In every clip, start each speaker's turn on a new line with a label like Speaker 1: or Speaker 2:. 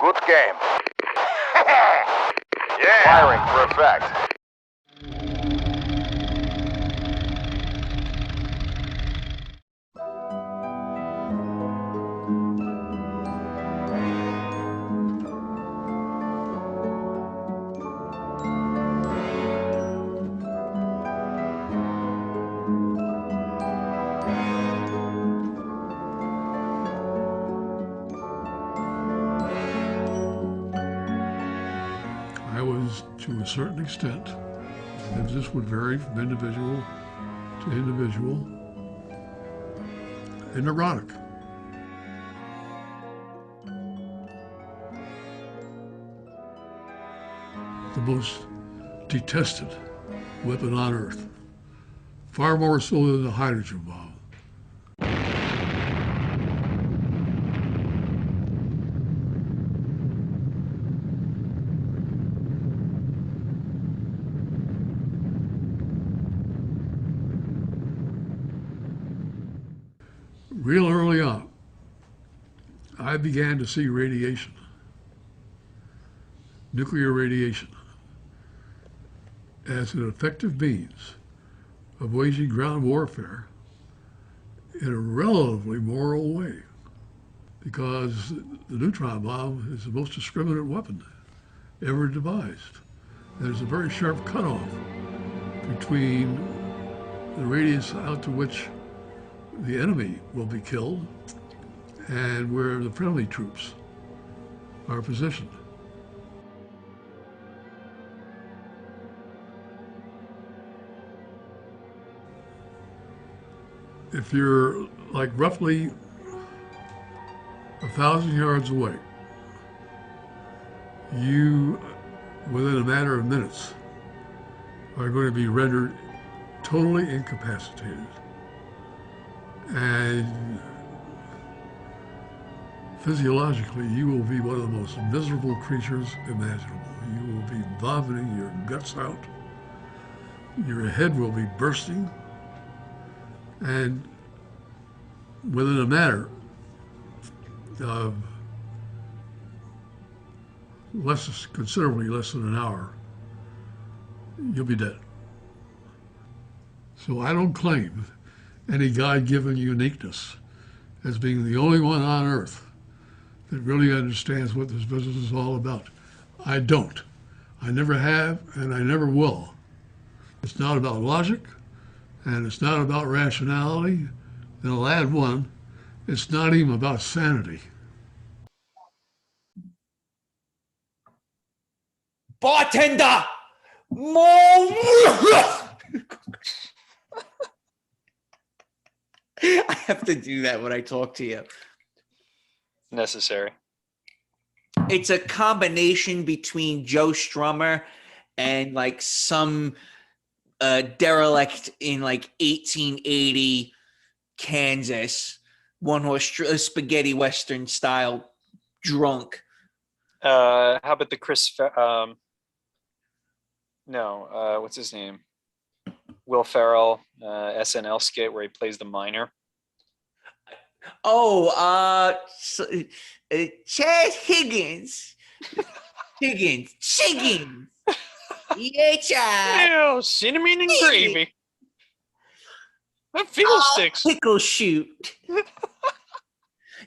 Speaker 1: Good game. Yeah. Firing for effect.
Speaker 2: I was, to a certain extent, and this would vary from individual to individual, a neurotic. The most detested weapon on Earth, far more so than the hydrogen bomb. Real early on, I began to see radiation, nuclear radiation, as an effective means of waging ground warfare in a relatively moral way, because the neutron bomb is the most discriminate weapon ever devised. There's a very sharp cutoff between the radius out to which the enemy will be killed and where the friendly troops are positioned. If you're like roughly 1,000 yards away, you, within a matter of minutes, are going to be rendered totally incapacitated. And physiologically, you will be one of the most miserable creatures imaginable. You will be vomiting your guts out. Your head will be bursting. And within a matter of considerably less than an hour, you'll be dead. So I don't claim any God-given uniqueness as being the only one on Earth that really understands what this business is all about. I don't. I never have, and I never will. It's not about logic, and it's not about rationality, and I'll add one, it's not even about sanity.
Speaker 3: Bartender! More! I have to do that when I talk to you.
Speaker 4: Necessary.
Speaker 3: It's a combination between Joe Strummer and like some derelict in like 1880 Kansas, one-horse spaghetti western style drunk.
Speaker 4: How about the what's his name? Will Ferrell SNL skit where he plays the miner.
Speaker 3: Oh, Chad Higgins. Higgins. Yeah, child.
Speaker 4: Ew, cinnamon and gravy. That fiddlesticks.
Speaker 3: Pickle shoot.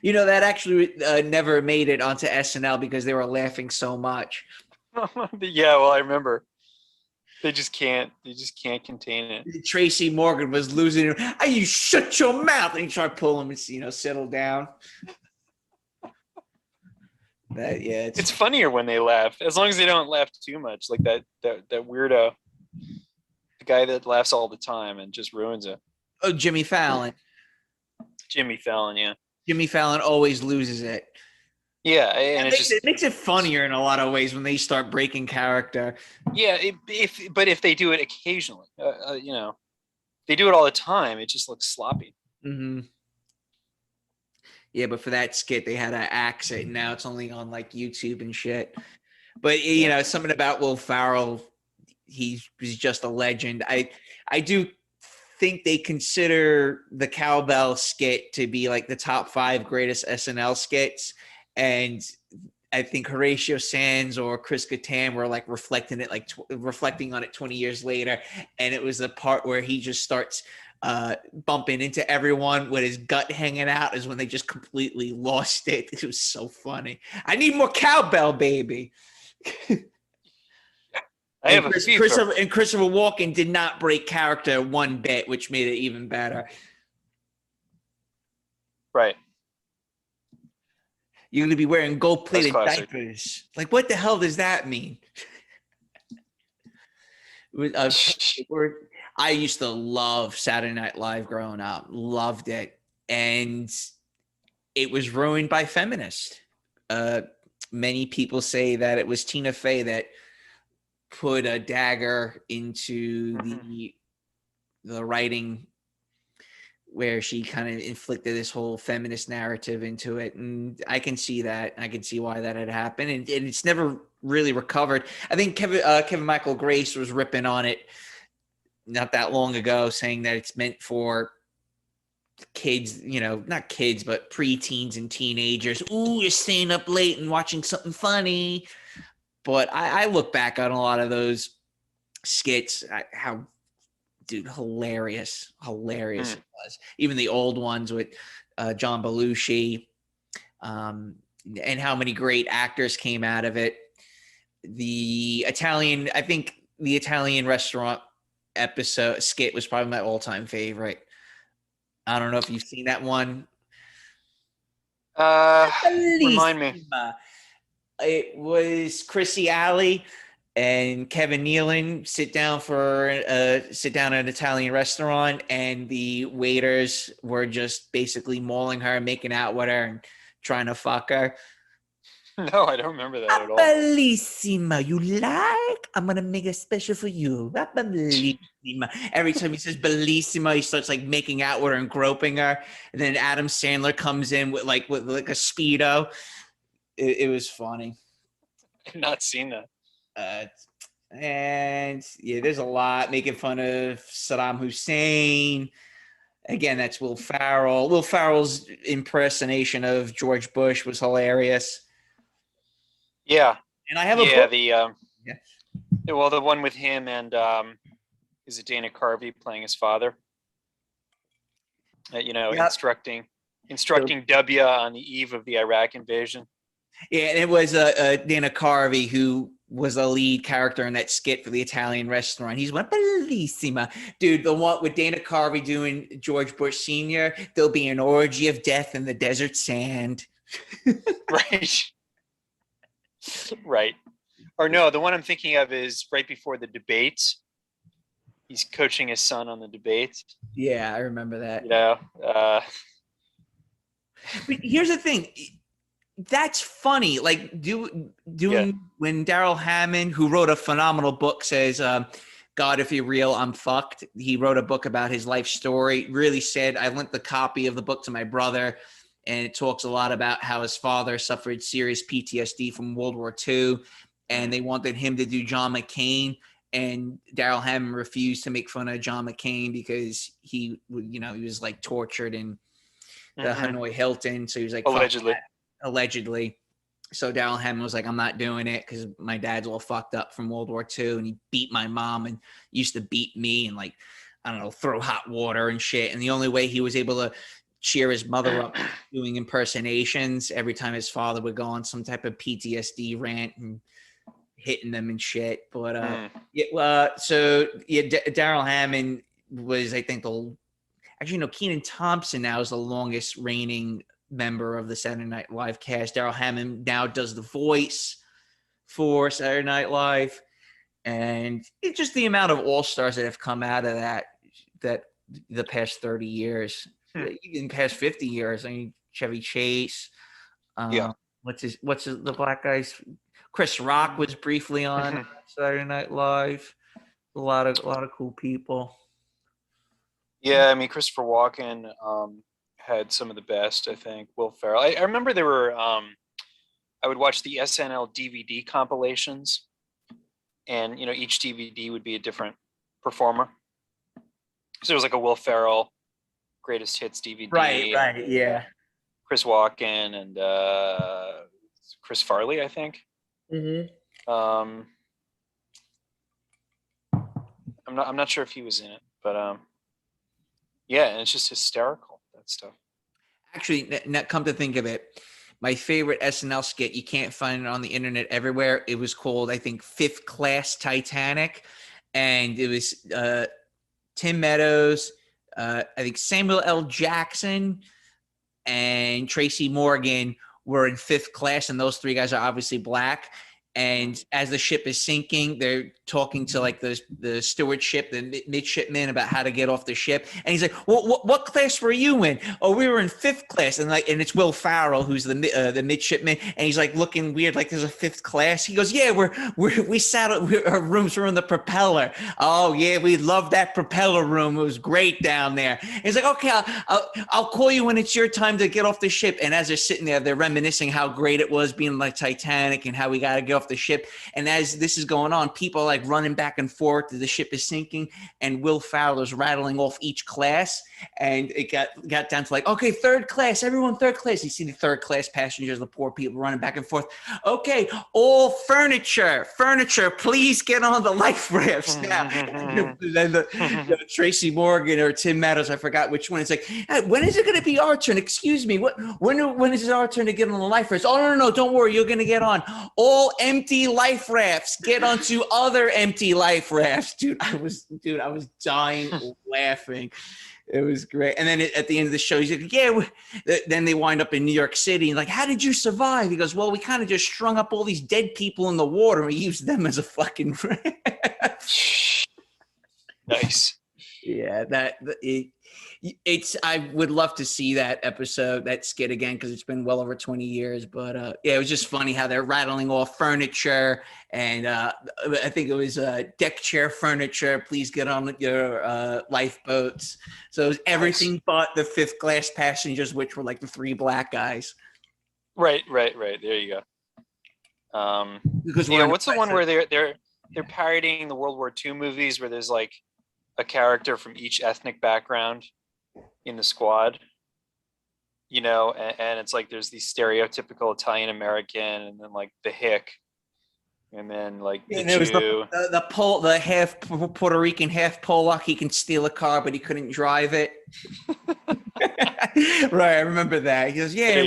Speaker 3: You know, that actually never made it onto SNL because they were laughing so much.
Speaker 4: Yeah, well, I remember. They just can't contain it.
Speaker 3: Tracy Morgan was losing it. "Hey, you shut your mouth," and he tried to pull him and settle down. That
Speaker 4: it's funnier when they laugh, as long as they don't laugh too much, like that weirdo, the guy that laughs all the time and just ruins it.
Speaker 3: Oh, Jimmy Fallon.
Speaker 4: Jimmy Fallon, yeah.
Speaker 3: Jimmy Fallon always loses it.
Speaker 4: Yeah, and
Speaker 3: it makes it funnier in a lot of ways when they start breaking character.
Speaker 4: Yeah, if they do it occasionally, they do it all the time, it just looks sloppy.
Speaker 3: Mm-hmm. Yeah, but for that skit, they had to axe it, and now it's only on like YouTube and shit. But something about Will Ferrell, he's just a legend. I do think they consider the cowbell skit to be like the top 5 greatest SNL skits. And I think Horatio Sands or Chris Kattan were like reflecting on it 20 years later, and it was the part where he just starts bumping into everyone with his gut hanging out is when they just completely lost it. It was so funny. I need more cowbell, baby.
Speaker 4: I have a fever.
Speaker 3: And Christopher Walken did not break character one bit, which made it even better.
Speaker 4: Right.
Speaker 3: You're going to be wearing gold-plated
Speaker 4: That's classic.
Speaker 3: diapers. Like, what the hell does that mean? I used to love Saturday Night Live growing up. Loved it. And it was ruined by feminists. Many people say that it was Tina Fey that put a dagger into the writing, where she kind of inflicted this whole feminist narrative into it. And I can see that. I can see why that had happened. And it's never really recovered. I think Kevin Michael Grace was ripping on it not that long ago, saying that it's meant for kids, not kids, but preteens and teenagers. Ooh, you're staying up late and watching something funny. But I look back on a lot of those skits, hilarious it was. Even the old ones with John Belushi, and how many great actors came out of it. I think the Italian restaurant episode skit was probably my all-time favorite. I don't know if you've seen that one.
Speaker 4: Remind me.
Speaker 3: It was Chrissy Alley and Kevin Nealon sit down at an Italian restaurant, and the waiters were just basically mauling her, making out with her, and trying to fuck her.
Speaker 4: No, I don't remember that at all.
Speaker 3: Bellissima, you like? I'm gonna make it special for you. Bellissima. Every time he says bellissima, he starts like making out with her and groping her. And then Adam Sandler comes in with like a Speedo. It was funny.
Speaker 4: I've not seen that.
Speaker 3: And yeah, there's a lot making fun of Saddam Hussein. Again, that's Will Ferrell. Will Ferrell's impersonation of George Bush was hilarious.
Speaker 4: Yeah.
Speaker 3: And I have a book.
Speaker 4: The one with him and is it Dana Carvey playing his father? Instructing W on the eve of the Iraq invasion.
Speaker 3: Yeah, and it was Dana Carvey who was a lead character in that skit for the Italian restaurant. He's went bellissima. Dude, the one with Dana Carvey doing George Bush Sr., there'll be an orgy of death in the desert sand.
Speaker 4: Right. Right. Or no, the one I'm thinking of is right before the debates. He's coaching his son on the debates.
Speaker 3: Yeah, I remember that.
Speaker 4: But
Speaker 3: here's the thing. That's funny. Like doing when Daryl Hammond, who wrote a phenomenal book, says, God, if you're real, I'm fucked. He wrote a book about his life story. Really said, I lent the copy of the book to my brother, and it talks a lot about how his father suffered serious PTSD from World War II, and they wanted him to do John McCain. And Daryl Hammond refused to make fun of John McCain because he was like tortured in the Hanoi Hilton. So he was like, allegedly. So Daryl Hammond was like, I'm not doing it because my dad's all fucked up from World War II, and he beat my mom and used to beat me and like, I don't know, throw hot water and shit. And the only way he was able to cheer his mother up doing impersonations every time his father would go on some type of PTSD rant and hitting them and shit. But Daryl Hammond was, I think, Kenan Thompson now is the longest reigning member of the Saturday Night Live cast. Daryl Hammond now does the voice for Saturday Night Live, and it's just the amount of all-stars that have come out of that the past 30 years, even past 50 years. I mean, Chevy Chase. What's the black guy's? Chris Rock was briefly on Saturday Night Live. A lot of cool people.
Speaker 4: Yeah, I mean, Christopher Walken had some of the best, I think. Will Ferrell. I remember there were, I would watch the SNL DVD compilations, and, each DVD would be a different performer. So there was like a Will Ferrell Greatest Hits DVD.
Speaker 3: Right, yeah.
Speaker 4: Chris Walken and Chris Farley, I think.
Speaker 3: Mm-hmm.
Speaker 4: I'm not sure if he was in it, but yeah, and it's just hysterical, that stuff.
Speaker 3: Actually, come to think of it, my favorite SNL skit, you can't find it on the internet everywhere. It was called, I think, Fifth Class Titanic. And it was Tim Meadows, I think Samuel L. Jackson, and Tracy Morgan were in fifth class. And those three guys are obviously black. And as the ship is sinking, they're talking to like the stewardship, the midshipman, about how to get off the ship. And he's like, "What class were you in?" "Oh, we were in fifth class." And and it's Will Ferrell, who's the midshipman, and he's like looking weird, like there's a fifth class. He goes, "Yeah, we sat, our rooms were in the propeller." "Oh yeah, we loved that propeller room. It was great down there." And he's like, "Okay, I'll call you when it's your time to get off the ship." And as they're sitting there, they're reminiscing how great it was being like Titanic and how we got to get off the ship. And as this is going on, people are like running back and forth. The ship is sinking, and Will Ferrell is rattling off each class. And it got down to like, "Okay, third class, everyone, third class." You see the third class passengers, the poor people running back and forth. "Okay, all furniture, please get on the life rafts now." And then Tracy Morgan or Tim Meadows, I forgot which one. It's like, "Hey, when is it going to be our turn? Excuse me, when is it our turn to get on the life rafts?" "Oh, no, don't worry, you're going to get on. All empty life rafts, get onto other empty life rafts." I was dying laughing. It was great. And then at the end of the show, he's like, "Yeah." Then they wind up in New York City, and like, "How did you survive?" He goes, "Well, we kind of just strung up all these dead people in the water, and we used them as a fucking raft."
Speaker 4: Nice.
Speaker 3: Yeah, it's. I would love to see that episode, that skit again, because it's been well over 20 years. But yeah, it was just funny how they're rattling off furniture, and I think it was deck chair furniture. Please get on your lifeboats. So it was everything but the fifth class passengers, which were like the three black guys.
Speaker 4: Right. There you go.
Speaker 3: Because
Speaker 4: what's the one where they're parodying the World War II movies where there's like a character from each ethnic background in the squad, and it's like there's the stereotypical Italian American, and then like the hick, and then like the Jew.
Speaker 3: The half Puerto Rican, half Polak. He can steal a car, but he couldn't drive it. Right, I remember that. He goes, "Yeah."
Speaker 4: There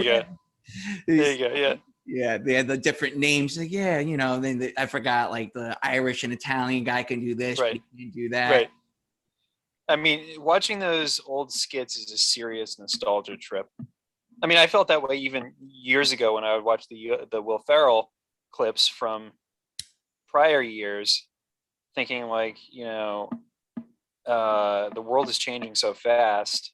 Speaker 4: you go. Yeah.
Speaker 3: Yeah, they had the different names. Like, yeah, then I forgot, like the Irish and Italian guy can do this,
Speaker 4: Right.
Speaker 3: But he can't do that.
Speaker 4: Right. I mean, watching those old skits is a serious nostalgia trip. I mean, I felt that way even years ago when I would watch the Will Ferrell clips from prior years, thinking like, the world is changing so fast.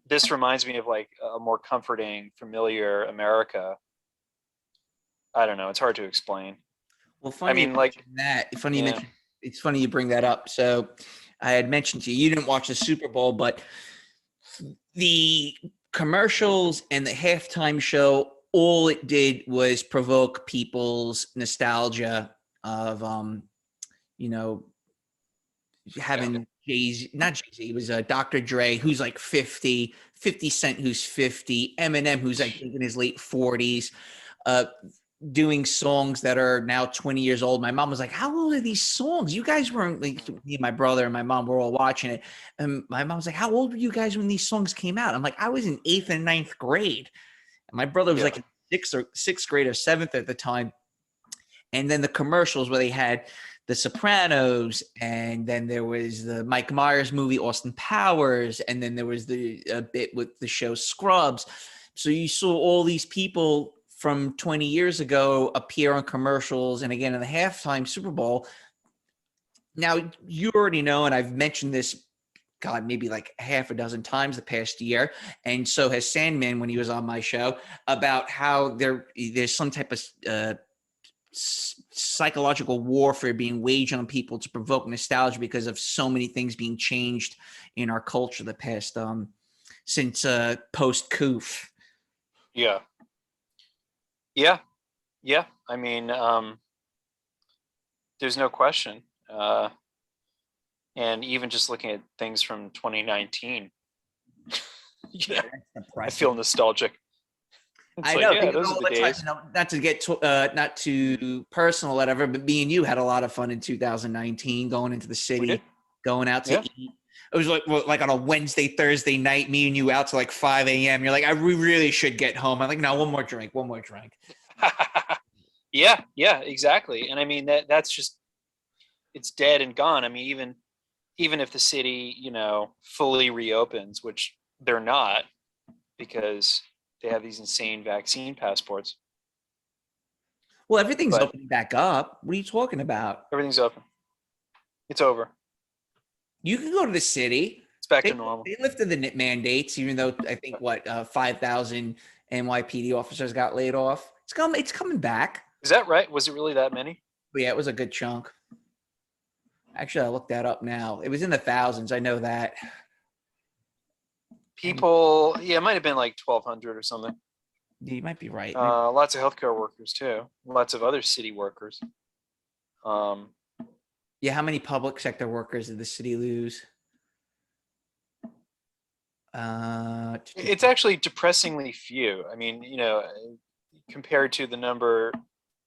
Speaker 4: This reminds me of like a more comforting, familiar America. I don't know. It's hard to explain.
Speaker 3: Well, funny.
Speaker 4: I mean, like
Speaker 3: that. Funny. Yeah. It's funny you bring that up. So I had mentioned to you, you didn't watch the Super Bowl, but the commercials and the halftime show, all it did was provoke people's nostalgia of, having Jay-Z, not Jay-Z, it was Dr. Dre, who's like 50, 50 Cent, who's 50, Eminem, who's like in his late 40s, doing songs that are now 20 years old. My mom was like, "How old are these songs? You guys weren't," like, me, my brother, and my mom were all watching it. And my mom was like, "How old were you guys when these songs came out?" I'm like, "I was in 8th and 9th grade." And my brother was like in 6th grade or 7th at the time. And then the commercials where they had The Sopranos, and then there was the Mike Myers movie, Austin Powers, and then there was the bit with the show Scrubs. So you saw all these people from 20 years ago appear on commercials, and again in the halftime Super Bowl. Now, you already know, and I've mentioned this, God, maybe like half a dozen times the past year, and so has Sandman when he was on my show, about how there's some type of psychological warfare being waged on people to provoke nostalgia because of so many things being changed in our culture the past since post-Koof.
Speaker 4: Yeah. I mean, there's no question. And even just looking at things from 2019, I feel nostalgic.
Speaker 3: I
Speaker 4: like,
Speaker 3: know.
Speaker 4: yeah,
Speaker 3: Think of
Speaker 4: those are
Speaker 3: all
Speaker 4: the
Speaker 3: the time,
Speaker 4: days.
Speaker 3: not to get not too personal, or whatever. But me and you had a lot of fun in 2019, going into the
Speaker 4: We did.
Speaker 3: city, going out to
Speaker 4: Yeah.
Speaker 3: eat. It was like on a Wednesday, Thursday night, me and you out to like 5 a.m. You're like, we really should get home. I'm like, no, one more drink, one more drink.
Speaker 4: Yeah, exactly. And I mean that's just it's dead and gone. I mean, even if the city, fully reopens, which they're not because they have these insane vaccine passports.
Speaker 3: Well, everything's
Speaker 4: But
Speaker 3: opening back up. What are you talking about?
Speaker 4: everything's open. It's over.
Speaker 3: You can go to the city.
Speaker 4: It's back
Speaker 3: They,
Speaker 4: to normal.
Speaker 3: they lifted the mandates, even though I think 5,000 NYPD officers got laid off. It's coming back.
Speaker 4: Is that right? Was it really that many?
Speaker 3: But yeah, it was a good chunk. Actually, I looked that up now. It was in the thousands. I know that.
Speaker 4: People, yeah, it might have been like 1,200 or something.
Speaker 3: You might be right.
Speaker 4: Lots of healthcare workers too. Lots of other city workers.
Speaker 3: Yeah, how many public sector workers did the city lose?
Speaker 4: It's actually depressingly few. I mean, compared to the number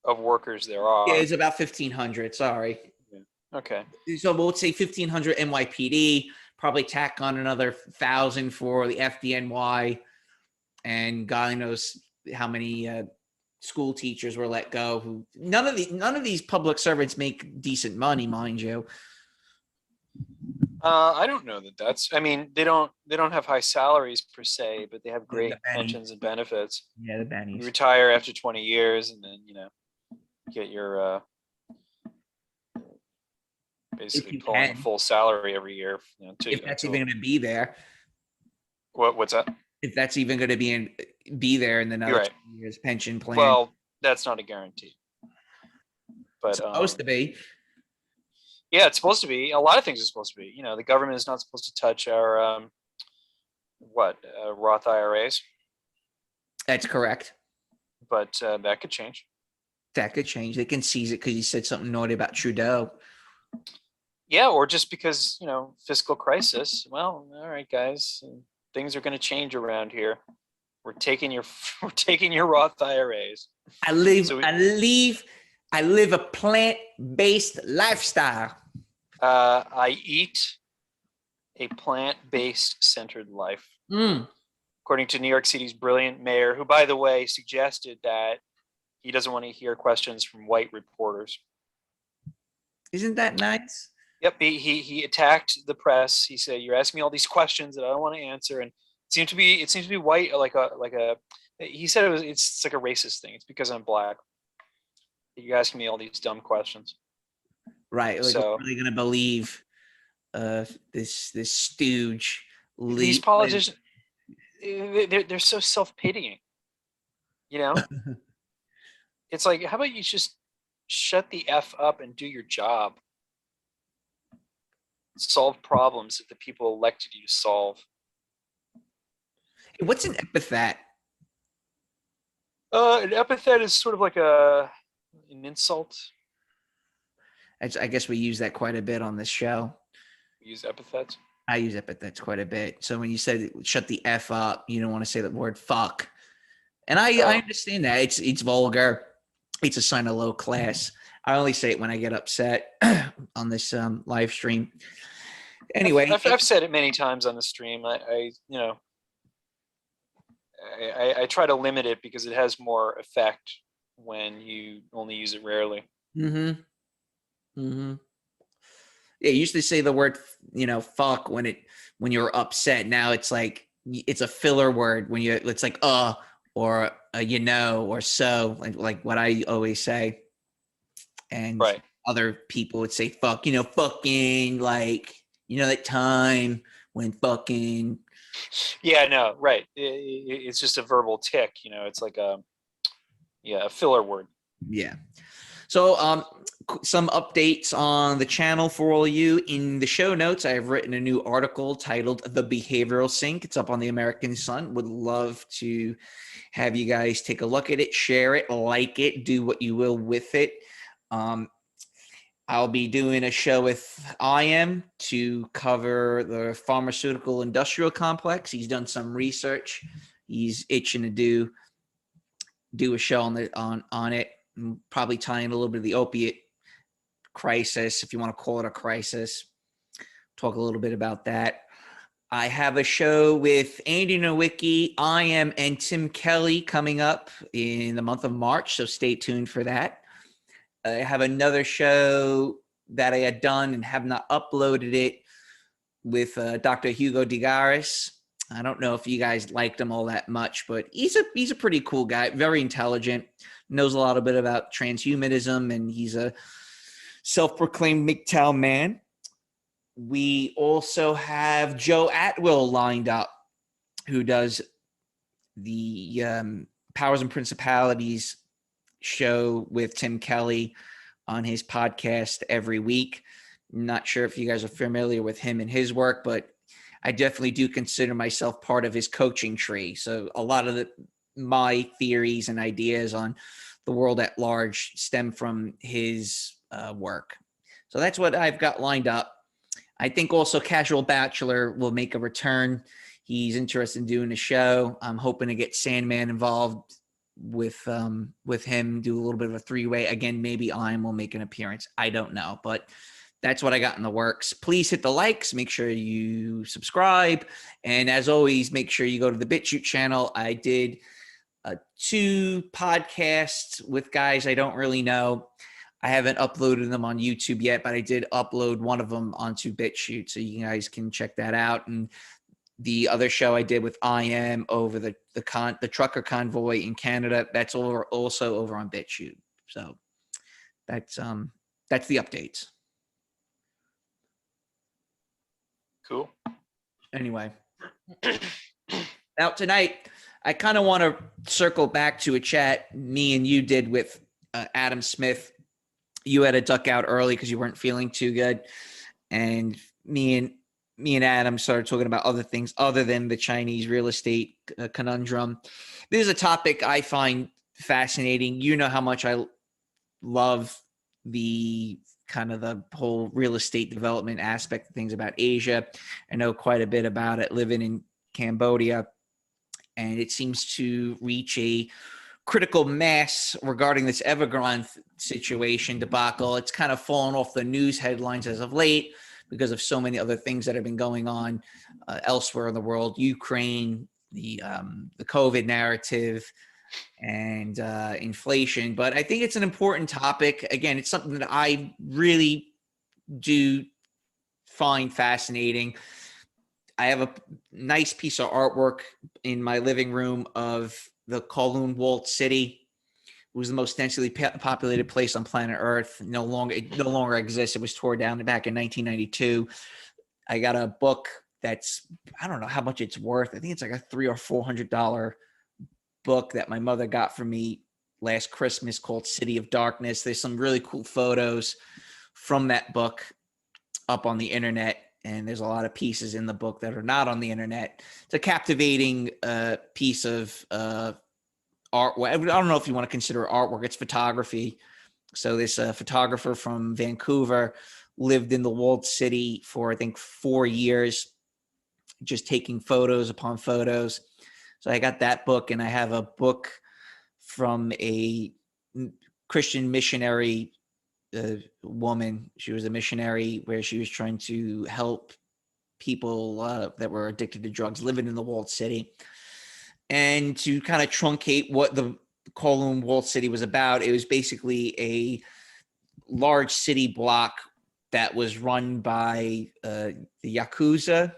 Speaker 4: of workers there are.
Speaker 3: Yeah, it's about 1,500. Sorry.
Speaker 4: Okay.
Speaker 3: So we'll say 1,500 NYPD. Probably tack on another 1,000 for the FDNY, and God knows how many school teachers were let go. Who none of these public servants make decent money, mind you.
Speaker 4: I don't know that's. I mean, they don't have high salaries per se, but they have great pensions and benefits.
Speaker 3: Yeah, the bennies.
Speaker 4: You retire after 20 years, and then get your basically pulling a full salary every year.
Speaker 3: If that's even going to be there.
Speaker 4: What's that?
Speaker 3: If that's even going to be there in the next 20 years pension plan.
Speaker 4: Well, that's not a guarantee. But
Speaker 3: it's supposed to be.
Speaker 4: Yeah, it's supposed to be. A lot of things are supposed to be. The government is not supposed to touch our Roth IRAs.
Speaker 3: That's correct.
Speaker 4: But that could change.
Speaker 3: That could change. They can seize it because you said something naughty about Trudeau.
Speaker 4: Yeah, or just because, fiscal crisis. Well, all right, guys, things are going to change around here. We're taking your Roth IRAs.
Speaker 3: I live a plant-based lifestyle.
Speaker 4: I eat a plant-based centered life. According to New York City's brilliant mayor, who, by the way, suggested that he doesn't want to hear questions from white reporters.
Speaker 3: Isn't that nice?
Speaker 4: Yep, he attacked the press. He said, "You're asking me all these questions that I don't want to answer," and it seems to be white, like a. He said it's like a racist thing. It's because I'm black. You're asking me all these dumb questions.
Speaker 3: Right. Like, we're really gonna believe this stooge.
Speaker 4: These politicians, they're so self-pitying. It's like, how about you just shut the F up and do your job? Solve problems that the people elected you to solve.
Speaker 3: What's an epithet?
Speaker 4: An epithet is sort of like an insult.
Speaker 3: I guess we use that quite a bit on this show.
Speaker 4: We use epithets.
Speaker 3: I use epithets quite a bit. So when you said shut the F up, you don't want to say the word fuck. And I understand that. It's vulgar. It's a sign of low class. I only say it when I get upset on this live stream. Anyway,
Speaker 4: I've said it many times on the stream. I try to limit it because it has more effect when you only use it rarely.
Speaker 3: Yeah, you used to say the word, fuck when you're upset. Now it's like it's a filler word when it's like or or so, like what I always say. And other people would say fuck, fucking, like, that time when fucking.
Speaker 4: Yeah, no, right. It's just a verbal tick, it's like a filler word.
Speaker 3: Yeah. So some updates on the channel for all of you. In the show notes, I have written a new article titled The Behavioral Sink. It's up on the American Sun. Would love to have you guys take a look at it, share it, like it, do what you will with it. I'll be doing a show with IM to cover the pharmaceutical industrial complex. He's done some research. He's itching to do do a show on it, and probably tie in a little bit of the opiate crisis, if you want to call it a crisis. Talk a little bit about that. I have a show with Andy Nowicki, I Am, and Tim Kelly coming up in the month of March, so stay tuned for that. I have another show that I had done and have not uploaded it with Dr. Hugo Digaris. I don't know if you guys liked him all that much, but he's a pretty cool guy, very intelligent, knows a lot bit about transhumanism, and he's a self-proclaimed MGTOW man. We also have Joe Atwill lined up, who does the Powers and Principalities show with Tim Kelly on his podcast every week. I'm not sure if you guys are familiar with him and his work, but I definitely do consider myself part of his coaching tree. So a lot of my theories and ideas on the world at large stem from his work. So that's what I've got lined up. I think also Casual Bachelor will make a return. He's interested in doing a show. I'm hoping to get Sandman involved with him, do a little bit of a three-way. Again, maybe I will make an appearance. I don't know, but that's what I got in the works. Please hit the likes. Make sure you subscribe. And as always, make sure you go to the BitChute channel. I did 2 podcasts with guys I don't really know. I haven't uploaded them on YouTube yet, but I did upload one of them onto BitChute, so you guys can check that out. And the other show I did with I Am over the trucker convoy in Canada, that's also over on BitChute. So that's the updates.
Speaker 4: Cool.
Speaker 3: Anyway, now tonight I kind of want to circle back to a chat me and you did with Adam Smith. You had to duck out early because you weren't feeling too good, and me and Adam started talking about other things other than the Chinese real estate conundrum. This is a topic I find fascinating. You know how much I love the kind of the whole real estate development aspect of things about Asia. I know quite a bit about it living in Cambodia, and it seems to reach a critical mass regarding this Evergrande situation debacle. It's kind of fallen off the news headlines as of late because of so many other things that have been going on elsewhere in the world, Ukraine, the COVID narrative, and inflation. But I think it's an important topic. Again, it's something that I really do find fascinating. I have a nice piece of artwork in my living room of the Kowloon walled city. It was the most densely populated place on planet Earth. It no longer exists. It was torn down back in 1992. I got a book that's, I don't know how much it's worth. I think it's like a $300 or $400 book that my mother got for me last Christmas called City of Darkness. There's some really cool photos from that book up on the internet, and there's a lot of pieces in the book that are not on the internet. It's a captivating piece of art. I don't know if you want to consider it artwork. It's photography. So this photographer from Vancouver lived in the walled city for, I think, 4 years, just taking photos upon photos. So I got that book, and I have a book from a Christian missionary woman. She was a missionary where she was trying to help people that were addicted to drugs living in the walled city. And to kind of truncate what the Kowloon walled city was about, it was basically a large city block that was run by the Yakuza,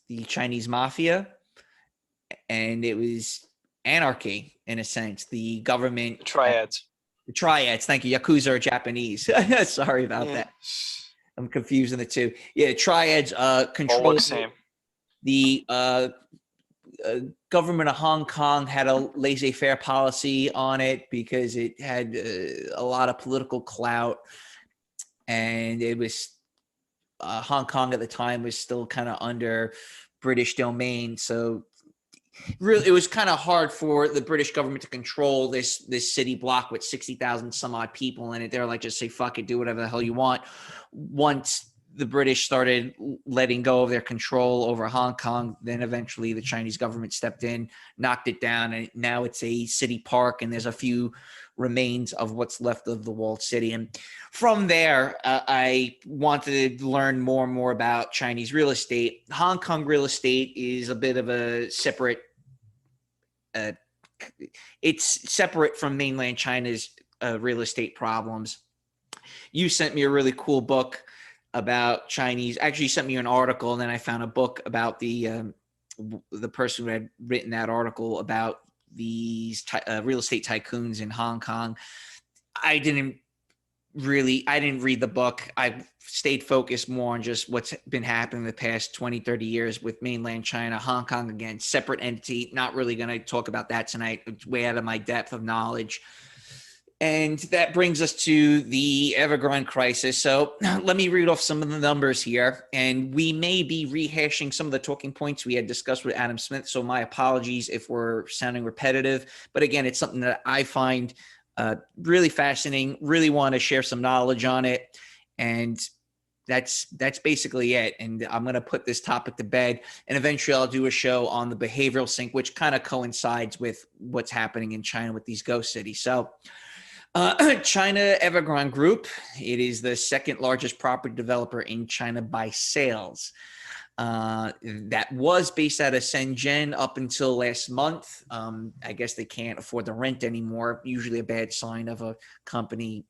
Speaker 3: the Chinese mafia, and it was anarchy in a sense. The government,
Speaker 4: The
Speaker 3: triads. Thank you. Yakuza are Japanese. Sorry about that. I'm confusing the two. Yeah, triads control the government of Hong Kong had a laissez-faire policy on it because it had a lot of political clout, and it was Hong Kong at the time was still kind of under British domain, so really it was kind of hard for the British government to control this city block with 60,000 some odd people in it. They're like, just say fuck it, do whatever the hell you want. Once the British started letting go of their control over Hong Kong. Then eventually the Chinese government stepped in, knocked it down, and now it's a city park, and there's a few remains of what's left of the walled city. And from there, I wanted to learn more and more about Chinese real estate. Hong Kong real estate is a bit of a separate, it's separate from mainland China's real estate problems. You sent me a really cool book about Chinese. Actually, you sent me an article, and then I found a book about the person who had written that article about these real estate tycoons in Hong Kong. I didn't read the book. I stayed focused more on just what's been happening the past 20, 30 years with mainland China. Hong Kong, again, separate entity. Not really going to talk about that tonight. It's way out of my depth of knowledge. And that brings us to the Evergrande crisis. So let me read off some of the numbers here. And we may be rehashing some of the talking points we had discussed with Adam Smith. So my apologies if we're sounding repetitive. But again, it's something that I find really fascinating, really want to share some knowledge on it. And that's basically it. And I'm going to put this topic to bed. And eventually I'll do a show on the behavioral sink, which kind of coincides with what's happening in China with these ghost cities. So China Evergrande Group, it is the second largest property developer in China by sales. That was based out of Shenzhen up until last month. I guess they can't afford the rent anymore. Usually a bad sign of a company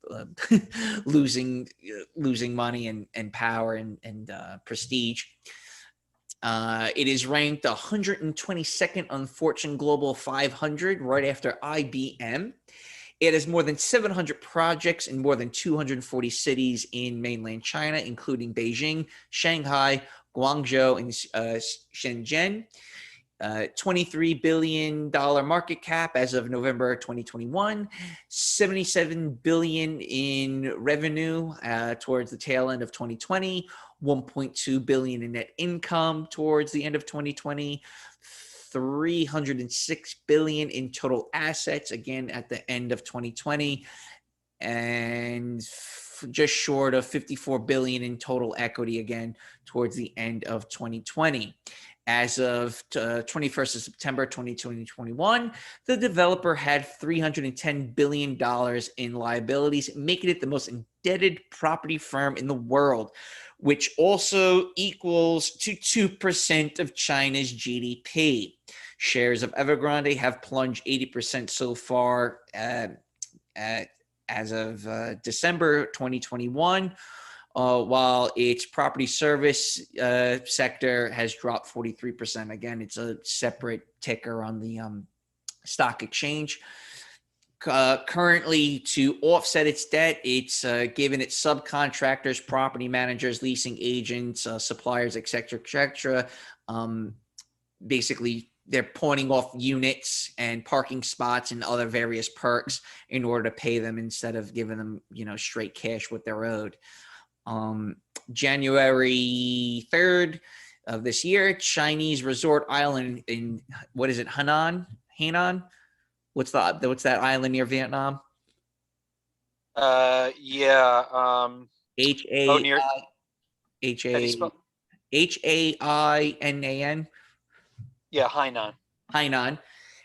Speaker 3: losing money and power and prestige. It is ranked 122nd on Fortune Global 500, right after IBM. It has more than 700 projects in more than 240 cities in mainland China, including Beijing, Shanghai, Guangzhou, and Shenzhen. $23 billion market cap as of November 2021, $77 billion in revenue towards the tail end of 2020, $1.2 billion in net income towards the end of 2020, $306 billion in total assets, again, at the end of 2020, and just short of $54 billion in total equity, again, towards the end of 2020. As of 21st of September 2021, the developer had $310 billion in liabilities, making it the most indebted property firm in the world, which also equals to 2% of China's GDP. Shares of Evergrande have plunged 80% so far as of December 2021, while its property service sector has dropped 43%. Again, it's a separate ticker on the stock exchange. Currently, to offset its debt, it's given its subcontractors, property managers, leasing agents, suppliers, et cetera, basically, they're pawning off units and parking spots and other various perks in order to pay them instead of giving them, straight cash what they're owed. January 3rd of this year, Chinese resort island in, what is it, Hainan? What's that island near Vietnam?
Speaker 4: Yeah.
Speaker 3: H-A-I-N-A-N.
Speaker 4: Yeah, Hainan.
Speaker 3: Hainan.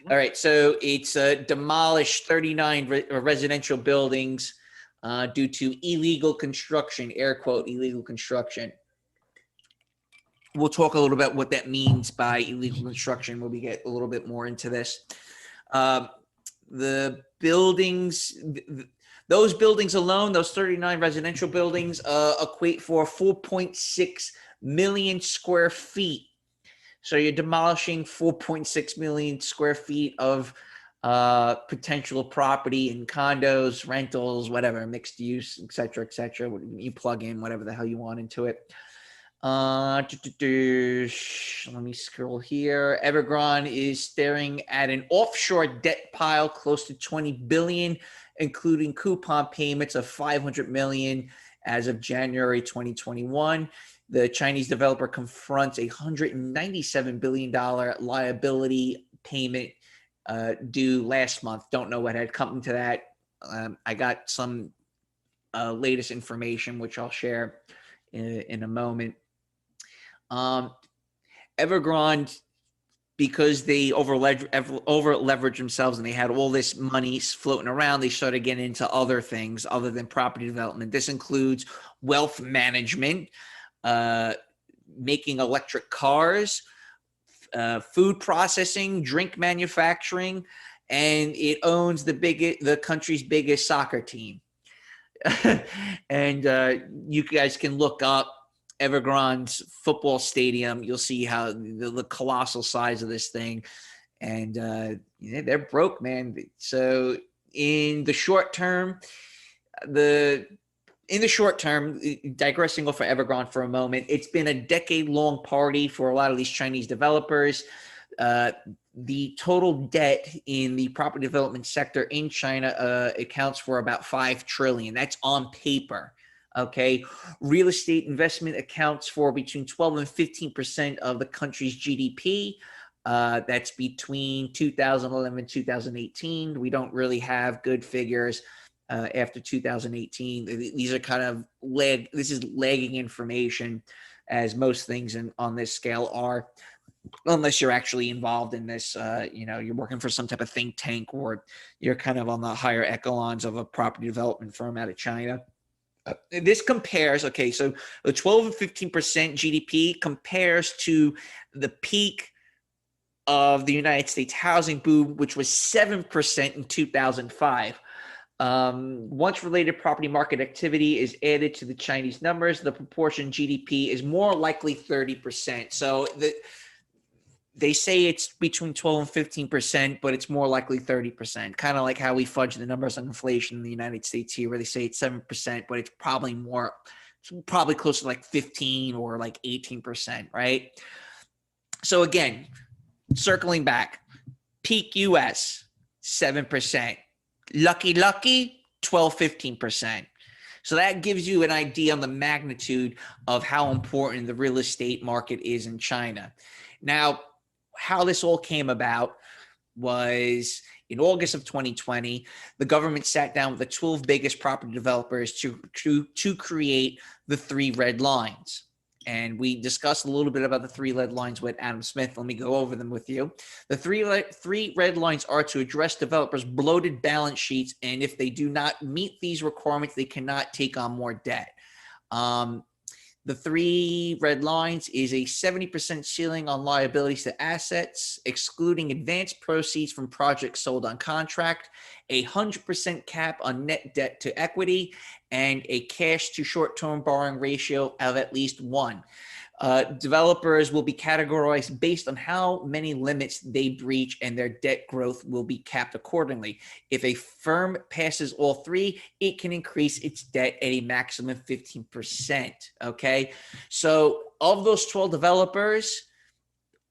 Speaker 3: All right, so it's demolished 39 residential buildings due to illegal construction, air quote, illegal construction. We'll talk a little bit what that means by illegal construction when we get a little bit more into this. The buildings, those buildings alone, those 39 residential buildings equate for 4.6 million square feet. So you're demolishing 4.6 million square feet of potential property in condos, rentals, whatever, mixed use, et cetera, et cetera. You plug in whatever the hell you want into it. Let me scroll here. Evergrande is staring at an offshore debt pile close to 20 billion, including coupon payments of 500 million as of January 2021. The Chinese developer confronts a $197 billion liability payment due last month. Don't know what had come to that. I got some latest information, which I'll share in a moment. Evergrande, because they over leveraged themselves and they had all this money floating around, they started getting into other things other than property development. This includes wealth management, making electric cars, food processing, drink manufacturing, and it owns the country's biggest soccer team. And you guys can look up Evergrande's football stadium. You'll see how the colossal size of this thing, and they're broke, man. So in the short term, digressing off of Evergrande for a moment, it's been a decade-long party for a lot of these Chinese developers. The total debt in the property development sector in China accounts for about 5 trillion. That's on paper. Okay. Real estate investment accounts for between 12 and 15% of the country's GDP. That's between 2011 and 2018. We don't really have good figures after 2018. These are kind of this is lagging information, as most things on this scale are, unless you're actually involved in this. You're working for some type of think tank, or you're kind of on the higher echelons of a property development firm out of China. This compares, okay, so the 12 and 15% GDP compares to the peak of the United States housing boom, which was 7% in 2005. Once related property market activity is added to the Chinese numbers, the proportion GDP is more likely 30%. So they say it's between 12 and 15%, but it's more likely 30%. Kind of like how we fudge the numbers on inflation in the United States here, where they say it's 7%, but it's probably close to like 15 or like 18%, right? So again, circling back, peak US, 7%. Lucky, 12, 15%. So that gives you an idea on the magnitude of how important the real estate market is in China. Now, how this all came about was in August of 2020, the government sat down with the 12 biggest property developers to create the 3 red lines. And we discussed a little bit about the 3 red lines with Adam Smith. Let me go over them with you. The three red lines are to address developers' bloated balance sheets, and if they do not meet these requirements, they cannot take on more debt. The 3 red lines is a 70% ceiling on liabilities to assets, excluding advanced proceeds from projects sold on contract, a 100% cap on net debt to equity, and a cash to short-term borrowing ratio of at least 1. Developers will be categorized based on how many limits they breach, and their debt growth will be capped accordingly. If a firm passes all 3, it can increase its debt at a maximum of 15%. Okay. So of those 12 developers,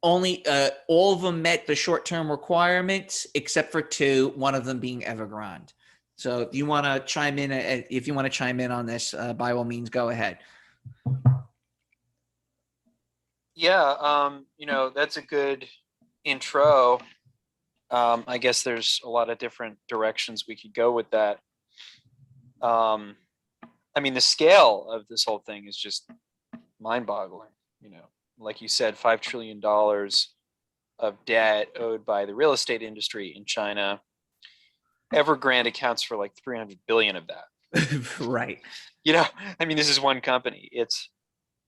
Speaker 3: only all of them met the short-term requirements except for 2, one of them being Evergrande. So if you want to chime in on this, by all means, go ahead.
Speaker 4: Yeah, that's a good intro. I guess there's a lot of different directions we could go with that. The scale of this whole thing is just mind-boggling. Like you said, $5 trillion of debt owed by the real estate industry in China. Evergrande accounts for like 300 billion of that.
Speaker 3: Right.
Speaker 4: This is one company. It's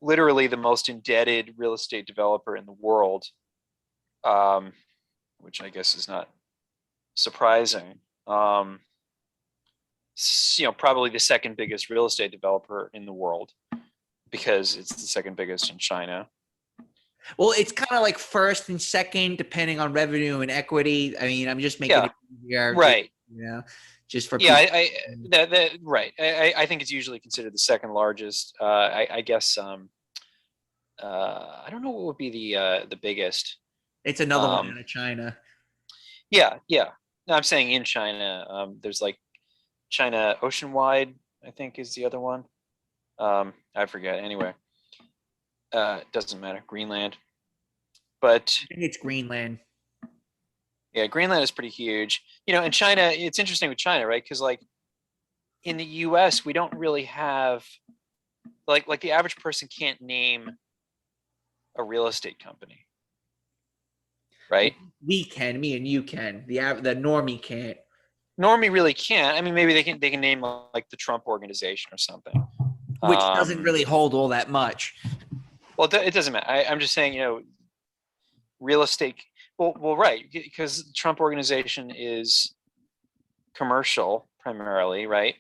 Speaker 4: literally the most indebted real estate developer in the world, which I guess is not surprising. Probably the second biggest real estate developer in the world, because it's the second biggest in China.
Speaker 3: Well, it's kind of like first and second, depending on revenue and equity. I'm just making it easier,
Speaker 4: right?
Speaker 3: Just for
Speaker 4: people. Right. I think it's usually considered the second largest. I guess. I don't know what would be the biggest.
Speaker 3: It's another one out of China.
Speaker 4: Yeah. No, I'm saying in China. There's like China Oceanwide, I think, is the other one. I forget. Anyway, it doesn't matter. Greenland. But
Speaker 3: I think it's Greenland.
Speaker 4: Yeah, Greenland is pretty huge. In China, it's interesting with China, right? Because like in the US, we don't really have Like the average person can't name a real estate company, right?
Speaker 3: We can, me and you can. The normie can't.
Speaker 4: Normie really can't. I mean, maybe they can name like the Trump Organization or something,
Speaker 3: Which doesn't really hold all that much.
Speaker 4: Well, it doesn't matter. I'm just saying, real estate. Well, right, because the Trump Organization is commercial primarily, right?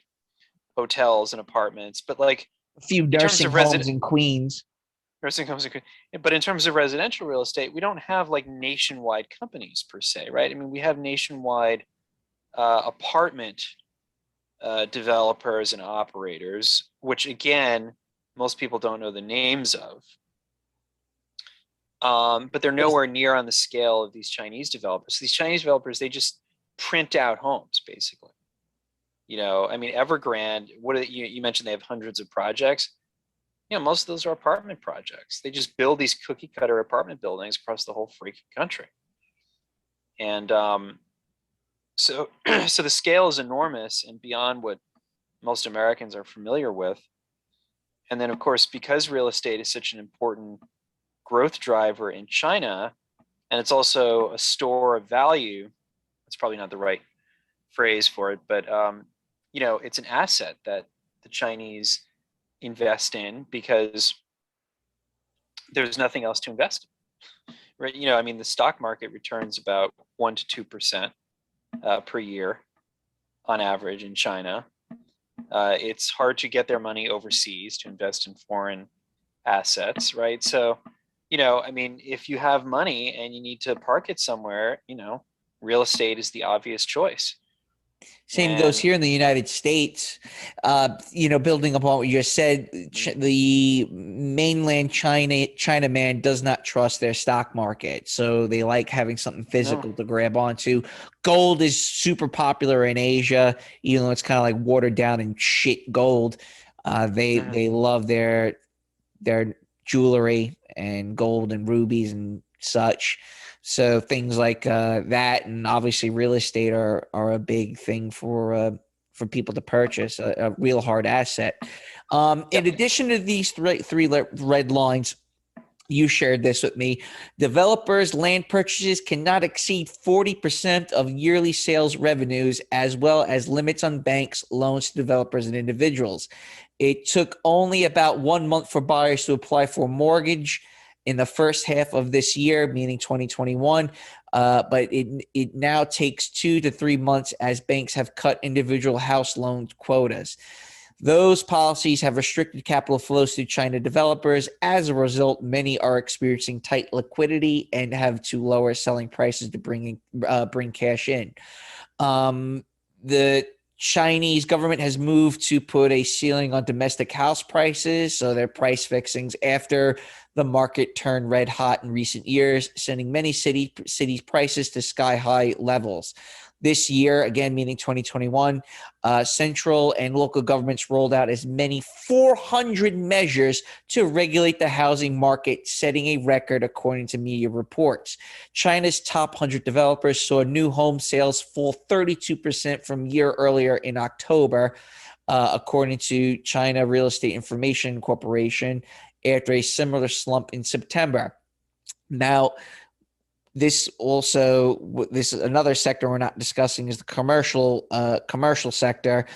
Speaker 4: Hotels and apartments, but like
Speaker 3: A few
Speaker 4: in terms
Speaker 3: nursing
Speaker 4: of
Speaker 3: homes in Queens.
Speaker 4: nursing homes, but in terms of residential real estate, we don't have like nationwide companies per se, right? I mean, we have nationwide apartment developers and operators, which again, most people don't know the names of. But they're nowhere near on the scale of these Chinese developers. These Chinese developers, they just print out homes, basically. I mean, Evergrande, you mentioned they have hundreds of projects. Most of those are apartment projects. They just build these cookie cutter apartment buildings across the whole freaking country. And so the scale is enormous and beyond what most Americans are familiar with. And then, of course, because real estate is such an important growth driver in China, and it's also a store of value. That's probably not the right phrase for it, but it's an asset that the Chinese invest in because there's nothing else to invest in. Right? I mean, the stock market returns about 1% to 2% per year on average in China. It's hard to get their money overseas to invest in foreign assets, right? So I mean, if you have money and you need to park it somewhere, real estate is the obvious choice.
Speaker 3: Same goes here in the United States. Building upon what you just said, the mainland China man does not trust their stock market. So they like having something physical to grab onto. Gold is super popular in Asia, even though it's kind of like watered down and shit gold. They love their jewelry and gold and rubies and such. So things like that, and obviously real estate are a big thing for people to purchase, a real hard asset. In addition to these three red lines, you shared this with me. Developers' land purchases cannot exceed 40% of yearly sales revenues, as well as limits on banks' loans to developers and individuals. It took only about 1 month for buyers to apply for a mortgage in the first half of this year, meaning 2021. But it now takes 2 to 3 months as banks have cut individual house loan quotas. Those policies have restricted capital flows to China developers. As a result, many are experiencing tight liquidity and have to lower selling prices to bring cash in. The Chinese government has moved to put a ceiling on domestic house prices, so their price fixings after the market turned red hot in recent years, sending many cities' prices to sky-high levels. This year, again, meaning 2021, central and local governments rolled out as many 400 measures to regulate the housing market, setting a record according to media reports. China's top 100 developers saw new home sales fall 32% from year earlier in October, according to China Real Estate Information Corporation, after a similar slump in September. Now, this is another sector we're not discussing is the commercial sector.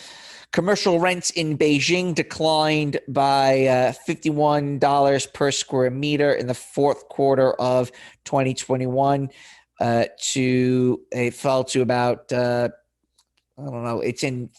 Speaker 3: Commercial rents in Beijing declined by $51 per square meter in the fourth quarter of 2021. It fell to about it's in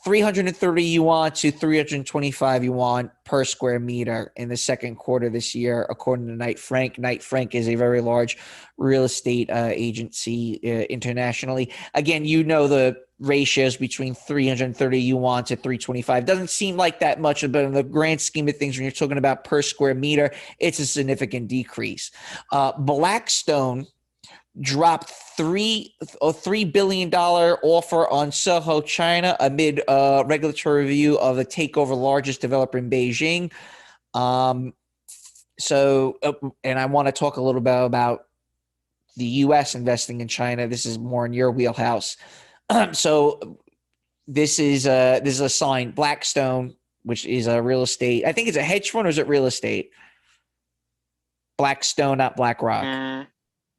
Speaker 3: 330 yuan to 325 yuan per square meter in the second quarter this year, according to Knight Frank. Knight Frank is a very large real estate agency internationally. Again, the ratios between 330 yuan to 325. Doesn't seem like that much, but in the grand scheme of things, when you're talking about per square meter, it's a significant decrease. Blackstone dropped $3 billion offer on Soho, China, amid regulatory review of the takeover largest developer in Beijing. And I want to talk a little bit about the U.S. investing in China. This is more in your wheelhouse. So this is a sign. Blackstone, which is a real estate. I think it's a hedge fund, or is it real estate? Blackstone, not BlackRock.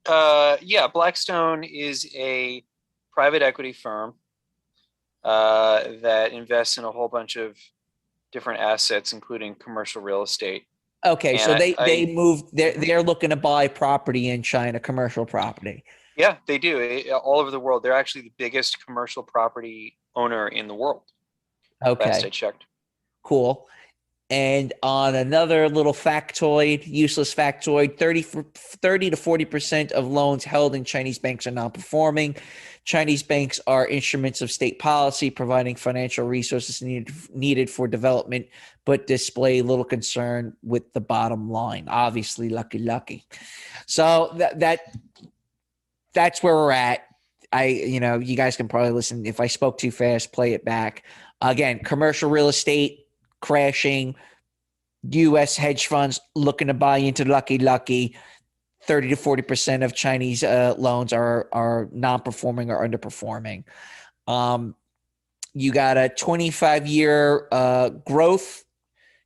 Speaker 4: Yeah, Blackstone is a private equity firm that invests in a whole bunch of different assets, including commercial real estate.
Speaker 3: Okay,
Speaker 4: And
Speaker 3: so they moved. They're looking to buy property in China, commercial property.
Speaker 4: Yeah, they do all over the world. They're actually the biggest commercial property owner in the world. Last I
Speaker 3: Okay,
Speaker 4: checked.
Speaker 3: cool. And on another little factoid, useless factoid, 30 to 40% of loans held in Chinese banks are non-performing. Chinese banks are instruments of state policy, providing financial resources needed for development, but display little concern with the bottom line. Obviously, lucky. So that's where we're at. You guys can probably listen. If I spoke too fast, play it back. Again, commercial real estate crashing, U.S. hedge funds looking to buy into lucky. 30 to 40% of Chinese loans are non-performing or underperforming. You got a 25-year growth,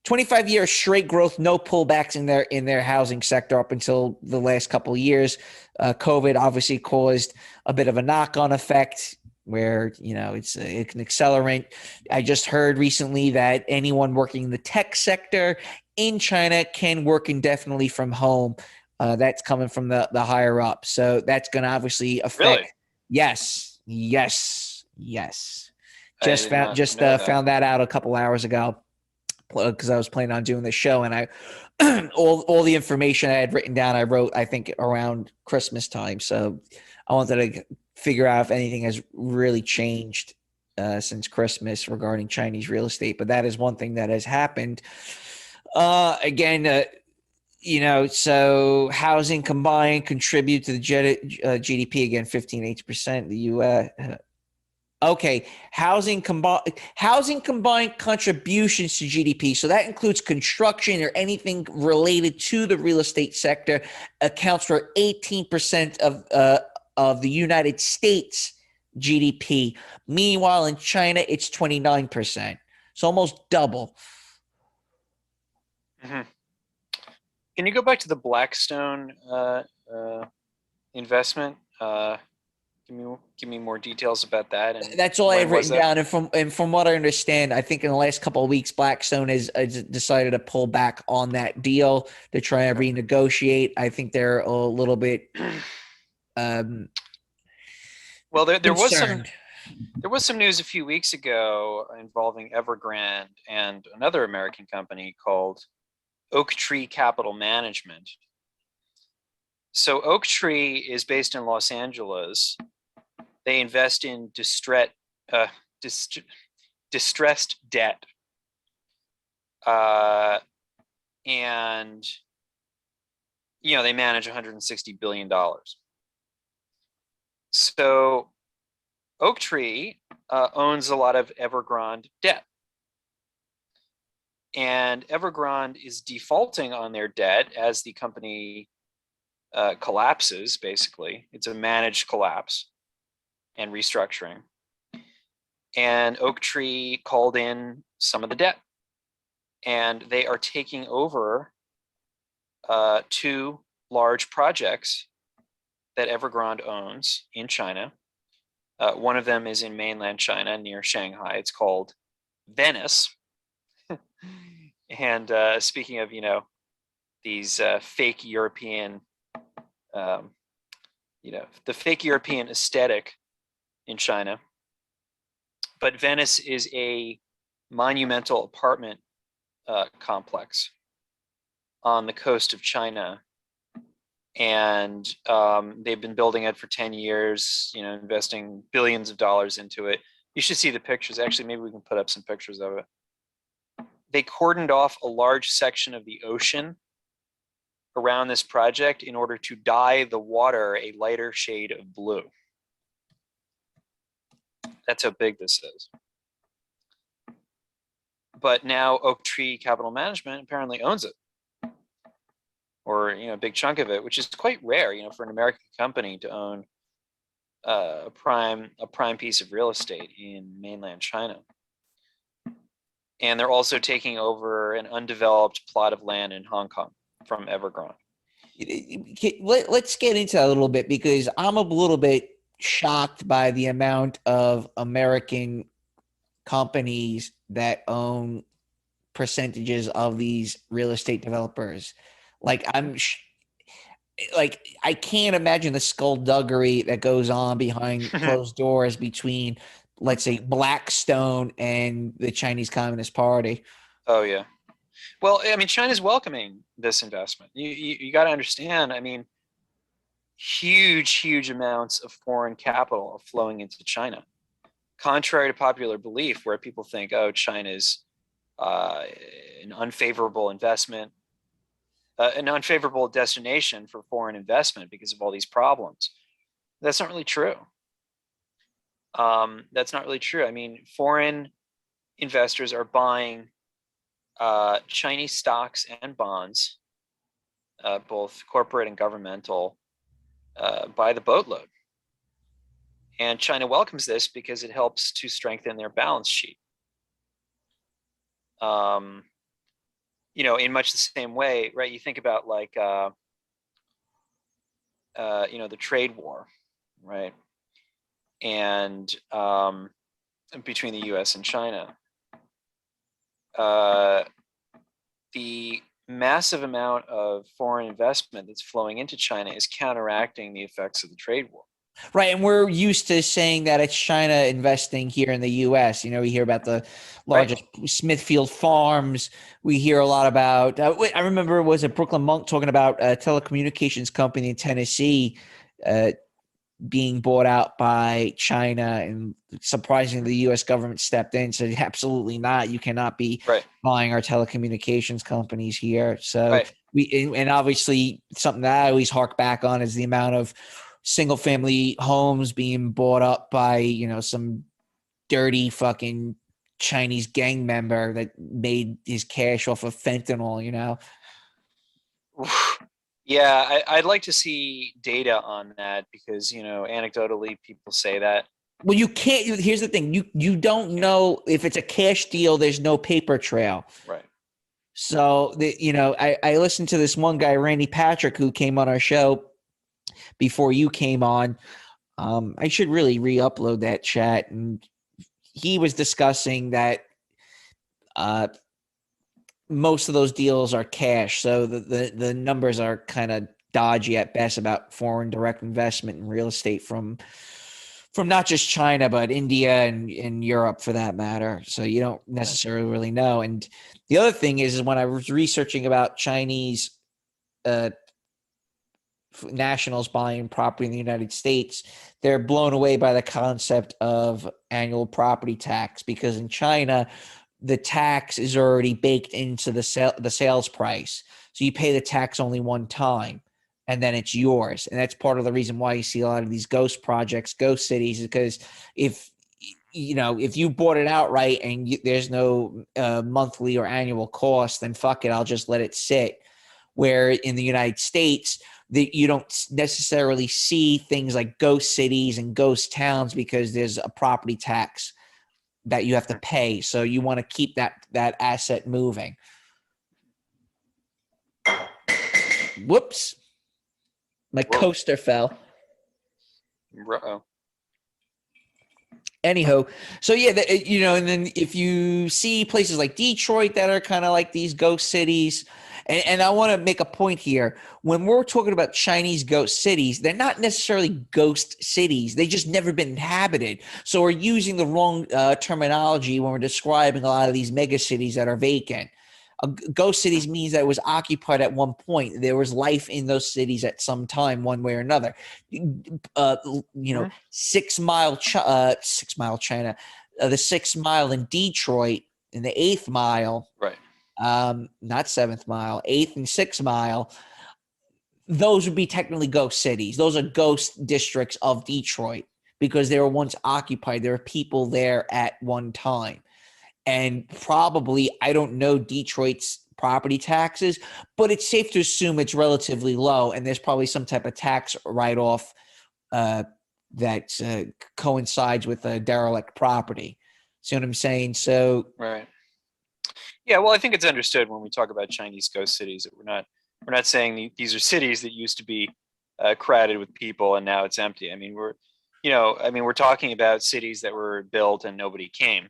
Speaker 3: 25 year straight growth, no pullbacks in their housing sector up until the last couple of years. COVID obviously caused a bit of a knock-on effect where, it's an accelerant. I just heard recently that anyone working in the tech sector in China can work indefinitely from home. That's coming from the higher up. So that's going to obviously affect.
Speaker 4: Really?
Speaker 3: Yes. Just found that out a couple hours ago because I was planning on doing this show, and I all the information I had written down, I wrote, I think, around Christmas time. So I wanted to figure out if anything has really changed since Christmas regarding Chinese real estate. But that is one thing that has happened. Again, so housing combined contribute to the GDP again, 15.8%. The U.S. Okay, housing combined contributions to GDP. So that includes construction or anything related to the real estate sector. Accounts for 18% of the United States GDP. Meanwhile, in China, it's 29%. It's almost double.
Speaker 4: Mm-hmm. Can you go back to the Blackstone investment? Give me more details about that. And
Speaker 3: that's all I have written down. And from what I understand, I think in the last couple of weeks, Blackstone has decided to pull back on that deal to try and renegotiate. I think they're a little bit.
Speaker 4: Well, there was some news a few weeks ago involving Evergrande and another American company called Oaktree Capital Management. So Oaktree is based in Los Angeles. They invest in distressed debt. And, they manage $160 billion. So Oaktree owns a lot of Evergrande debt. And Evergrande is defaulting on their debt as the company collapses, basically. It's a managed collapse and restructuring. And Oaktree called in some of the debt. And they are taking over two large projects that Evergrande owns in China. One of them is in mainland China near Shanghai. It's called Venice. And speaking of, these fake European, the fake European aesthetic in China. But Venice is a monumental apartment complex on the coast of China. And they've been building it for 10 years, investing billions of dollars into it. You should see the pictures. Actually, maybe we can put up some pictures of it. They cordoned off a large section of the ocean around this project in order to dye the water a lighter shade of blue. That's how big this is. But now Oaktree Capital Management apparently owns it, or a big chunk of it, which is quite rare, for an American company to own a prime piece of real estate in mainland China. And they're also taking over an undeveloped plot of land in Hong Kong from Evergrande.
Speaker 3: Let's get into that a little bit, because I'm a little bit shocked by the amount of American companies that own percentages of these real estate developers. Like I can't imagine the skullduggery that goes on behind closed doors between, let's say, Blackstone and the Chinese Communist Party.
Speaker 4: Oh yeah. Well, I mean, China's welcoming this investment. You got to understand. I mean, huge amounts of foreign capital are flowing into China, contrary to popular belief, where people think, oh, China's an unfavorable investment, an unfavorable destination for foreign investment because of all these problems. That's not really true. That's not really true. I mean, foreign investors are buying Chinese stocks and bonds, both corporate and governmental, by the boatload. And China welcomes this because it helps to strengthen their balance sheet. In much the same way, right? You think about like, the trade war, right? And between the U.S. and China, the massive amount of foreign investment that's flowing into China is counteracting the effects of the trade war.
Speaker 3: Right. And we're used to saying that it's China investing here in the U.S. We hear about the largest Smithfield farms. We hear a lot about, I remember it was a Brooklyn Monk talking about a telecommunications company in Tennessee being bought out by China, and surprisingly, the U.S. government stepped in and said, absolutely not. You cannot be buying our telecommunications companies here. So and obviously something that I always hark back on is the amount of single family homes being bought up by, some dirty fucking Chinese gang member that made his cash off of fentanyl,
Speaker 4: Yeah, I'd like to see data on that because, anecdotally people say that.
Speaker 3: Well, you can't. Here's the thing. You don't know if it's a cash deal. There's no paper trail.
Speaker 4: Right.
Speaker 3: So, I listened to this one guy, Randy Patrick, who came on our show before you came on. I should really re-upload that chat. And he was discussing that most of those deals are cash. So the numbers are kind of dodgy at best about foreign direct investment in real estate from not just China, but India and Europe for that matter. So you don't necessarily really know. And the other thing is when I was researching about Chinese nationals buying property in the United States, they're blown away by the concept of annual property tax, because in China, the tax is already baked into the sales price. So you pay the tax only one time, and then it's yours. And that's part of the reason why you see a lot of these ghost projects, ghost cities, because if you bought it outright and there's no monthly or annual cost, then fuck it, I'll just let it sit. Where in the United States, you don't necessarily see things like ghost cities and ghost towns because there's a property tax that you have to pay. So you want to keep that asset moving. Whoops. My coaster fell.
Speaker 4: Uh-oh.
Speaker 3: Anyhow, so yeah, and then if you see places like Detroit that are kind of like these ghost cities, and I want to make a point here. When we're talking about Chinese ghost cities, they're not necessarily ghost cities. They just never been inhabited. So we're using the wrong terminology when we're describing a lot of these mega cities that are vacant. Ghost cities means that it was occupied at one point. There was life in those cities at some time, one way or another. 6 Mile China, the 6 Mile in Detroit, and the 8th Mile,
Speaker 4: right?
Speaker 3: Not 7th Mile, 8th and 6th Mile. Those would be technically ghost cities. Those are ghost districts of Detroit because they were once occupied. There were people there at one time. And probably, I don't know Detroit's property taxes, but it's safe to assume it's relatively low. And there's probably some type of tax write-off that coincides with a derelict property. See what I'm saying? So,
Speaker 4: right. Yeah, well, I think it's understood when we talk about Chinese ghost cities that we're not saying these are cities that used to be crowded with people and now it's empty. I mean, we're talking about cities that were built and nobody came,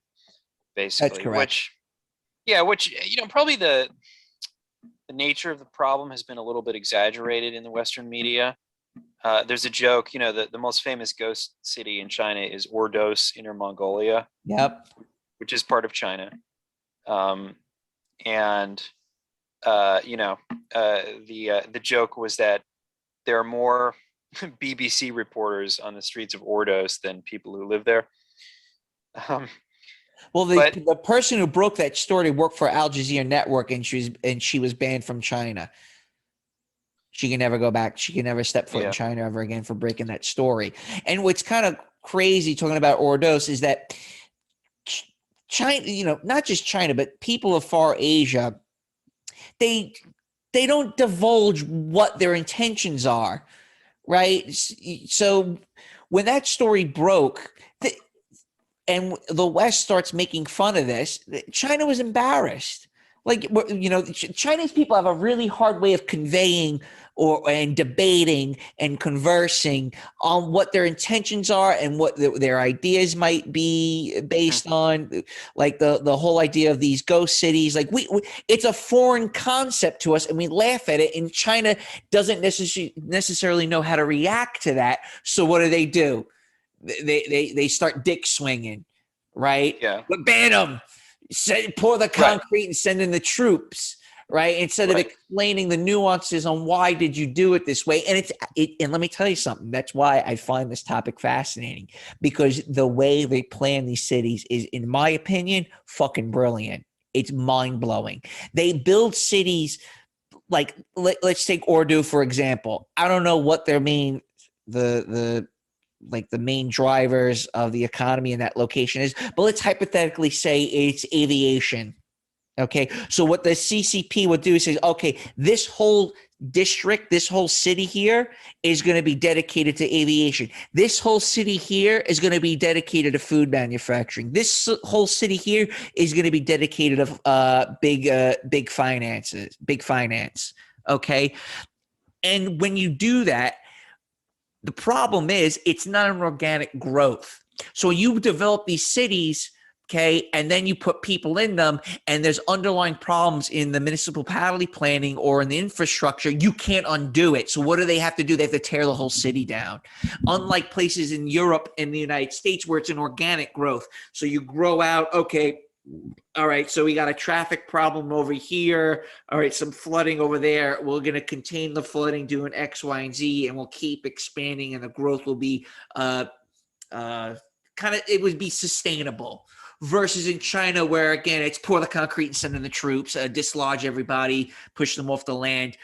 Speaker 3: That's
Speaker 4: basically.
Speaker 3: correct.
Speaker 4: Which probably the nature of the problem has been a little bit exaggerated in the Western media. There's a joke, the most famous ghost city in China is Ordos, Inner Mongolia,
Speaker 3: Yep.
Speaker 4: which is part of China. And the joke was that there are more BBC reporters on the streets of Ordos than people who live there.
Speaker 3: Well,
Speaker 4: But
Speaker 3: the person who broke that story worked for Al Jazeera Network, and she was banned from China. She can never go back. She can never step foot in
Speaker 4: yeah,
Speaker 3: China ever again for breaking that story. And what's kind of crazy talking about Ordos is that China, not just China, but people of far Asia, they don't divulge what their intentions are, right? So when that story broke, and the West starts making fun of this, China was embarrassed. Like, Chinese people have a really hard way of conveying and debating and conversing on what their intentions are and what their ideas might be based on, like the whole idea of these ghost cities. Like it's a foreign concept to us, and we laugh at it. And China doesn't necessarily know how to react to that. So what do? They start dick swinging, right?
Speaker 4: yeah,
Speaker 3: But ban them, pour the
Speaker 4: right,
Speaker 3: concrete and send in the troops, right? Instead of
Speaker 4: right.
Speaker 3: explaining the nuances on why did you do it this way. And and let me tell you something. That's why I find this topic fascinating, because the way they plan these cities is, in my opinion, fucking brilliant. It's mind blowing. They build cities like, let's take Ordu for example. I don't know what their main the main drivers of the economy in that location is, but let's hypothetically say it's aviation. Okay. So what the CCP would do is say, okay, this whole district, this whole city here is going to be dedicated to aviation. This whole city here is going to be dedicated to food manufacturing. This whole city here is going to be dedicated to big finance. Okay. And when you do that, the problem is it's not an organic growth. So you develop these cities, okay, and then you put people in them, and there's underlying problems in the municipality planning or in the infrastructure. You can't undo it. So what do they have to do? They have to tear the whole city down. Unlike places in Europe and the United States where it's an organic growth. So you grow out, okay, all right, so we got a traffic problem over here. All right, some flooding over there. We're going to contain the flooding, doing X, Y, and Z, and we'll keep expanding, and the growth will be it would be sustainable. Versus in China, where again it's pour the concrete and send in the troops, dislodge everybody, push them off the land.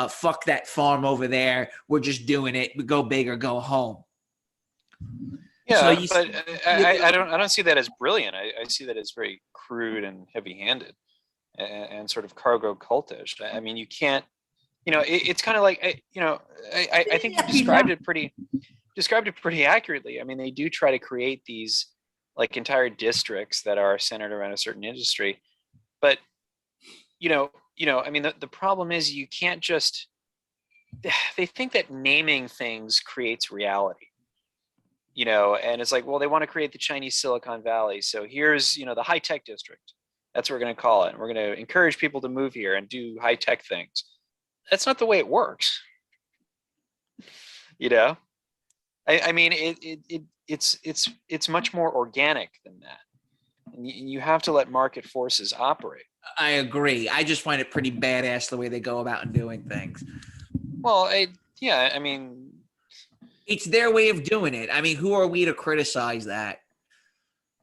Speaker 3: Fuck that farm over there. We're just doing it. We go big or go home. So
Speaker 4: Yeah, but I don't see that as brilliant. I see that as very crude and heavy-handed and sort of cargo cultish. I mean, you can't, it's kind of like, I think you described it pretty accurately. I mean, they do try to create these like entire districts that are centered around a certain industry, but I mean, the problem is you can't just. They think that naming things creates reality. And it's like, well, they want to create the Chinese Silicon Valley. So here's, the high tech district. That's what we're going to call it. And we're going to encourage people to move here and do high tech things. That's not the way it works. I mean, it's much more organic than that. And you have to let market forces operate.
Speaker 3: I agree. I just find it pretty badass the way they go about and doing things.
Speaker 4: Well, I mean,
Speaker 3: it's their way of doing it. I mean, who are we to criticize that?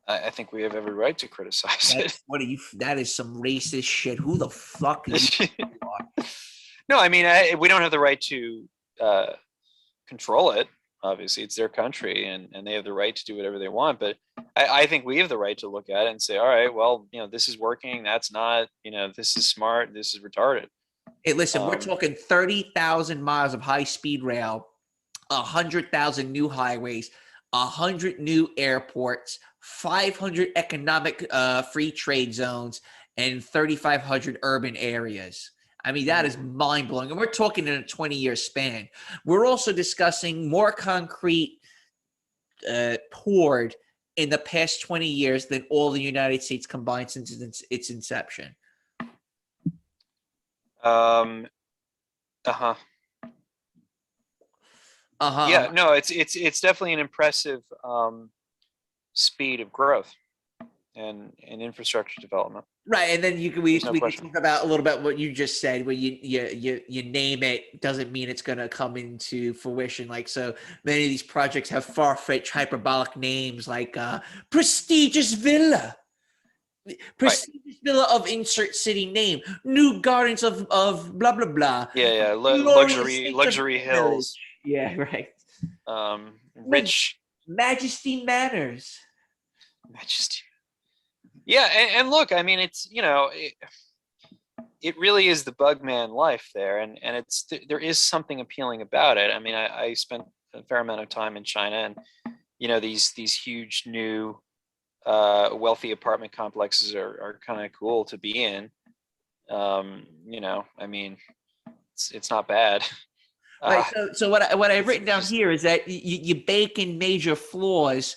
Speaker 4: I think we have every right to criticize it.
Speaker 3: That is some racist shit. Who the fuck is you?
Speaker 4: No, I mean, we don't have the right to control it. Obviously, it's their country, and they have the right to do whatever they want. But I think we have the right to look at it and say, all right, well, this is working. That's not. This is smart. This is retarded.
Speaker 3: Hey, listen, we're talking 30,000 miles of high-speed rail, 100,000 new highways, 100 new airports, 500 economic free trade zones, and 3,500 urban areas. I mean, that is mind blowing. And we're talking in a 20-year span. We're also discussing more concrete poured in the past 20 years than all the United States combined since its inception.
Speaker 4: Uh-huh. Yeah, no, it's definitely an impressive speed of growth and infrastructure development.
Speaker 3: Right, and then we
Speaker 4: no
Speaker 3: can
Speaker 4: question.
Speaker 3: talk about a little bit what you just said, where you name it doesn't mean it's going to come into fruition. Like, so many of these projects have far-fetched hyperbolic names, like prestigious villa, prestigious villa of insert city name, new gardens of blah blah blah.
Speaker 4: Yeah,
Speaker 3: Glorious Estates of
Speaker 4: luxury
Speaker 3: Village.
Speaker 4: hills.
Speaker 3: Yeah, right.
Speaker 4: Rich
Speaker 3: Majesty Manors.
Speaker 4: majesty. Yeah, and look, I mean, it's, you know, it really is the Bugman life there, and it's there is something appealing about it. I mean, I spent a fair amount of time in China, and you know, these huge new wealthy apartment complexes are kind of cool to be in. You know, I mean, it's not bad.
Speaker 3: Right. So what I've written down here is that you bake in major flaws,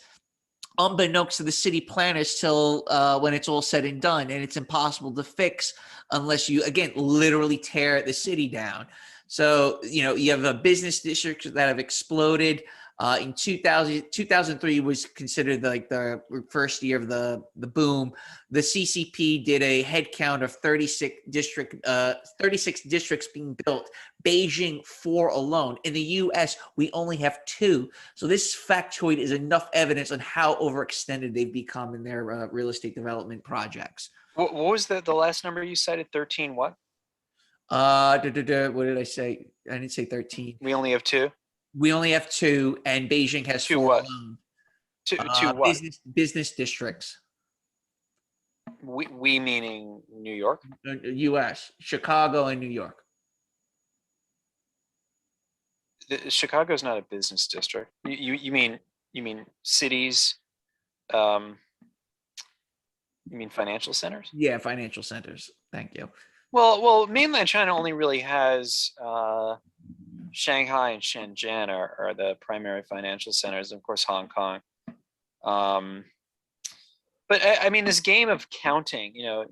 Speaker 3: unbeknownst to the city planners, till when it's all said and done, and it's impossible to fix unless you, again, literally tear the city down. So, you know, you have a business districts that have exploded. In 2003 was considered like the first year of the boom. The CCP did a head count of 36 districts being built. Beijing 4 alone. In the U.S., we only have 2. So this factoid is enough evidence on how overextended they've become in their real estate development projects.
Speaker 4: What was the last number you cited? 13 what?
Speaker 3: What did I say? I didn't say 13.
Speaker 4: We only have 2?
Speaker 3: We only have 2, and Beijing has
Speaker 4: 2
Speaker 3: 4
Speaker 4: what?
Speaker 3: alone.
Speaker 4: 2 what?
Speaker 3: Business districts.
Speaker 4: We meaning New York?
Speaker 3: U.S., Chicago and New York.
Speaker 4: Chicago's not a business district. You mean cities? You mean financial centers?
Speaker 3: Yeah, financial centers. Thank you.
Speaker 4: Well, mainland China only really has Shanghai and Shenzhen are the primary financial centers, and of course Hong Kong. But I mean, this game of counting, you know,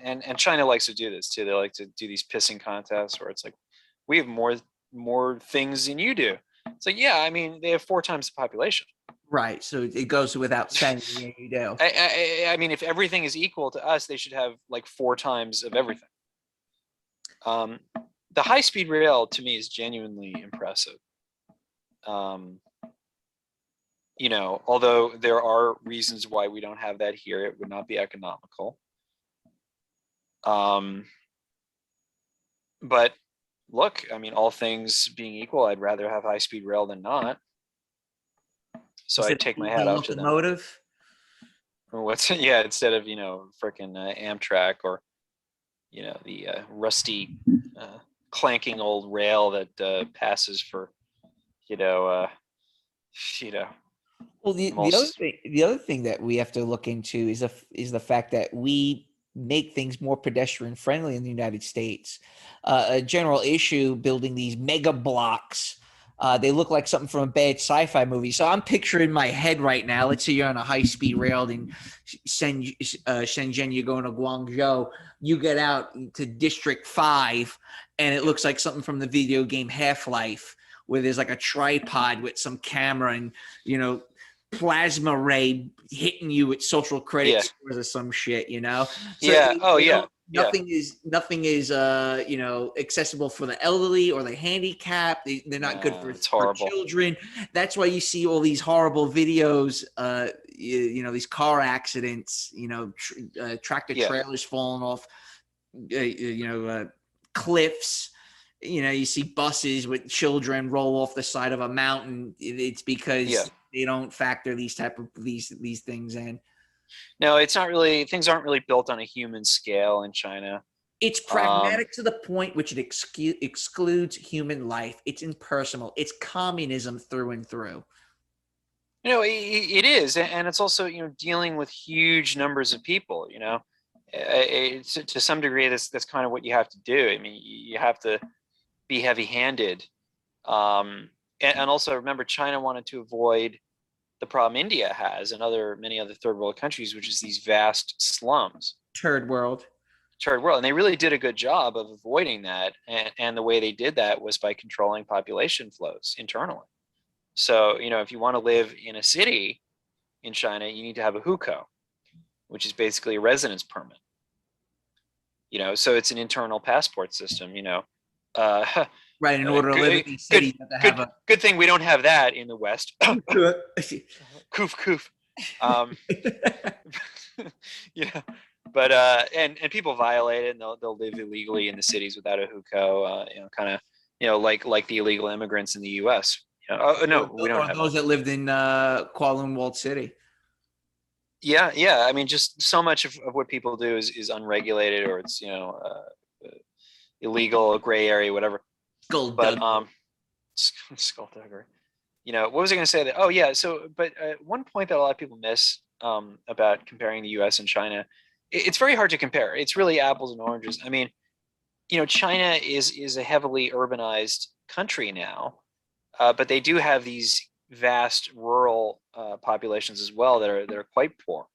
Speaker 4: and China likes to do this too. They like to do these pissing contests where it's like, we have more things than you do. It's like, yeah, I mean, they have 4 times the population.
Speaker 3: Right. So it goes without saying. Yeah, you do.
Speaker 4: I mean, if everything is equal to us, they should have like 4 times of everything. The high-speed rail to me is genuinely impressive. You know, although there are reasons why we don't have that here, it would not be economical. But look, I mean, all things being equal, I'd rather have high-speed rail than not. So I'd take my hat off to them.
Speaker 3: Locomotive.
Speaker 4: Yeah, instead of, you know, freaking Amtrak, or, you know, the rusty clanking old rail that passes for, you know.
Speaker 3: Well, the other thing that we have to look into is the fact that we make things more pedestrian friendly in the United States. A general issue building these mega blocks. They look like something from a bad sci-fi movie. So I'm picturing in my head right now, let's say you're on a high-speed rail in Shenzhen, you're going to Guangzhou, you get out to District 5, and it looks like something from the video game Half-Life, where there's like a tripod with some camera and, you know, plasma ray hitting you with social credit scores or some shit, you know? So, Nothing is you know, accessible for the elderly or the handicapped. They're not good for children. That's why you see all these horrible videos, you know, these car accidents, you know, tractor trailers falling off, you know, cliffs. You know, you see buses with children roll off the side of a mountain. It's because they don't factor these things in.
Speaker 4: No, it's not really. Things aren't really built on a human scale in China.
Speaker 3: It's pragmatic to the point which it excludes human life. It's impersonal. It's communism through and through.
Speaker 4: You know, it is, and it's also, you know, dealing with huge numbers of people. You know, To some degree, that's kind of what you have to do. I mean, you have to be heavy-handed, and also remember, China wanted to avoid the problem India has and many other third world countries, which is these vast slums.
Speaker 3: Third world.
Speaker 4: Third world, and they really did a good job of avoiding that. And the way they did that was by controlling population flows internally. So, if you want to live in a city in China, you need to have a hukou, which is basically a residence permit. So it's an internal passport system.
Speaker 3: Right. In order to live in these cities, you have to have
Speaker 4: good thing we don't have that in the West. Koof koof. But and people violate it, and they'll live illegally in the cities without a hukou. Kind of like the illegal immigrants in the U.S. No, we don't have
Speaker 3: those that lived in Kuala Lumpur City.
Speaker 4: Yeah. I mean, just so much of what people do is unregulated, or it's illegal, gray area, whatever. Skullduggery. What was I going to say? Oh yeah. So, but one point that a lot of people miss about comparing the U.S. and China, it's very hard to compare. It's really apples and oranges. I mean, China is a heavily urbanized country now, but they do have these vast rural populations as well that are quite poor.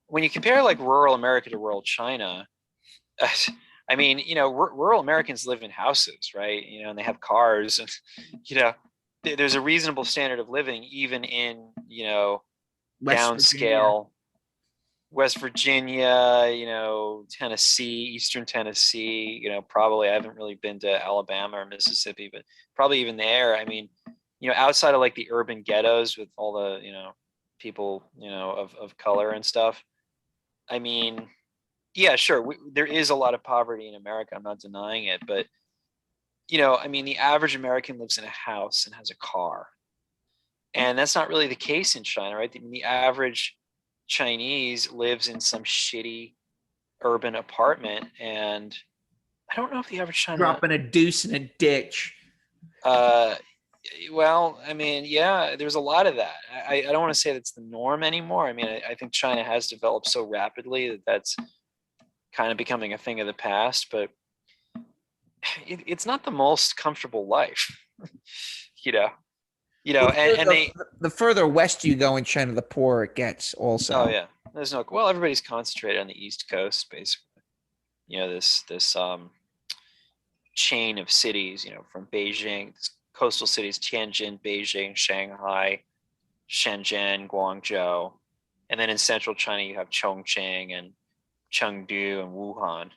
Speaker 4: When you compare like rural America to rural China, I mean, rural Americans live in houses, right? And they have cars, and there's a reasonable standard of living even in downscale West Virginia, Tennessee, Eastern Tennessee. Probably I haven't really been to Alabama or Mississippi, but probably even there. I mean, outside of like the urban ghettos with all the people of color and stuff. I mean, yeah, sure. There is a lot of poverty in America. I'm not denying it, but I mean, the average American lives in a house and has a car, and that's not really the case in China, right? I mean, the average Chinese lives in some shitty urban apartment, and I don't know if the average China
Speaker 3: dropping a deuce in a ditch.
Speaker 4: Well, I mean, yeah, there's a lot of that. I don't want to say that's the norm anymore. I mean, I think China has developed so rapidly that that's kind of becoming a thing of the past, but it's not the most comfortable life,
Speaker 3: The further west you go in China, the poorer it gets also.
Speaker 4: Oh yeah. Everybody's concentrated on the East Coast, basically. This chain of cities, from Beijing, coastal cities, Tianjin, Beijing, Shanghai, Shenzhen, Guangzhou. And then in central China, you have Chongqing and Chengdu and Wuhan.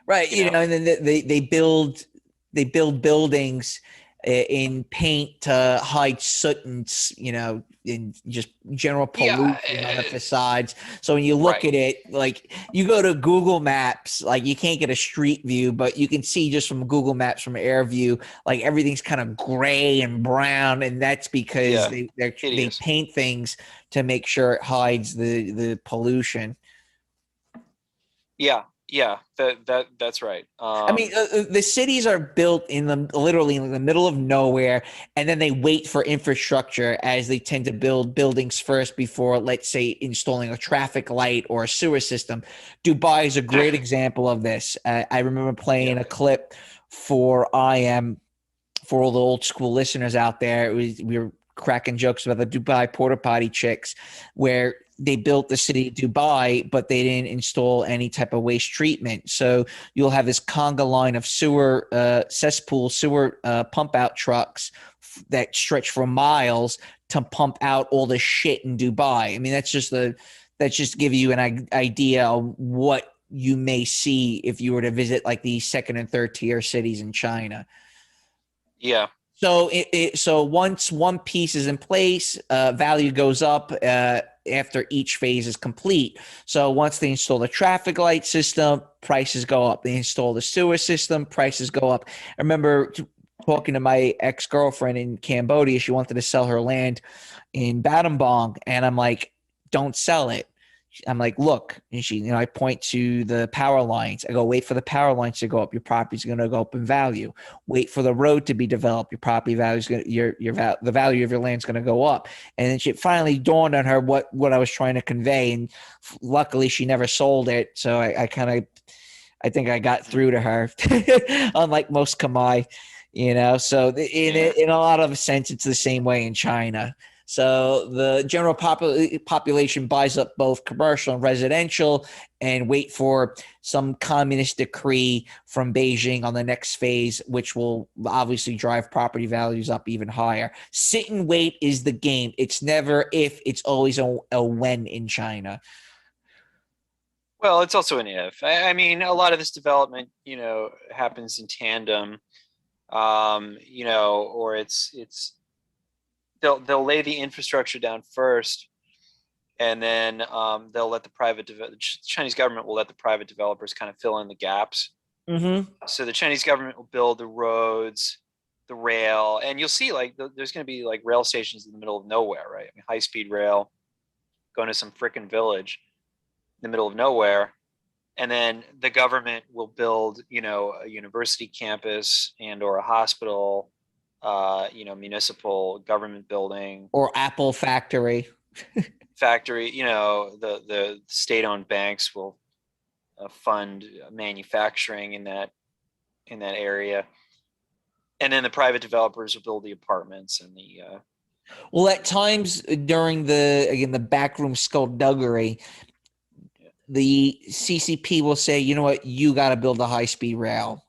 Speaker 3: Right. And then they build buildings in paint to hide soot and, in just general pollution on the facades. So when you look at it, like you go to Google Maps, like you can't get a street view, but you can see just from Google Maps, from air view, like everything's kind of gray and brown. And that's because they paint things to make sure it hides the pollution.
Speaker 4: Yeah, that's right.
Speaker 3: I mean, the cities are built literally in the middle of nowhere, and then they wait for infrastructure, as they tend to build buildings first before, let's say, installing a traffic light or a sewer system. Dubai is a great example of this. I remember playing a clip for for all the old school listeners out there. We were cracking jokes about the Dubai porta potty chicks, where they built the city of Dubai, but they didn't install any type of waste treatment. So you'll have this conga line of sewer pump out trucks that stretch for miles to pump out all the shit in Dubai. I mean, that's just give you an idea of what you may see if you were to visit like these second and third tier cities in China.
Speaker 4: Yeah.
Speaker 3: So so once one piece is in place, value goes up after each phase is complete. So once they install the traffic light system, prices go up. They install the sewer system, prices go up. I remember talking to my ex-girlfriend in Cambodia. She wanted to sell her land in Battambang, and I'm like, don't sell it. I'm like, look, and I point to the power lines. I go, wait for the power lines to go up. Your property's going to go up in value. Wait for the road to be developed. Your property value is going to, the value of your land's going to go up. And then it finally dawned on her what I was trying to convey. And luckily she never sold it. So I think I got through to her, unlike most Khmer, so in a lot of sense, it's the same way in China. So the general population buys up both commercial and residential and wait for some communist decree from Beijing on the next phase, which will obviously drive property values up even higher. Sit and wait is the game. It's never if, it's always a when in China.
Speaker 4: Well, it's also an if. I mean, a lot of this development, happens in tandem, or it's they'll lay the infrastructure down first, and then they'll let the Chinese government will let the private developers kind of fill in the gaps.
Speaker 3: Mm-hmm.
Speaker 4: So the Chinese government will build the roads, the rail, and you'll see there's going to be like rail stations in the middle of nowhere, right? I mean, high-speed rail going to some frickin' village in the middle of nowhere, and then the government will build, a university campus and or a hospital, municipal government building
Speaker 3: Or Apple factory.
Speaker 4: The state-owned banks will fund manufacturing in that area, and then the private developers will build the apartments and the
Speaker 3: Well, at times during the backroom skullduggery, the CCP will say, you know what, you got to build a high-speed rail.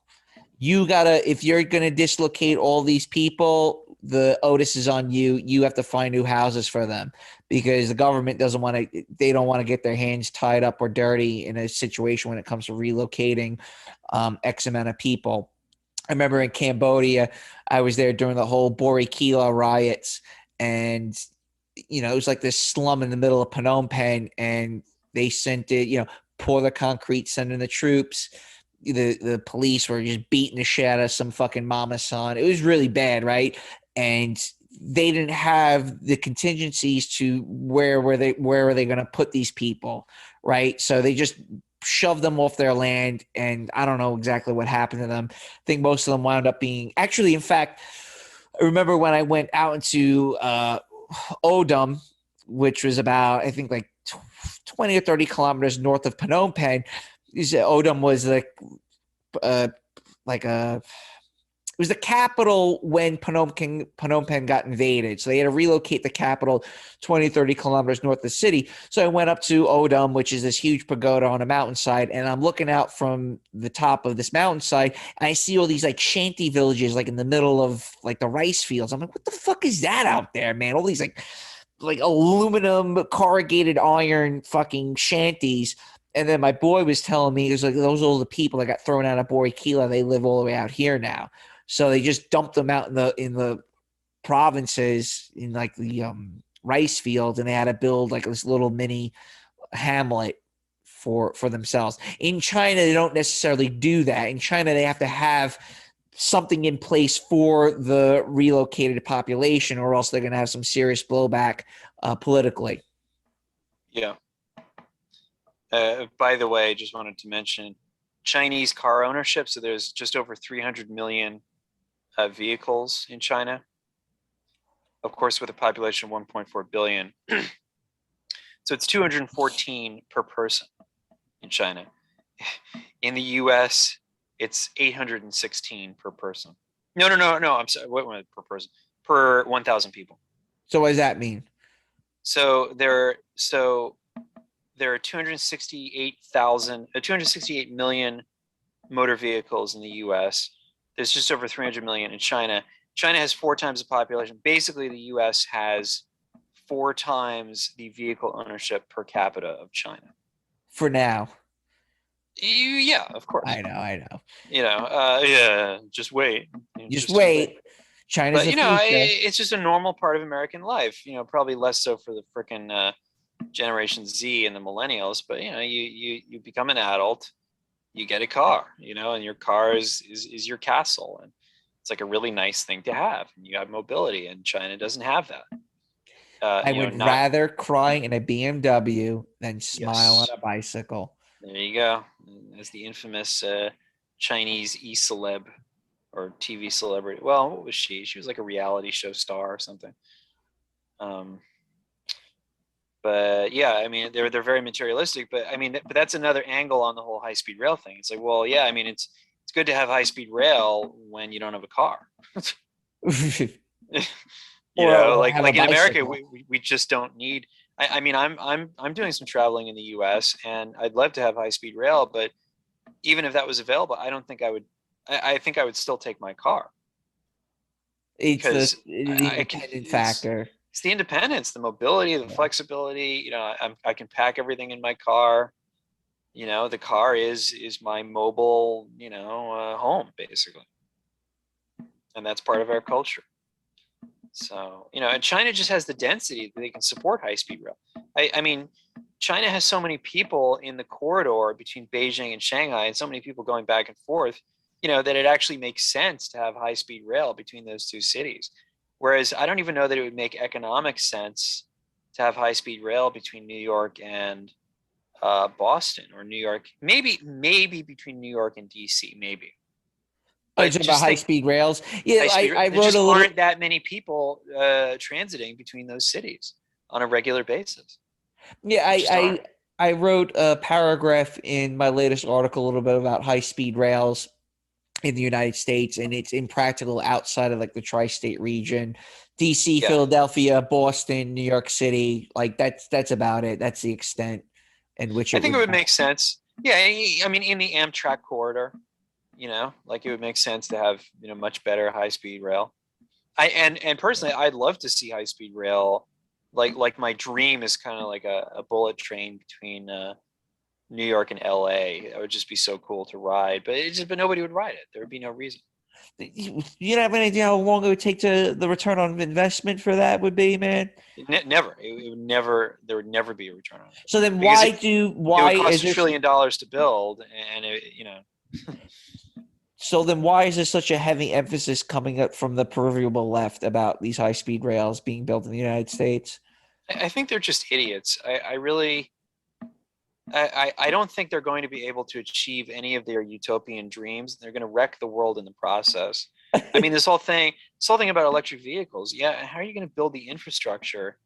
Speaker 3: If you're going to dislocate all these people, the onus is on you. You have to find new houses for them because the government they don't want to get their hands tied up or dirty in a situation when it comes to relocating X amount of people. I remember in Cambodia, I was there during the whole Borikila riots, and it was like this slum in the middle of Phnom Penh, and they sent it, pour the concrete, send in the troops. The police were just beating the shit out of some fucking mama son. It was really bad, right? And they didn't have the contingencies to where were they going to put these people, right? So they just shoved them off their land, and I don't know exactly what happened to them. I think most of them wound up being actually, in fact, I remember when I went out into Odum, which was about, I think, like 20 or 30 kilometers north of Phnom Penh. Odum was it was the capital when Phnom Penh got invaded. So they had to relocate the capital 20, 30 kilometers north of the city. So I went up to Odum, which is this huge pagoda on a mountainside, and I'm looking out from the top of this mountainside, and I see all these like shanty villages like in the middle of like the rice fields. I'm like, what the fuck is that out there, man? All these like aluminum corrugated iron fucking shanties. And then my boy was telling me, it was like, those are all the people that got thrown out of Borikila. They live all the way out here now. So they just dumped them out in the provinces in like the rice fields, and they had to build like this little mini hamlet for themselves. In China, they don't necessarily do that. In China, they have to have something in place for the relocated population, or else they're going to have some serious blowback politically.
Speaker 4: Yeah. By the way, just wanted to mention Chinese car ownership. So there's just over 300 million vehicles in China, of course, with a population of 1.4 billion. So it's 214 per person in China. In the US, it's 816 per person. No. I'm sorry. What per person? Per 1,000 people.
Speaker 3: So what does that mean?
Speaker 4: So there are 268 million motor vehicles in the US. There's just over 300 million in China. China has 4 times the population. Basically, the US has 4 times the vehicle ownership per capita of China.
Speaker 3: For now.
Speaker 4: Yeah, of course.
Speaker 3: I know.
Speaker 4: Yeah, just wait.
Speaker 3: Just wait. China's
Speaker 4: but, it's just a normal part of American life. Probably less so for the frickin' Generation Z and the millennials, but you become an adult, you get a car, and your car is your castle, and it's like a really nice thing to have, and you have mobility, and China doesn't have that.
Speaker 3: I would rather cry in a BMW than smile
Speaker 4: Yes.
Speaker 3: on a bicycle.
Speaker 4: There you go. As the infamous Chinese e-celeb or TV celebrity. Well, what was she? She was like a reality show star or something. But yeah, I mean, they're very materialistic. But I mean, but that's another angle on the whole high speed rail thing. It's like, well, yeah, I mean, it's good to have high speed rail when you don't have a car.
Speaker 3: Or
Speaker 4: Like
Speaker 3: have a
Speaker 4: in America,
Speaker 3: bicycle.
Speaker 4: we just don't need. I mean, I'm doing some traveling in the U.S. and I'd love to have high speed rail, but even if that was available, I don't think I would. I think I would still take my car
Speaker 3: It's
Speaker 4: because
Speaker 3: the
Speaker 4: I can.
Speaker 3: independent factor.
Speaker 4: It's the independence, the mobility, the flexibility. I can pack everything in my car. The car is my mobile, home basically, and that's part of our culture. So, and China just has the density that they can support high speed rail. I mean, China has so many people in the corridor between Beijing and Shanghai, and so many people going back and forth, that it actually makes sense to have high speed rail between those two cities. Whereas I don't even know that it would make economic sense to have high speed rail between New York and Boston, or New York, maybe between New York and DC, maybe.
Speaker 3: Oh, you're talking about high speed rails? Yeah, I
Speaker 4: there
Speaker 3: wrote
Speaker 4: just
Speaker 3: a little.
Speaker 4: aren't that many people transiting between those cities on a regular basis.
Speaker 3: Yeah, I wrote a paragraph in my latest article a little bit about high speed rails in the United States, and it's impractical outside of like the tri-state region. DC,
Speaker 4: Yeah.
Speaker 3: Philadelphia, Boston, New York City, like that's about it. That's the extent in which
Speaker 4: I
Speaker 3: it
Speaker 4: think
Speaker 3: would
Speaker 4: it would make sense. Yeah, I mean, in the Amtrak corridor, like it would make sense to have much better high speed rail. And personally, I'd love to see high speed rail. Like my dream is kind of like a bullet train between New York and LA. That would just be so cool to ride. But nobody would ride it. There would be no reason.
Speaker 3: You don't have any idea how long it would take to the return on investment for that would be, man?
Speaker 4: Never. It would never. There would never be a return on it.
Speaker 3: So then
Speaker 4: Because
Speaker 3: it
Speaker 4: would cost $1 trillion to build, and
Speaker 3: So then why is there such a heavy emphasis coming up from the peripheral left about these high speed rails being built in the United States?
Speaker 4: I think they're just idiots. I really. I don't think they're going to be able to achieve any of their utopian dreams. They're going to wreck the world in the process. I mean, this whole thing about electric vehicles. Yeah, how are you going to build the infrastructure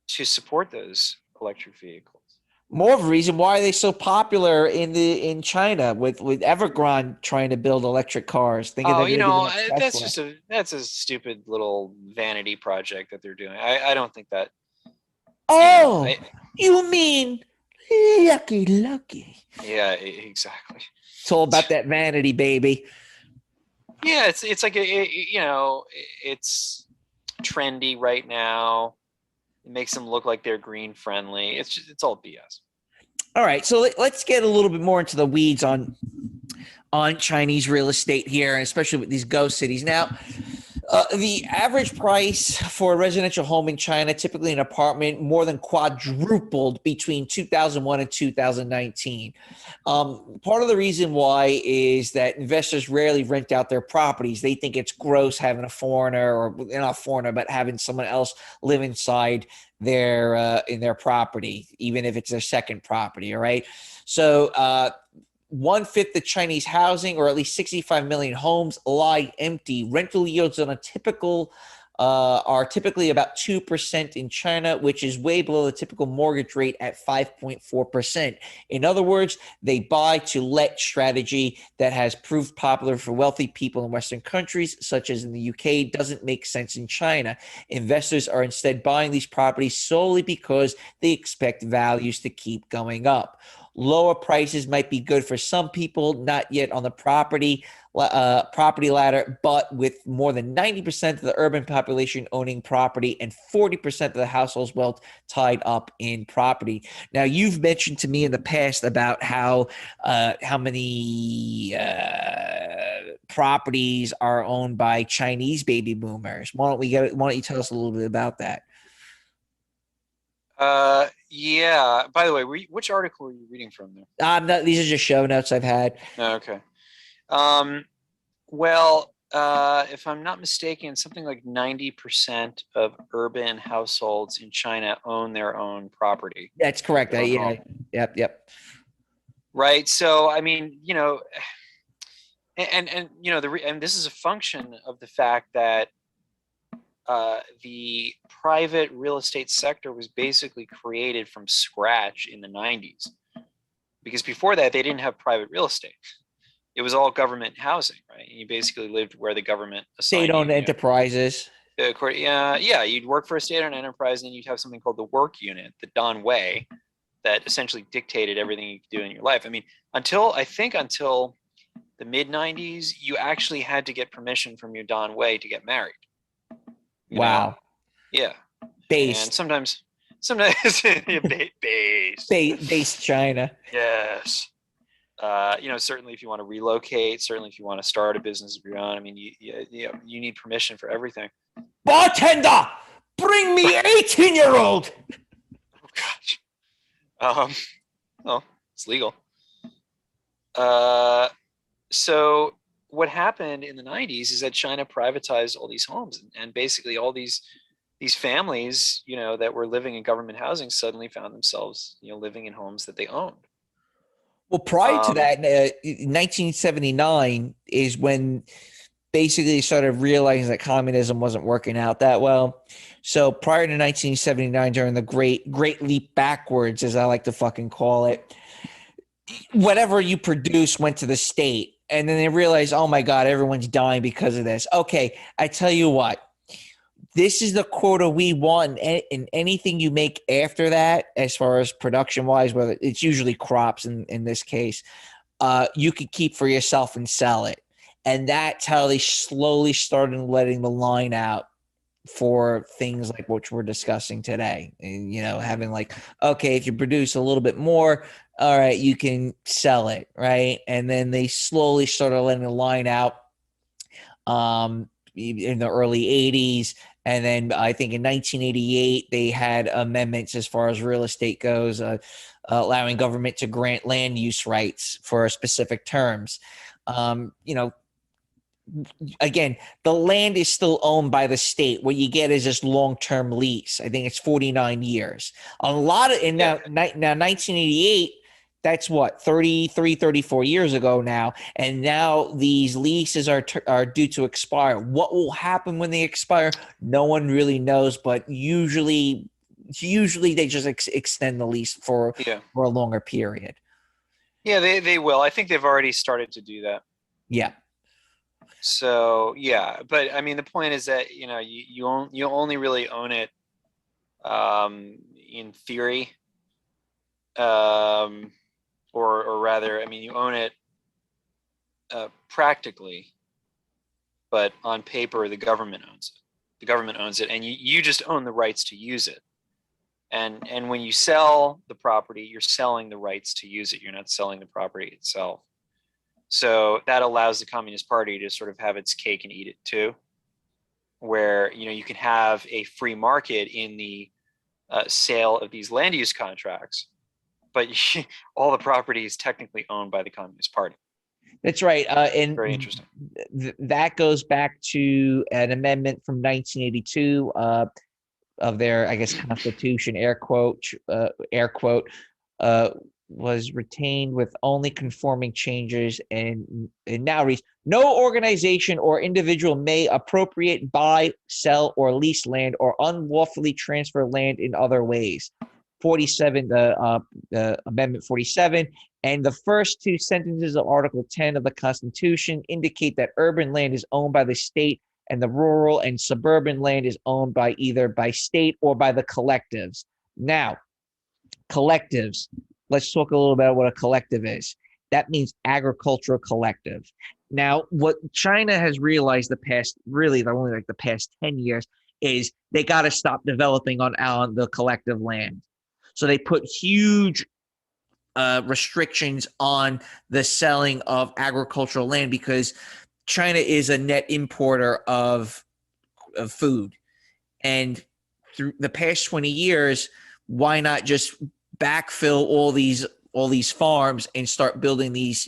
Speaker 4: to support those electric vehicles?
Speaker 3: More of a reason why are they so popular in China with Evergrande trying to build electric cars, thinking they're going to be the next Tesla.
Speaker 4: That's a stupid little vanity project that they're doing. I don't think that.
Speaker 3: Oh, you mean lucky?
Speaker 4: Yeah, exactly.
Speaker 3: It's all about that vanity, baby.
Speaker 4: Yeah, it's like it's trendy right now. It makes them look like they're green friendly. It's all BS.
Speaker 3: All right, so let's get a little bit more into the weeds on Chinese real estate here, and especially with these ghost cities. Now, the average price for a residential home in China, typically an apartment, more than quadrupled between 2001 and 2019. Part of the reason why is that investors rarely rent out their properties. They think it's gross having a foreigner, or not a foreigner, but having someone else live inside in their property, even if it's their second property. All right. So 1/5 of Chinese housing, or at least 65 million homes, lie empty. Rental yields on a typical are typically about 2% in China, which is way below the typical mortgage rate at 5.4%. In other words, they buy to let strategy that has proved popular for wealthy people in Western countries, such as in the UK, doesn't make sense in China. Investors are instead buying these properties solely because they expect values to keep going up. Lower prices might be good for some people, not yet on the property ladder, but with more than 90% of the urban population owning property and 40% of the household's wealth tied up in property. Now, you've mentioned to me in the past about how many properties are owned by Chinese baby boomers. Why don't you tell us a little bit about that?
Speaker 4: Yeah. By the way, which article were you reading from there?
Speaker 3: These are just show notes I've had.
Speaker 4: Okay. Well, if I'm not mistaken, something like 90% of urban households in China own their own property.
Speaker 3: That's correct.
Speaker 4: Their own
Speaker 3: Yeah.
Speaker 4: home.
Speaker 3: Yep.
Speaker 4: Right. So, I mean, and and this is a function of the fact that the private real estate sector was basically created from scratch in the 90s, because before that they didn't have private real estate. It was all government housing, right? And you basically lived where the government assigned
Speaker 3: State-owned
Speaker 4: you.
Speaker 3: enterprises.
Speaker 4: Yeah, you'd work for a state-owned enterprise, and then you'd have something called the work unit, the Dan Wei, that essentially dictated everything you could do in your life. I mean, until the mid 90s, you actually had to get permission from your Dan Wei to get married.
Speaker 3: Wow.
Speaker 4: Yeah.
Speaker 3: Based.
Speaker 4: And sometimes based.
Speaker 3: Based China.
Speaker 4: Yes. Certainly if you want to relocate, certainly if you want to start a business of your own, I mean, you need permission for everything.
Speaker 3: Bartender, bring me 18-year-old.
Speaker 4: Oh gosh. Well, it's legal. So what happened in the 90s is that China privatized all these homes, and basically all these families, that were living in government housing suddenly found themselves, living in homes that they owned.
Speaker 3: Well, prior to that, 1979 is when basically they started realizing that communism wasn't working out that well. So prior to 1979, during the great leap backwards, as I like to fucking call it, whatever you produce went to the state. And then they realized, oh my God, everyone's dying because of this. Okay, I tell you what, this is the quota we want, and anything you make after that, as far as production-wise, whether it's usually crops in this case, you could keep for yourself and sell it. And that's how they slowly started letting the line out for things like what we're discussing today. And, having like, okay, if you produce a little bit more, all right, you can sell it, right? And then they slowly started letting the line out in the early 80s. And then I think in 1988, they had amendments as far as real estate goes, allowing government to grant land use rights for specific terms. Again, the land is still owned by the state. What you get is just long-term lease. I think it's 49 years. Now 1988, that's what, 33, 34 years ago now. And now these leases are due to expire. What will happen when they expire? No one really knows, but usually they just extend the lease for a longer period.
Speaker 4: Yeah, they will. I think they've already started to do that.
Speaker 3: Yeah.
Speaker 4: So yeah, but I mean, the point is that you only really own it in theory, or rather, I mean, you own it practically, but on paper, the government owns it. The government owns it, and you just own the rights to use it. And when you sell the property, you're selling the rights to use it. You're not selling the property itself. So that allows the Communist Party to sort of have its cake and eat it too, where you can have a free market in the sale of these land use contracts, but all the property is technically owned by the Communist Party.
Speaker 3: That's right. And
Speaker 4: very interesting.
Speaker 3: That goes back to an amendment from 1982 of their, I guess, Constitution, air quote, was retained with only conforming changes, and now reads, no organization or individual may appropriate, buy, sell, or lease land or unlawfully transfer land in other ways. 47, the Amendment 47, and the first two sentences of Article 10 of the Constitution indicate that urban land is owned by the state and the rural and suburban land is owned by either by state or by the collectives. Now, collectives. Let's talk a little about what a collective is. That means agricultural collective. Now, what China has realized the past 10 years is they got to stop developing on the collective land. So they put huge restrictions on the selling of agricultural land because China is a net importer of food. And through the past 20 years, why not just backfill all these all these farms and start building these,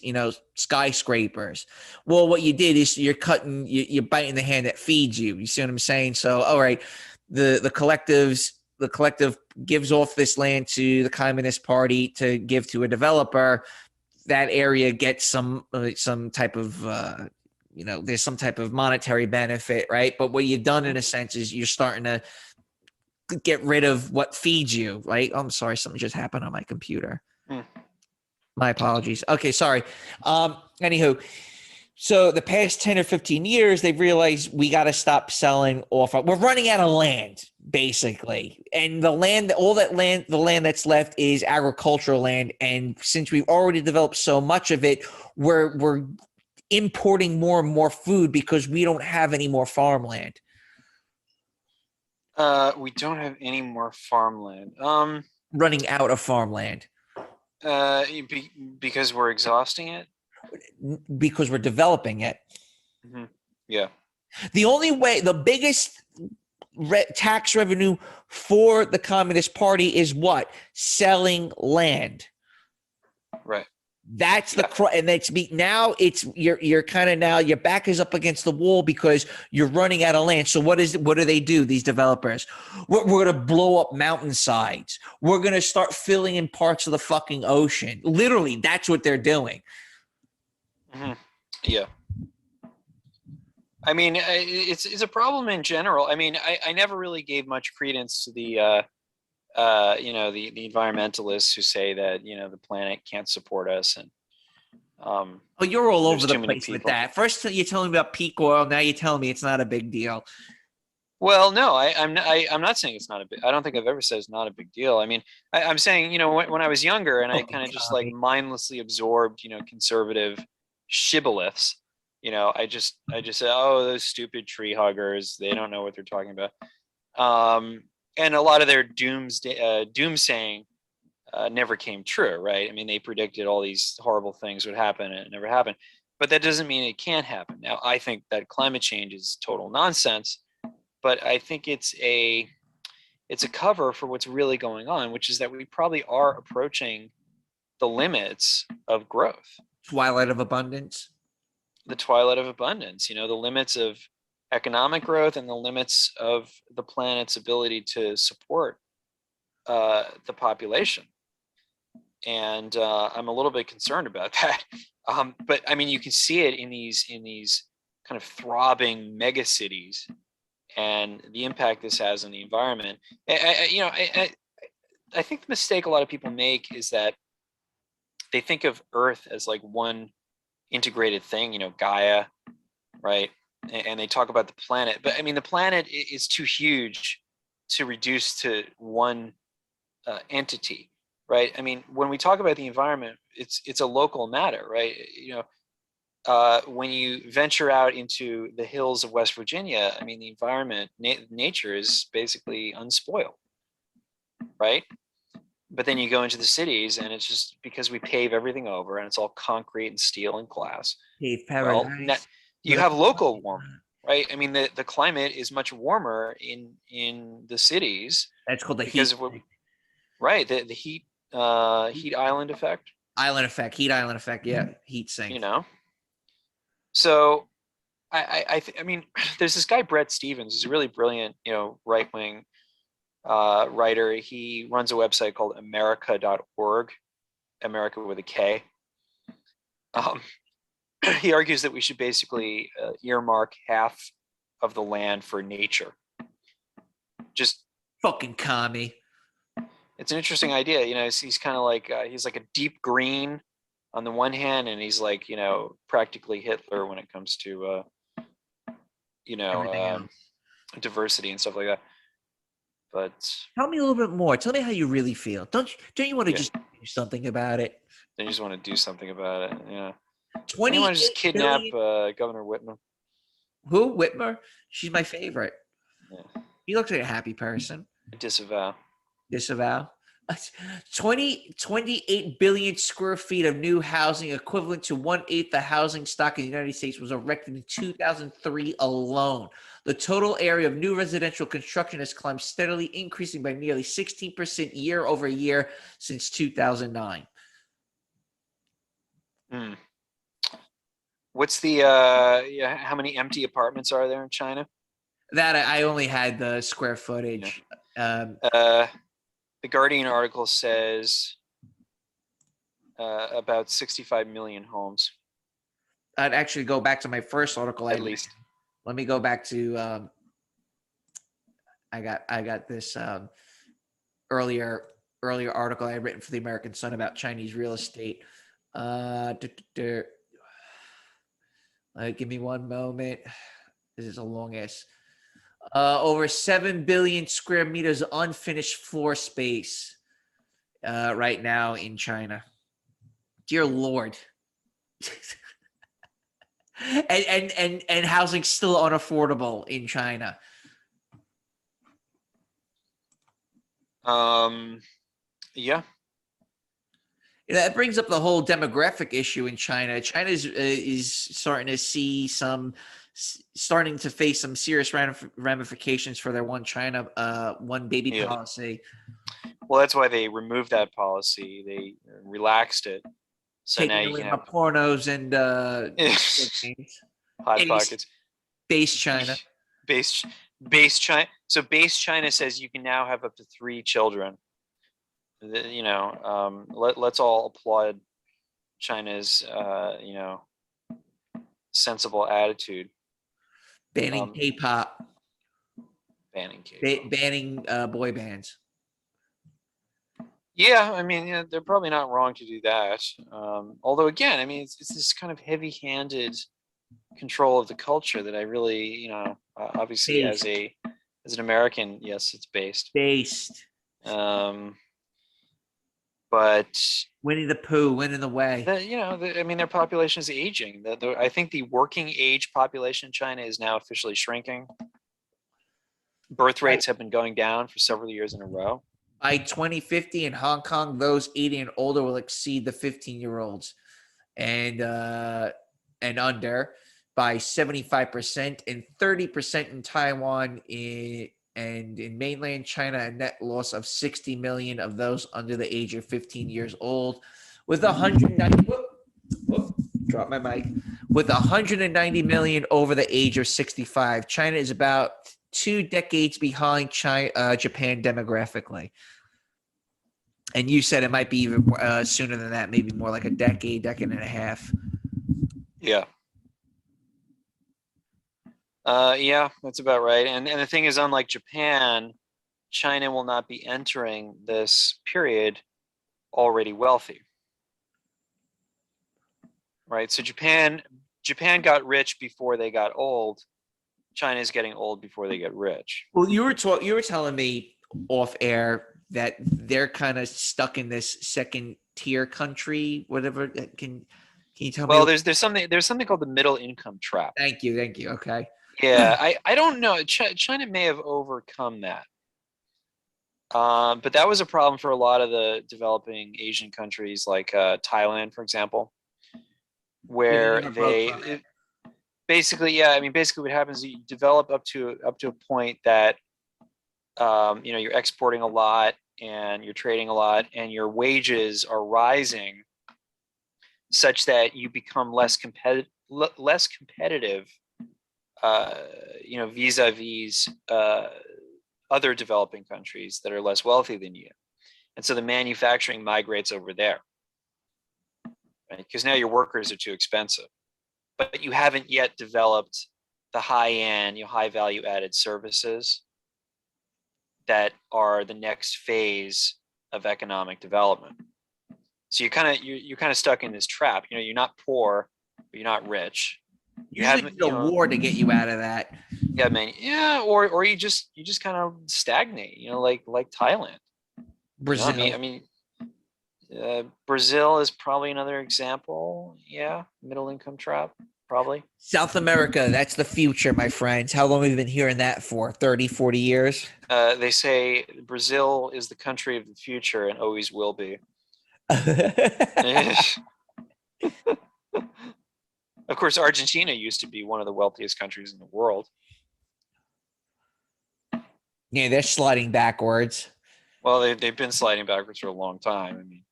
Speaker 3: skyscrapers. Well, what you did is you're biting the hand that feeds you. You see what I'm saying? So, all right, the collective gives off this land to the Communist Party to give to a developer. That area gets some type of there's some type of monetary benefit, right? But what you've done in a sense is you're starting to get rid of what feeds you, right? Oh, I'm sorry, something just happened on my computer. My apologies. Okay, sorry. Anywho, so the past 10 or 15 years, they've realized we got to stop selling off. We're running out of land, basically. And the land that's left is agricultural land. And since we've already developed so much of it, we're importing more and more food because we don't have any more farmland.
Speaker 4: We don't have any more farmland.
Speaker 3: Running out of farmland.
Speaker 4: Because we're exhausting it?
Speaker 3: Because we're developing it.
Speaker 4: Mm-hmm. Yeah.
Speaker 3: The only way, the biggest tax revenue for the Communist Party is what? Selling land.
Speaker 4: Right.
Speaker 3: That's and that's now it's you're kind of now your back is up against the wall because you're running out of land. So what do they do? These developers, we're going to blow up mountainsides. We're going to start filling in parts of the fucking ocean. Literally, that's what they're doing.
Speaker 4: Mm-hmm. Yeah. I mean, it's a problem in general. I mean, I never really gave much credence to the the environmentalists who say that the planet can't support us, and
Speaker 3: you're all over the place with that. First you're telling me about peak oil, now you're telling me it's not a big deal.
Speaker 4: Well, no, I'm not saying it's not a big. I don't think I've ever said it's not a big deal. I mean, I'm saying when I was younger and I kind of just like mindlessly absorbed conservative shibboleths. I just said, oh, those stupid tree huggers, they don't know what they're talking about. And a lot of their doomsaying never came true, right? I mean, they predicted all these horrible things would happen and it never happened. But that doesn't mean it can't happen. Now, I think that climate change is total nonsense, but I think it's a cover for what's really going on, which is that we probably are approaching the limits of growth.
Speaker 3: Twilight of abundance.
Speaker 4: The twilight of abundance, the limits of economic growth and the limits of the planet's ability to support the population. And I'm a little bit concerned about that. But I mean, you can see it in these kind of throbbing mega cities and the impact this has on the environment. I think the mistake a lot of people make is that they think of Earth as like one integrated thing, Gaia, right? And they talk about the planet, but I mean, the planet is too huge to reduce to one entity, right? I mean, when we talk about the environment, it's a local matter, right? When you venture out into the hills of West Virginia, I mean, the environment, nature is basically unspoiled, right? But then you go into the cities and it's just because we pave everything over and it's all concrete and steel and glass. Well, you have local warming, right? I mean, the climate is much warmer in the cities.
Speaker 3: That's called the heat.
Speaker 4: Right, the heat island effect.
Speaker 3: Heat island effect, yeah, heat sink.
Speaker 4: So I mean, there's this guy Brett Stevens, who's a really brilliant, right wing writer. He runs a website called America.org, America with a K. He argues that we should basically earmark half of the land for nature. Just
Speaker 3: fucking commie.
Speaker 4: It's an interesting idea. He's kind of like he's like a deep green on the one hand, and he's like practically Hitler when it comes to diversity and stuff like that. But
Speaker 3: tell me a little bit more. Tell me how you really feel. Don't you want to just do something about it?
Speaker 4: They just want to do something about it. Yeah.
Speaker 3: 20
Speaker 4: want to just kidnap Governor Whitmer.
Speaker 3: Who? Whitmer? She's my favorite.
Speaker 4: Yeah.
Speaker 3: He looks like a happy person.
Speaker 4: Disavow.
Speaker 3: 28 billion square feet of new housing, equivalent to 1/8 the housing stock in the United States, was erected in 2003 alone. The total area of new residential construction has climbed steadily, increasing by nearly 16% year over year since 2009.
Speaker 4: What's the yeah, how many empty apartments are there in China?
Speaker 3: That I only had the square footage.
Speaker 4: The Guardian article says about 65 million homes,
Speaker 3: I'd actually go back to my first article.
Speaker 4: at least.
Speaker 3: Let me go back to. I got this earlier article I had written for the American Sun about Chinese real estate. Give me one moment. This is a long ass. Over 7 billion square meters unfinished floor space right now in China. Dear Lord. and housing still unaffordable in China.
Speaker 4: Yeah.
Speaker 3: That brings up the whole demographic issue in China. China is starting to starting to face some serious ramifications for their one China, one baby policy.
Speaker 4: Well, that's why they removed that policy. They relaxed it. So
Speaker 3: Taking
Speaker 4: now you
Speaker 3: away
Speaker 4: can
Speaker 3: my
Speaker 4: have
Speaker 3: pornos and
Speaker 4: hot pockets.
Speaker 3: Base China.
Speaker 4: Base China. So base China says you can now have up to 3 children. Let's all applaud China's sensible attitude.
Speaker 3: Banning K-pop.
Speaker 4: Banning K-pop.
Speaker 3: Banning boy bands.
Speaker 4: Yeah, I mean, they're probably not wrong to do that. Although, again, I mean, it's this kind of heavy-handed control of the culture that I really, obviously
Speaker 3: Based.
Speaker 4: as an American, yes, it's based. But
Speaker 3: Winnie the Pooh, winning the way.
Speaker 4: I mean, their population is aging. I think the working age population in China is now officially shrinking. Birth rates have been going down for several years in a row.
Speaker 3: By 2050 in Hong Kong, those 80 and older will exceed the 15-year-olds and under by 75% and 30% in Taiwan and in mainland China, a net loss of 60 million of those under the age of 15 years old, with 190. Drop my mic. With 190 million over the age of 65, China is about 2 decades behind Japan demographically. And you said it might be even sooner than that, maybe more like a decade and a half.
Speaker 4: Yeah. Yeah, that's about right. And the thing is, unlike Japan, China will not be entering this period already wealthy. Right? So Japan got rich before they got old. China is getting old before they get rich.
Speaker 3: Well, you were telling me off air that they're kind of stuck in this second tier country, whatever. Can you tell me?
Speaker 4: Well, there's something called the middle income trap.
Speaker 3: Thank you. Okay.
Speaker 4: Yeah, I don't know. China may have overcome that. But that was a problem for a lot of the developing Asian countries like Thailand, for example, where basically what happens is you develop up to a point that you're exporting a lot and you're trading a lot and your wages are rising such that you become less competitive vis-a-vis other developing countries that are less wealthy than you. And so the manufacturing migrates over there, right? Because now your workers are too expensive, but you haven't yet developed the high-end, high value added services that are the next phase of economic development. So you're kind of stuck in this trap. You're not poor, but you're not rich.
Speaker 3: You need a war to get you out of that.
Speaker 4: Yeah, man. Yeah, or you just kind of stagnate. Like Thailand.
Speaker 3: Brazil.
Speaker 4: Brazil is probably another example. Yeah, middle income trap, probably.
Speaker 3: South America, that's the future, my friends. How long have we been hearing that for? 30, 40 years?
Speaker 4: They say Brazil is the country of the future and always will be. Of course, Argentina used to be one of the wealthiest countries in the world.
Speaker 3: Yeah, they're sliding backwards.
Speaker 4: Well, they've been sliding backwards for a long time.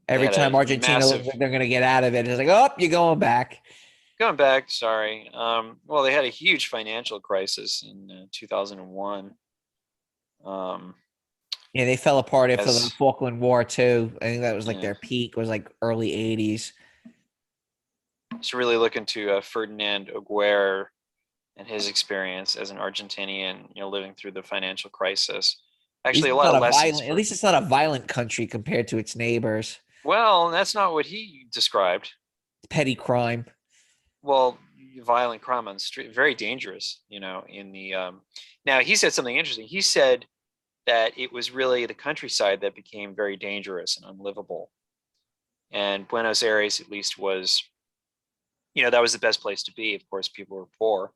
Speaker 3: Every time Argentina looks like they're going to get out of it, it's like, oh, you're going back.
Speaker 4: going back, sorry. Well, they had a huge financial crisis in 2001.
Speaker 3: Yeah, they fell apart after the
Speaker 4: As
Speaker 3: Falkland War too. I think that was like
Speaker 4: yeah,
Speaker 3: their peak was like early 80s.
Speaker 4: so really looking to Ferdinand Aguirre and his experience as an Argentinian, living through the financial crisis.
Speaker 3: At least
Speaker 4: Actually, a
Speaker 3: it's
Speaker 4: lot
Speaker 3: not
Speaker 4: of
Speaker 3: a
Speaker 4: lessons
Speaker 3: violent. At
Speaker 4: for.
Speaker 3: least it's not a violent country compared to its neighbors.
Speaker 4: Well, that's not what he described.
Speaker 3: Petty crime.
Speaker 4: Well, violent crime on the street, very dangerous. In the now he said something interesting. He said that it was really the countryside that became very dangerous and unlivable, and Buenos Aires at least was, that was the best place to be. Of course, people were poor,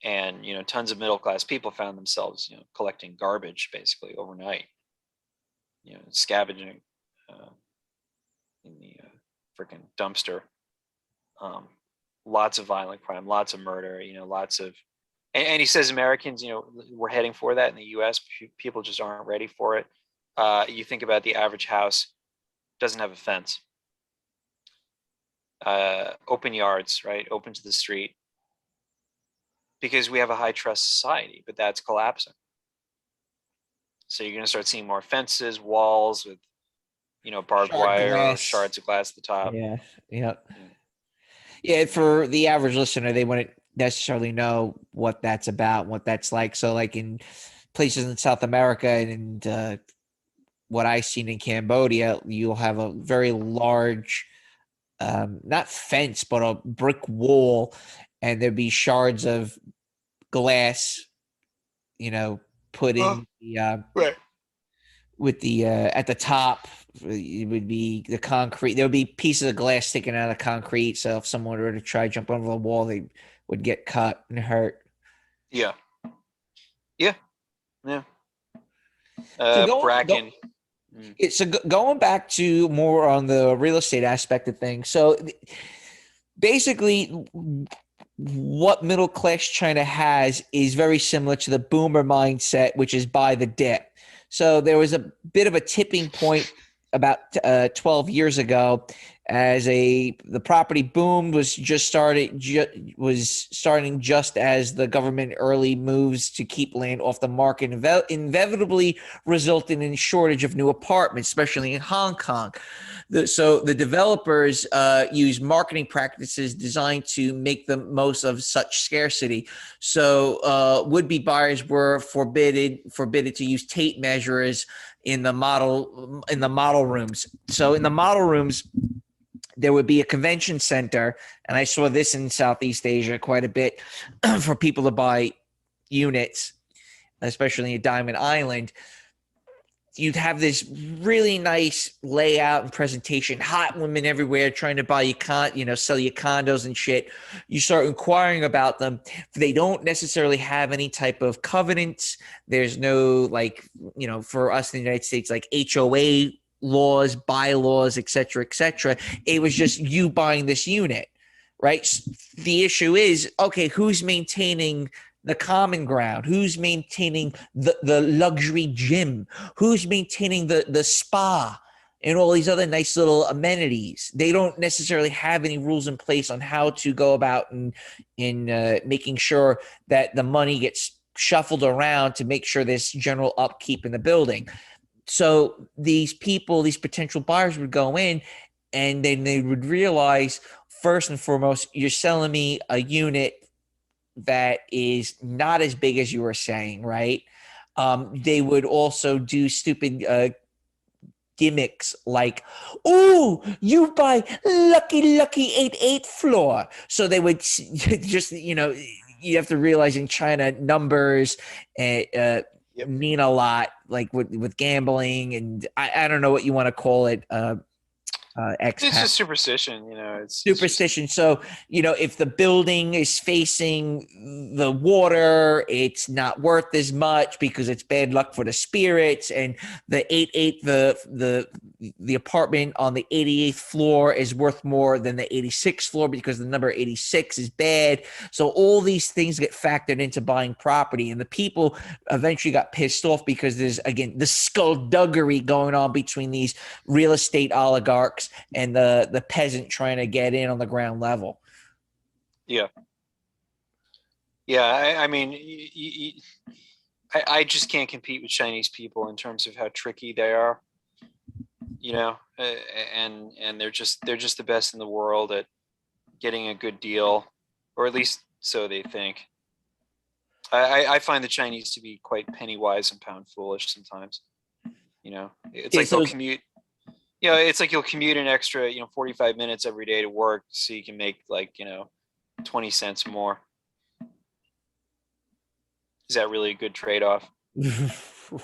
Speaker 4: and tons of middle class people found themselves collecting garbage basically overnight, scavenging in the freaking dumpster. Lots of violent crime, lots of murder, lots of, and he says Americans, we're heading for that in the US. People just aren't ready for it. You think about the average house doesn't have a fence, open yards, right, open to the street, because we have a high trust society, but that's collapsing. So you're going to start seeing more fences, walls with, barbed
Speaker 3: Shard
Speaker 4: wire or
Speaker 3: glass.
Speaker 4: shards of glass at the top.
Speaker 3: Yeah. Yep. Yeah, for the average listener, they wouldn't necessarily know what that's about, what that's like. So, like in places in South America and what I've seen in Cambodia, you'll have a very large, not fence, but a brick wall, and there'd be shards of glass, put in the
Speaker 4: Right.
Speaker 3: with the at the top. It would be the concrete. There would be pieces of glass sticking out of the concrete. So if someone were to try to jump over the wall, they would get cut and hurt.
Speaker 4: Yeah. Yeah. Yeah.
Speaker 3: So
Speaker 4: Bracken.
Speaker 3: going back to more on the real estate aspect of things. So basically, what middle class China has is very similar to the boomer mindset, which is buy the dip. So there was a bit of a tipping point about 12 years ago as the property boom was starting just as the government early moves to keep land off the market inevitably resulting in shortage of new apartments, especially in Hong Kong. So the developers use marketing practices designed to make the most of such scarcity. So would-be buyers were forbidden to use tape measures in the model rooms. So in the model rooms, there would be a convention center, and I saw this in Southeast Asia quite a bit for people to buy units, especially in Diamond Island. You'd have this really nice layout and presentation, hot women everywhere trying to buy you sell you condos and shit. You start inquiring about them. They don't necessarily have any type of covenants. There's no for us in the United States, like HOA laws, bylaws, et cetera, et cetera. It was just you buying this unit, right? The issue is, okay, who's maintaining the common ground? Who's maintaining the luxury gym? Who's maintaining the spa and all these other nice little amenities? They don't necessarily have any rules in place on how to go about in making sure that the money gets shuffled around to make sure there's general upkeep in the building. So these potential buyers would go in, and then they would realize, first and foremost, you're selling me a unit that is not as big as you were saying, right? They would also do stupid gimmicks like, "Oh, you buy lucky 88th floor." So they would just, you have to realize in China, numbers mean a lot, like with gambling, and I don't know what you want to call it.
Speaker 4: It's just superstition, it's
Speaker 3: superstition. It's just... So, if the building is facing the water, it's not worth as much because it's bad luck for the spirits. And the apartment on the 88th floor is worth more than the 86th floor because the number 86 is bad. So all these things get factored into buying property, and the people eventually got pissed off because there's, again, the skullduggery going on between these real estate oligarchs and the peasant trying to get in on the ground level.
Speaker 4: Yeah. Yeah. I mean, I just can't compete with Chinese people in terms of how tricky they are. You know, and they're just the best in the world at getting a good deal, or at least so they think. I find the Chinese to be quite penny wise and pound foolish sometimes. You know, it's
Speaker 3: Yeah,
Speaker 4: like they'll commute. You know, it's like you'll commute an extra 45 minutes every day to work so you can make like 20 cents more. Is that really a good trade-off?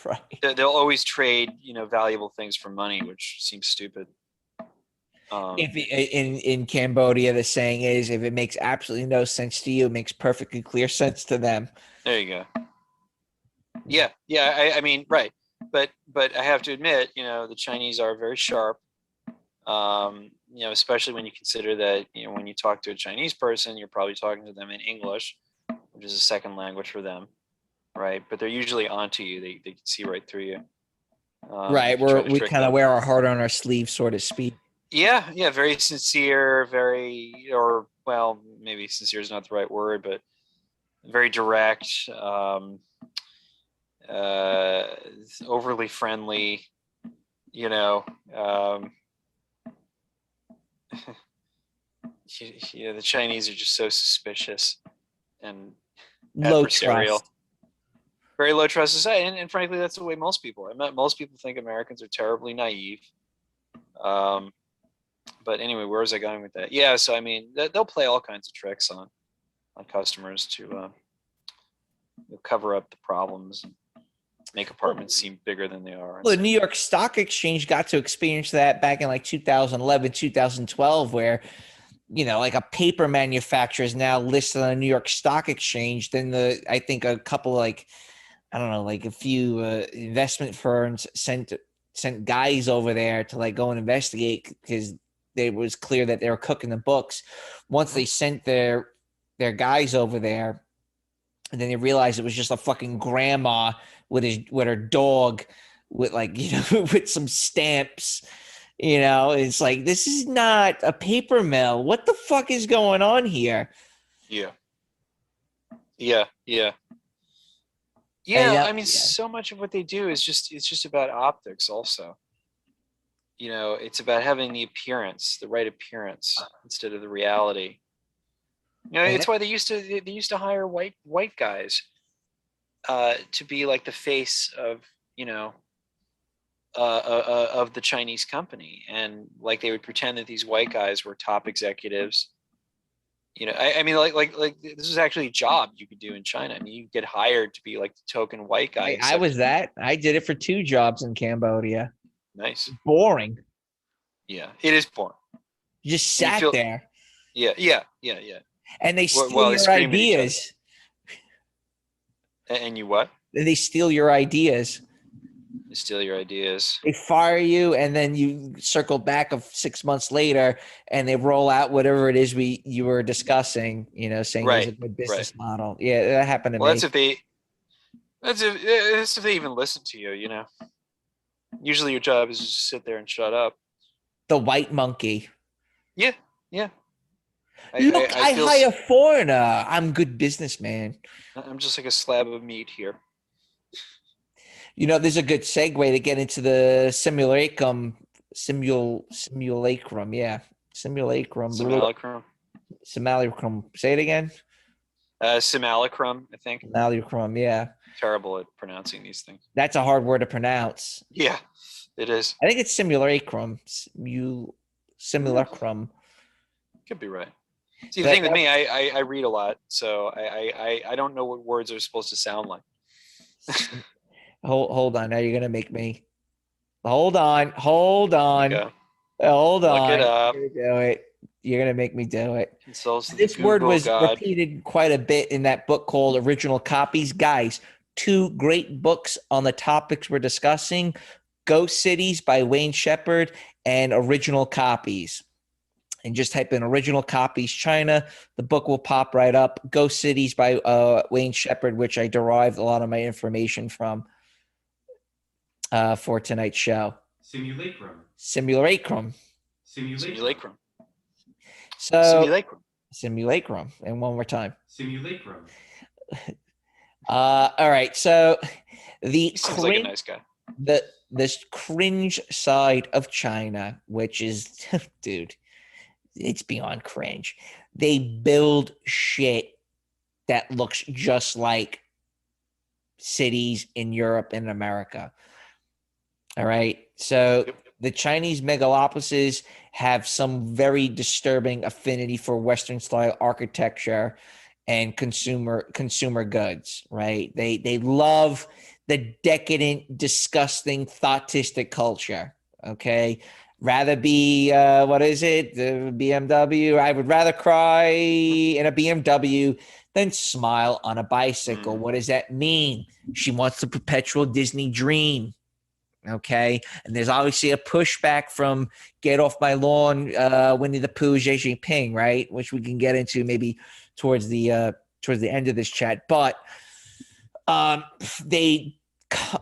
Speaker 3: right.
Speaker 4: They'll always trade valuable things for money, which seems stupid.
Speaker 3: In Cambodia, the saying is, if it makes absolutely no sense to you, it makes perfectly clear sense to them.
Speaker 4: There you go. Yeah. I mean, right. But I have to admit, the Chinese are very sharp. Especially when you consider that, when you talk to a Chinese person, you're probably talking to them in English, which is a second language for them, right? But they're usually onto you. They can see right through you.
Speaker 3: Right. We kind of wear our heart on our sleeve, so to speak.
Speaker 4: Yeah. Very sincere, or well, maybe sincere is not the right word, but very direct, overly friendly, the Chinese are just so suspicious and
Speaker 3: Low
Speaker 4: adversarial.
Speaker 3: trust.
Speaker 4: Very low trust society, and frankly, that's the way most people are. Most people think Americans are terribly naive. But anyway, where was I going with that? Yeah, so I mean, they'll play all kinds of tricks on customers to cover up the problems and make apartments seem bigger than they are.
Speaker 3: Well, the New York Stock Exchange got to experience that back in like 2011, 2012, where like a paper manufacturer is now listed on the New York Stock Exchange. Then I think a couple like a few investment firms sent guys over there to like go and investigate because it was clear that they were cooking the books. Once they sent their guys over there, and then they realized it was just a fucking grandma with her dog with like with some stamps. It's like, this is not a paper mill. What the fuck is going on here?
Speaker 4: Yeah. I mean, so much of what they do is just about optics also. It's about having the right appearance instead of the reality. It's why they used to hire white guys to be like the face of the Chinese company, and like they would pretend that these white guys were top executives. I mean, like this is actually a job you could do in China. I mean, you get hired to be like the token white guy.
Speaker 3: I was that. I did it for 2 jobs in Cambodia.
Speaker 4: Nice.
Speaker 3: Boring.
Speaker 4: Yeah, it is boring.
Speaker 3: You just sat there.
Speaker 4: Yeah.
Speaker 3: And they steal your ideas.
Speaker 4: And you what?
Speaker 3: They steal your ideas.
Speaker 4: They steal your ideas.
Speaker 3: They fire you, and then you circle back 6 months later, and they roll out whatever it is you were discussing. Saying it was a good business model. Yeah, that happened to me.
Speaker 4: That's if they even listen to you. Usually, your job is just sit there and shut up.
Speaker 3: The white monkey.
Speaker 4: Yeah.
Speaker 3: Look, I hire a foreigner. I'm a good businessman.
Speaker 4: I'm just like a slab of meat here.
Speaker 3: There's a good segue to get into the simulacrum. Simulacrum, yeah. Simulacrum. Simulacrum. Say it again.
Speaker 4: Simulacrum, I think.
Speaker 3: Simulacrum, yeah.
Speaker 4: Terrible at pronouncing these things.
Speaker 3: That's a hard word to pronounce.
Speaker 4: Yeah, it is.
Speaker 3: I think it's simulacrum. Simulacrum.
Speaker 4: Could be right. See, the thing with me, I read a lot, so I don't know what words are supposed to sound like.
Speaker 3: Hold on. Now you're gonna make me. Hold on. Hold on.
Speaker 4: Look
Speaker 3: it
Speaker 4: up.
Speaker 3: You're gonna make me do it.
Speaker 4: This
Speaker 3: word was repeated quite a bit in that book called Original Copies. Guys, 2 great books on the topics we're discussing: Ghost Cities by Wayne Shepherd and Original Copies. And just type in Original Copies China. The book will pop right up. Ghost Cities by Wayne Shepherd, which I derived a lot of my information from for tonight's show. Simulacrum.
Speaker 4: So
Speaker 3: Simulacrum. And one more time.
Speaker 5: Simulacrum.
Speaker 3: All right. So the
Speaker 4: Seems like a nice guy.
Speaker 3: this cringe side of China, which is, dude, it's beyond cringe. They build shit that looks just like cities in Europe and America. All right. So the Chinese megalopolises have some very disturbing affinity for Western style architecture and consumer goods, right? They love the decadent, disgusting, thoughtistic culture. Okay. Rather be what is it? The BMW. I would rather cry in a BMW than smile on a bicycle. What does that mean? She wants the perpetual Disney dream. Okay. And there's obviously a pushback from get off my lawn, Winnie the Pooh, Xi Jinping, right? Which we can get into maybe towards the end of this chat. But they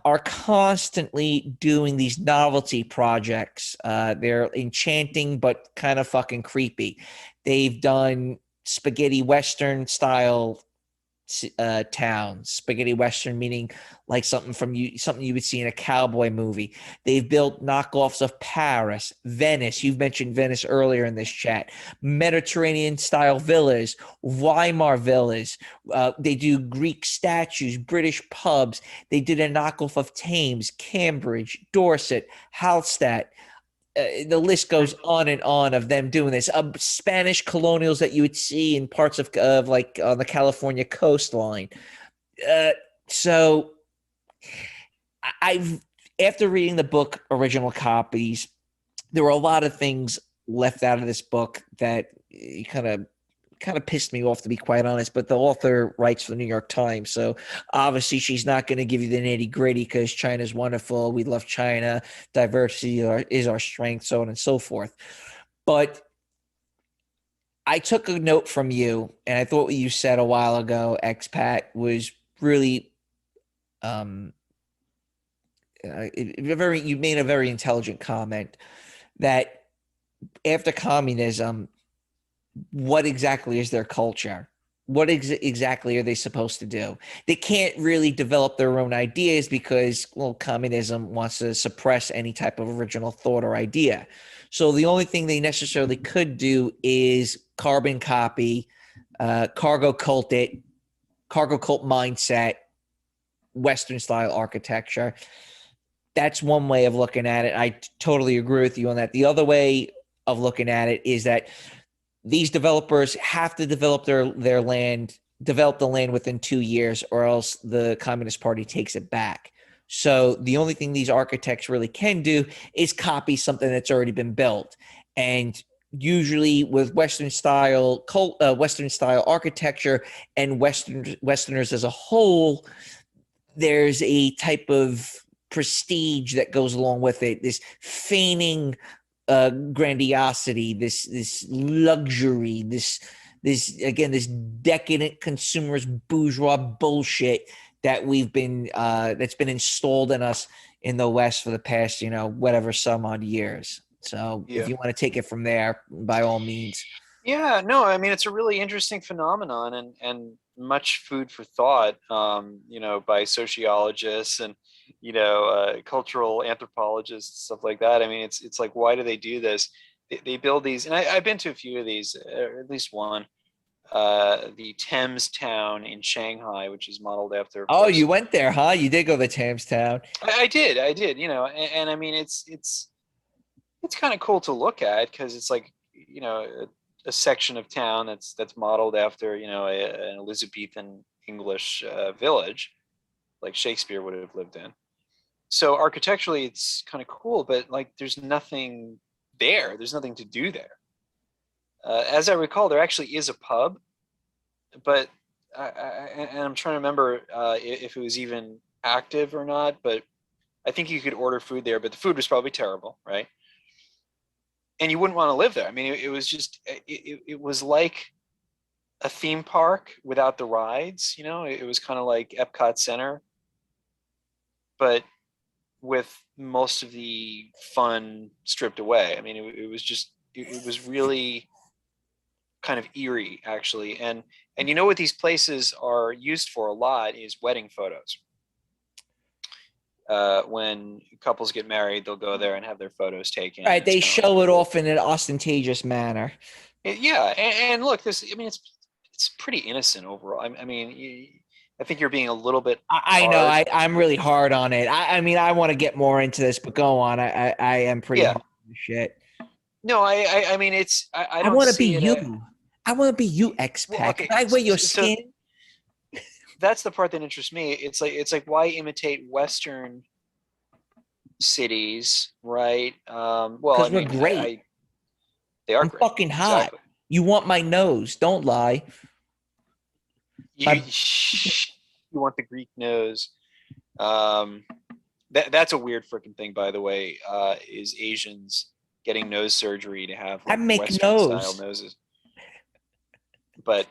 Speaker 3: are constantly doing these novelty projects. They're enchanting, but kind of fucking creepy. They've done spaghetti Western style towns. Spaghetti Western meaning like something you would see in a cowboy movie. They've built knockoffs of Paris, Venice. You've mentioned Venice earlier in this chat. Mediterranean style villas, Weimar villas. They do Greek statues, British pubs. They did a knockoff of Thames, Cambridge, Dorset, Hallstatt. The list goes on and on of them doing this. Spanish colonials that you would see in parts of like on the California coastline. So I've after reading the book original copies, there were a lot of things left out of this book that kind of pissed me off, to be quite honest. But the author writes for the New York Times, so obviously she's not going to give you the nitty gritty because China's wonderful. We love China. Diversity is our strength, so on and so forth. But I took a note from you, and I thought what you said a while ago, expat, was really you made a very intelligent comment that after communism, what exactly is their culture? What exactly are they supposed to do? They can't really develop their own ideas because, well, communism wants to suppress any type of original thought or idea. So the only thing they necessarily could do is carbon copy, cargo cult mindset, Western style architecture. That's one way of looking at it. I totally agree with you on that. The other way of looking at it is that these developers have to develop the land within 2 years, or else the Communist Party takes it back. So the only thing these architects really can do is copy something that's already been built. And usually with Western style architecture and Westerners as a whole, there's a type of prestige that goes along with it. This feigning grandiosity, this luxury, this decadent consumerist bourgeois bullshit that that's been installed in us in the West for the past, whatever some odd years. So if you want to take it from there, by all means.
Speaker 4: Yeah, no, I mean, it's a really interesting phenomenon and much food for thought, by sociologists and, cultural anthropologists, stuff like that. I mean, it's like, why do they do this? They build these, and I've been to a few of these, at least one, the Thames Town in Shanghai, which is modeled after.
Speaker 3: Oh, you went there, huh? You did go to Thames Town.
Speaker 4: I did, and I mean, it's kind of cool to look at because it's like, a section of town that's modeled after an Elizabethan English village, like Shakespeare would have lived in. So architecturally, it's kind of cool, but like there's nothing there. There's nothing to do there. As I recall, there actually is a pub, but I'm trying to remember if it was even active or not. But I think you could order food there, but the food was probably terrible, right? And you wouldn't want to live there. I mean, it was just, it was like a theme park without the rides, it was kind of like Epcot Center, but with most of the fun stripped away. I mean, it was just, it was really kind of eerie, actually. And you know what these places are used for a lot is wedding photos. When couples get married, they'll go there and have their photos taken.
Speaker 3: Right. They
Speaker 4: It's kind of
Speaker 3: show
Speaker 4: like
Speaker 3: it off in an ostentatious manner.
Speaker 4: yeah, and look, this. I mean, it's pretty innocent overall. I mean, I think you're being a little bit.
Speaker 3: I know.
Speaker 4: hard.
Speaker 3: I'm really hard on it. I mean, I want to get more into this, but go on. I am pretty
Speaker 4: Yeah.
Speaker 3: hard on this shit.
Speaker 4: No, I mean, it's. I
Speaker 3: I
Speaker 4: don't
Speaker 3: want to be
Speaker 4: see it.
Speaker 3: you. I want to be you, expat.
Speaker 4: Well, okay,
Speaker 3: Can I wear your
Speaker 4: so
Speaker 3: skin?
Speaker 4: that's the part that interests me. It's like why imitate Western cities, right? Well, I
Speaker 3: Because we're
Speaker 4: mean,
Speaker 3: great.
Speaker 4: they are
Speaker 3: I'm
Speaker 4: great.
Speaker 3: fucking hot.
Speaker 4: Exactly.
Speaker 3: You want my nose? Don't lie.
Speaker 4: You you want the Greek nose. That's a weird freaking thing, by the way. Is Asians getting nose surgery to have
Speaker 3: I
Speaker 4: like
Speaker 3: make
Speaker 4: Western style
Speaker 3: nose.
Speaker 4: noses? But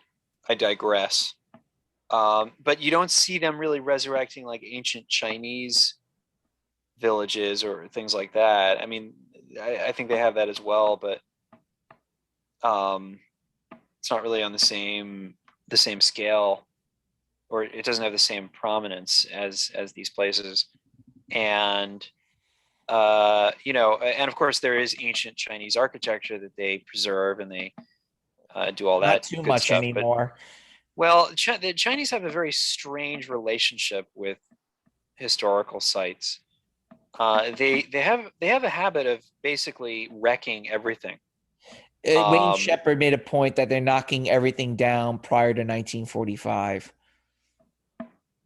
Speaker 4: I digress. But you don't see them really resurrecting like ancient Chinese villages or things like that. I mean, I think they have that as well, but it's not really on the same scale, or it doesn't have the same prominence as these places. And you know, and of course there is ancient Chinese architecture that they preserve and they do all that
Speaker 3: Not too
Speaker 4: good
Speaker 3: much
Speaker 4: stuff.
Speaker 3: anymore.
Speaker 4: But well, the Chinese have a very strange relationship with historical sites. They have a habit of basically wrecking everything.
Speaker 3: Wayne Shepherd made a point that they're knocking everything down prior to 1945.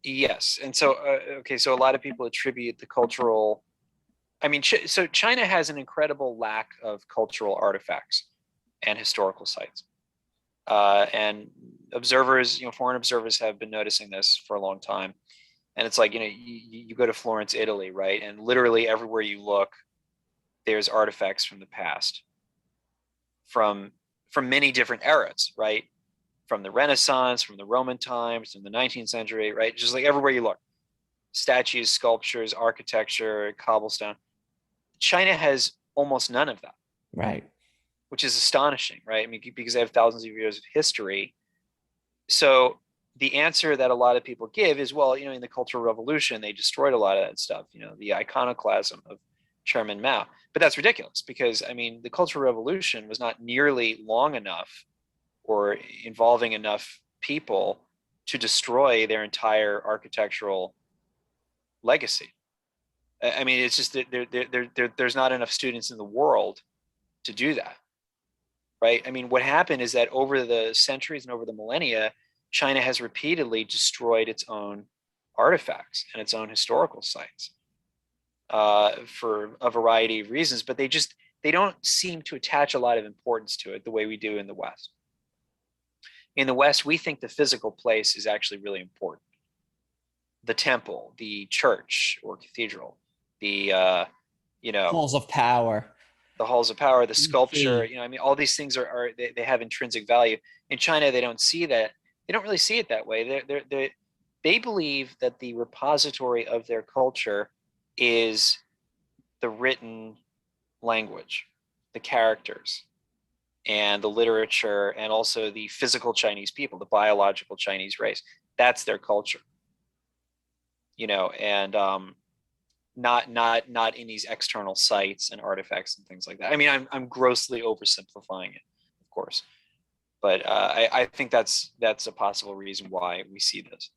Speaker 4: Yes, and so okay, so a lot of people attribute the cultural. I mean, so China has an incredible lack of cultural artifacts and historical sites, and observers, you know, foreign observers have been noticing this for a long time. And it's like, you know, you go to Florence, Italy, right, and literally everywhere you look, there's artifacts from the past, from many different eras, right? From the Renaissance, from the Roman times, from the 19th century, right? Just like everywhere you look, statues, sculptures, architecture, cobblestone. China has almost none of that,
Speaker 3: Right.
Speaker 4: which is astonishing, right? I mean, because they have thousands of years of history. So the answer that a lot of people give is, well, you know, in the Cultural Revolution, they destroyed a lot of that stuff, you know, the iconoclasm of Chairman Mao. But that's ridiculous because, I mean, the Cultural Revolution was not nearly long enough or involving enough people to destroy their entire architectural legacy. I mean, it's just that there's not enough students in the world to do that, right? I mean, what happened is that over the centuries and over the millennia, China has repeatedly destroyed its own artifacts and its own historical sites for a variety of reasons, but they don't seem to attach a lot of importance to it the way we do in the West. In the West, we think the physical place is actually really important. The temple, the church or cathedral, the you know,
Speaker 3: Halls of power.
Speaker 4: the halls of power, the sculpture, you know, I mean, all these things are they have intrinsic value. In China, they don't see that. They don't really see it that way. They believe that the repository of their culture is the written language, the characters, and the literature, and also the physical Chinese people, the biological Chinese race. That's their culture, you know, and not in these external sites and artifacts and things like that. I mean, I'm grossly oversimplifying it, of course, but I think that's a possible reason why we see this.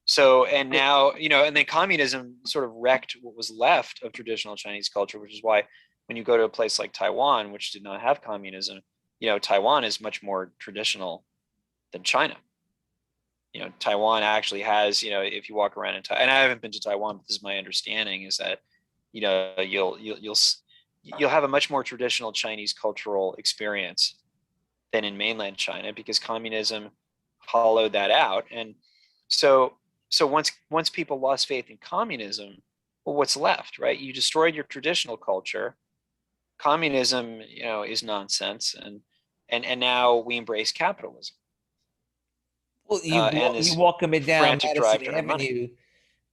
Speaker 4: So, and now, you know, and then communism sort of wrecked what was left of traditional Chinese culture, which is why when you go to a place like Taiwan, which did not have communism, you know, Taiwan is much more traditional than China. You know, Taiwan actually has, you know, if you walk around in Taiwan, and I haven't been to Taiwan, but this is my understanding, is that, you know, you'll have a much more traditional Chinese cultural experience than in mainland China because communism hollowed that out. And so once people lost faith in communism, well, what's left, right? You destroyed your traditional culture. Communism, you know, is nonsense, and now we embrace capitalism.
Speaker 3: Well, you walk them down
Speaker 4: frantic drive
Speaker 3: Madison
Speaker 4: to earn money.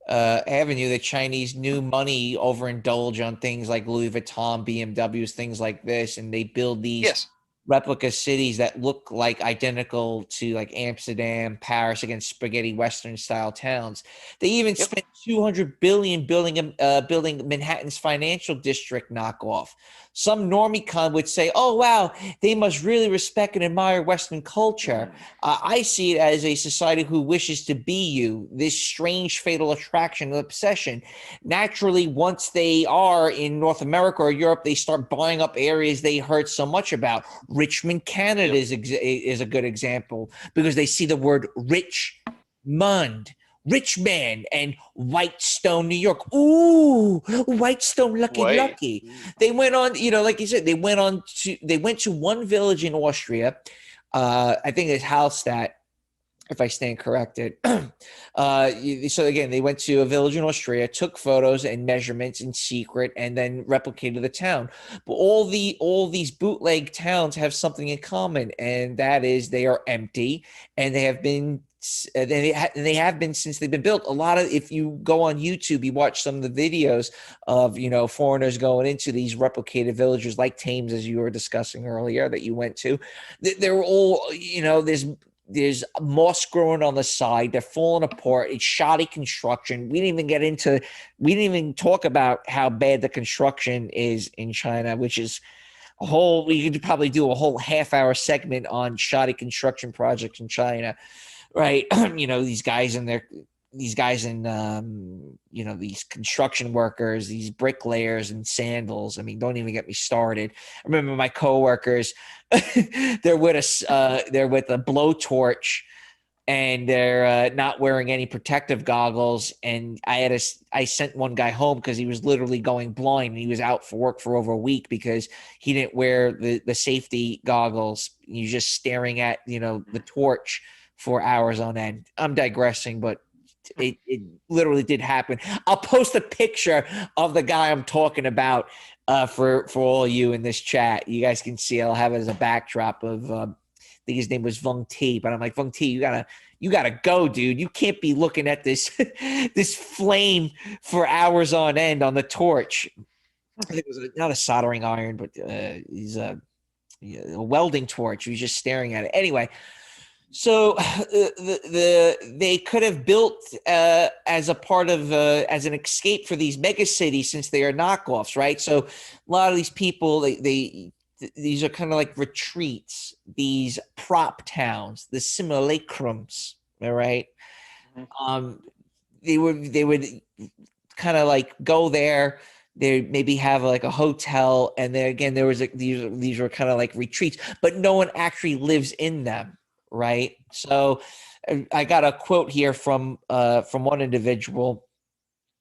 Speaker 3: Avenue, the Chinese new money overindulge on things like Louis Vuitton, BMWs, things like this, and they build these
Speaker 4: Yes.
Speaker 3: replica cities that look like identical to like Amsterdam, Paris, against spaghetti Western style towns. They even
Speaker 4: Yep.
Speaker 3: spent 200 billion building Manhattan's financial district knockoff. Some normie con would say, "Oh wow, they must really respect and admire Western culture." I see it as a society who wishes to be you. This strange fatal attraction and obsession. Naturally, once they are in North America or Europe, they start buying up areas they heard so much about. Richmond, Canada is a good example because they see the word Richmond, Richmond, and Whitestone, New York. Ooh, Whitestone, lucky,
Speaker 4: White.
Speaker 3: lucky. They went on, like you said, they went to one village in Austria. I think it's Hallstatt, if I stand corrected. So again, they went to a village in Austria, took photos and measurements in secret, and then replicated the town. But all these bootleg towns have something in common, and that is they are empty, and they have been since they've been built. A lot of, if you go on YouTube, you watch some of the videos of foreigners going into these replicated villages like Thames, as you were discussing earlier, that you went to. They're all there's moss growing on the side. They're falling apart. It's shoddy construction. We didn't even talk about how bad the construction is in China, which is we could probably do a whole half-hour segment on shoddy construction projects in China, right? These guys these construction workers, these bricklayers in sandals. I mean, don't even get me started. I remember my coworkers, they're with a blowtorch, and they're not wearing any protective goggles. And I sent one guy home because he was literally going blind, and he was out for work for over a week because he didn't wear the safety goggles. He's just staring at the torch for hours on end. I'm digressing, but it literally did happen. I'll post a picture of the guy I'm talking about for all of you in this chat. You guys can see. I'll have it as a backdrop of I think his name was Vung T, but I'm like, Vung T, you gotta go, dude. You can't be looking at this this flame for hours on end on the torch. I think it was not a soldering iron, but he's a welding torch. He was just staring at it. Anyway, so they could have built as a part of as an escape for these mega cities, since they are knockoffs, right? So a lot of these people, these are kind of like retreats, these prop towns, the simulacrums, all right? They would kind of like go there. They maybe have like a hotel, and then again there was these were kind of like retreats, but no one actually lives in them, right? So I got a quote here from one individual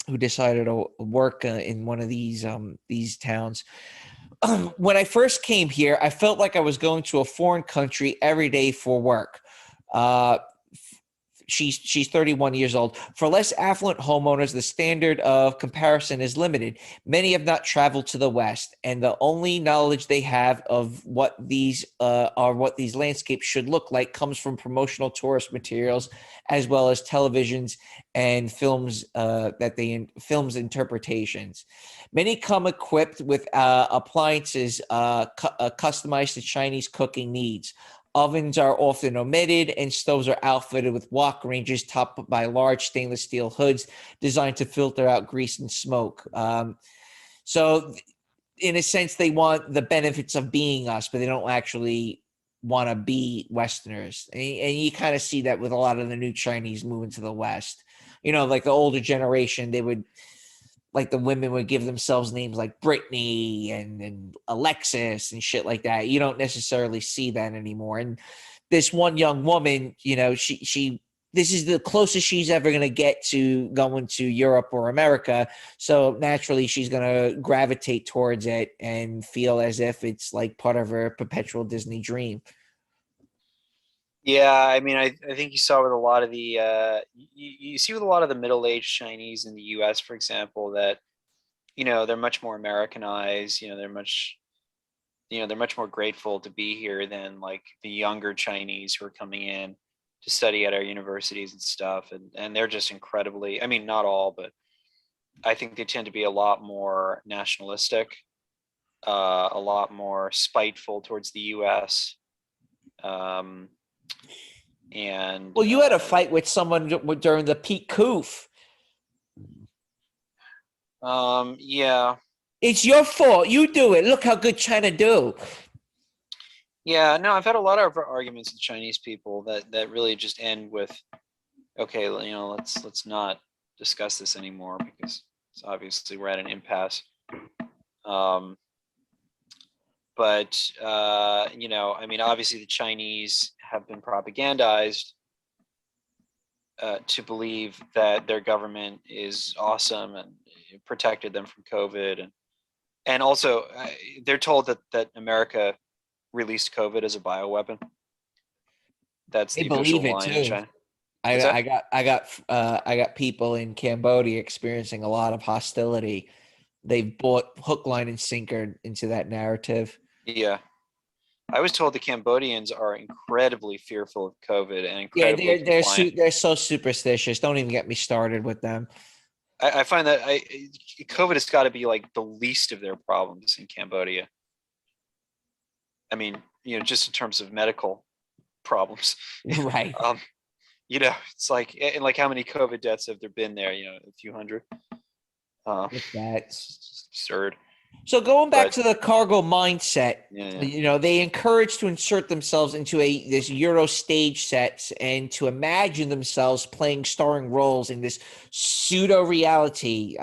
Speaker 3: who decided to work in one of these towns. When I first came here, I felt like I was going to a foreign country every day for work. She's 31 years old. For less affluent homeowners, the standard of comparison is limited. Many have not traveled to the West, and the only knowledge they have of what these landscapes should look like comes from promotional tourist materials, as well as televisions and films films interpretations. Many come equipped with appliances customized to Chinese cooking needs. Ovens are often omitted, and stoves are outfitted with wok ranges topped by large stainless steel hoods designed to filter out grease and smoke. So, in a sense, they want the benefits of being us, but they don't actually want to be Westerners. And you kind of see that with a lot of the new Chinese moving to the West. Like the older generation, they would, like, the women would give themselves names like Brittany and Alexis and shit like that. You don't necessarily see that anymore. And this one young woman, she this is the closest she's ever going to get to going to Europe or America. So naturally, she's going to gravitate towards it and feel as if it's like part of her perpetual Disney dream.
Speaker 4: Yeah, I mean, I think you saw with a lot of the you see with a lot of the middle-aged Chinese in the U.S., for example, that they're much more Americanized. They're much more grateful to be here than like the younger Chinese who are coming in to study at our universities and stuff, and they're just incredibly. I mean, not all, but I think they tend to be a lot more nationalistic. a lot more spiteful towards the U.S. And
Speaker 3: Well, you had a fight with someone during the peak coof.
Speaker 4: Yeah.
Speaker 3: It's your fault. You do it. Look how good China do.
Speaker 4: Yeah, no, I've had a lot of arguments with Chinese people that really just end with, okay, you know, let's not discuss this anymore because it's obviously we're at an impasse. But you know, I mean, obviously the Chinese have been propagandized to believe that their government is awesome and protected them from COVID, and also they're told that America released COVID as a bioweapon. That's
Speaker 3: They
Speaker 4: the official
Speaker 3: believe it
Speaker 4: line in
Speaker 3: too.
Speaker 4: China. What's that?
Speaker 3: I got people in Cambodia experiencing a lot of hostility. They've bought hook, line, and sinker into that narrative.
Speaker 4: Yeah. I was told the Cambodians are incredibly fearful of COVID and
Speaker 3: Yeah,
Speaker 4: incredibly compliant.
Speaker 3: they're so superstitious. Don't even get me started with them.
Speaker 4: I find that COVID has got to be like the least of their problems in Cambodia. I mean, you know, just in terms of medical problems.
Speaker 3: Right.
Speaker 4: You know, it's like, and like how many COVID deaths have there been there? You know, a few hundred.
Speaker 3: With that.
Speaker 4: It's just absurd.
Speaker 3: So going back
Speaker 4: But
Speaker 3: to the cargo mindset,
Speaker 4: yeah.
Speaker 3: you know, they encourage to insert themselves into this Euro stage sets and to imagine themselves playing starring roles in this pseudo reality,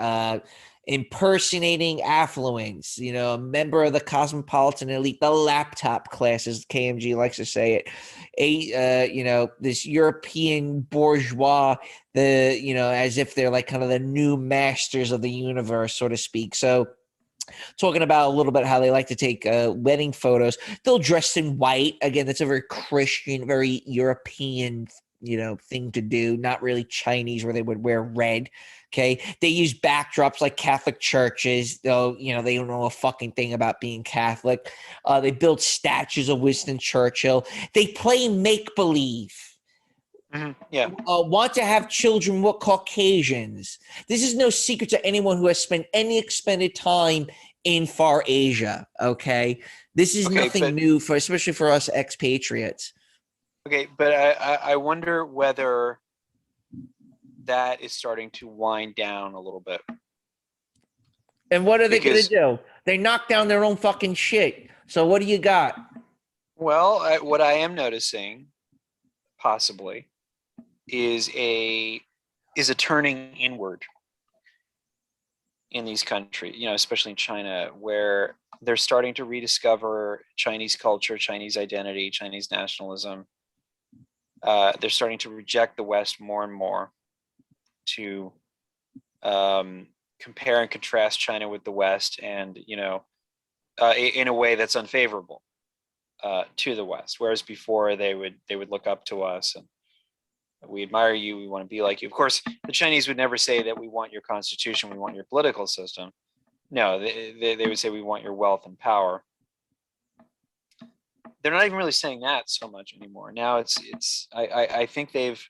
Speaker 3: impersonating affluence, you know, a member of the cosmopolitan elite, the laptop class, as KMG likes to say it, you know, this European bourgeois, you know, as if they're like kind of the new masters of the universe, so to speak. So, talking about a little bit how they like to take wedding photos. They'll dress in white. Again, that's a very Christian, very European, you know, thing to do. Not really Chinese where they would wear red. Okay. They use backdrops like Catholic churches, though, you know, they don't know a fucking thing about being Catholic. They build statues of Winston Churchill. They play make believe.
Speaker 4: Yeah.
Speaker 3: Want to have children with Caucasians. This is no secret to anyone who has spent any expended time in far Asia. Okay, this is nothing new for, especially for us expatriates.
Speaker 4: Okay, but I wonder whether that is starting to wind down a little bit.
Speaker 3: And what are they going to do? They knock down their own fucking shit. So what do you got?
Speaker 4: Well, what I am noticing, possibly, is a turning inward in these countries, you know, especially in China, where they're starting to rediscover Chinese culture, Chinese identity, Chinese nationalism. They're starting to reject the West more and more, to compare and contrast China with the West, and you know, in a way that's unfavorable to the West. Whereas before they would look up to us and we admire you, we want to be like you. Of course, the Chinese would never say that we want your constitution, we want your political system. No, they would say we want your wealth and power. They're not even really saying that so much anymore. Now I think they've,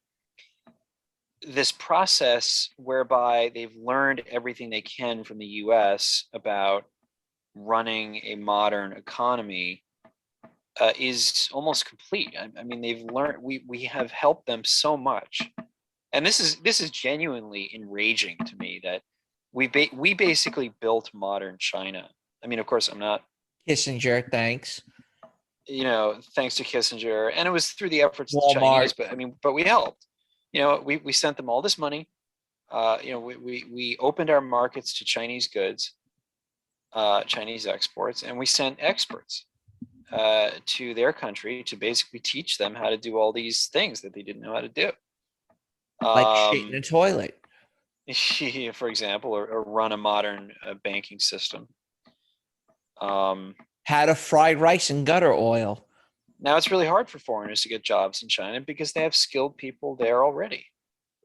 Speaker 4: this process whereby they've learned everything they can from the US about running a modern economy is almost complete. I mean, they've learned, we have helped them so much, and this is genuinely enraging to me that we basically built modern China. I mean, of course, I'm not
Speaker 3: Kissinger, thanks.
Speaker 4: You know, thanks to Kissinger, and it was through the efforts of the
Speaker 3: Walmart.
Speaker 4: Chinese. But I mean, but we helped. You know, we sent them all this money. You know, we opened our markets to Chinese goods, Chinese exports, and we sent experts to their country to basically teach them how to do all these things that they didn't know how to do.
Speaker 3: Like shit in a toilet.
Speaker 4: For example, or run a modern banking system.
Speaker 3: How to fry rice in gutter oil.
Speaker 4: Now it's really hard for foreigners to get jobs in China because they have skilled people there already.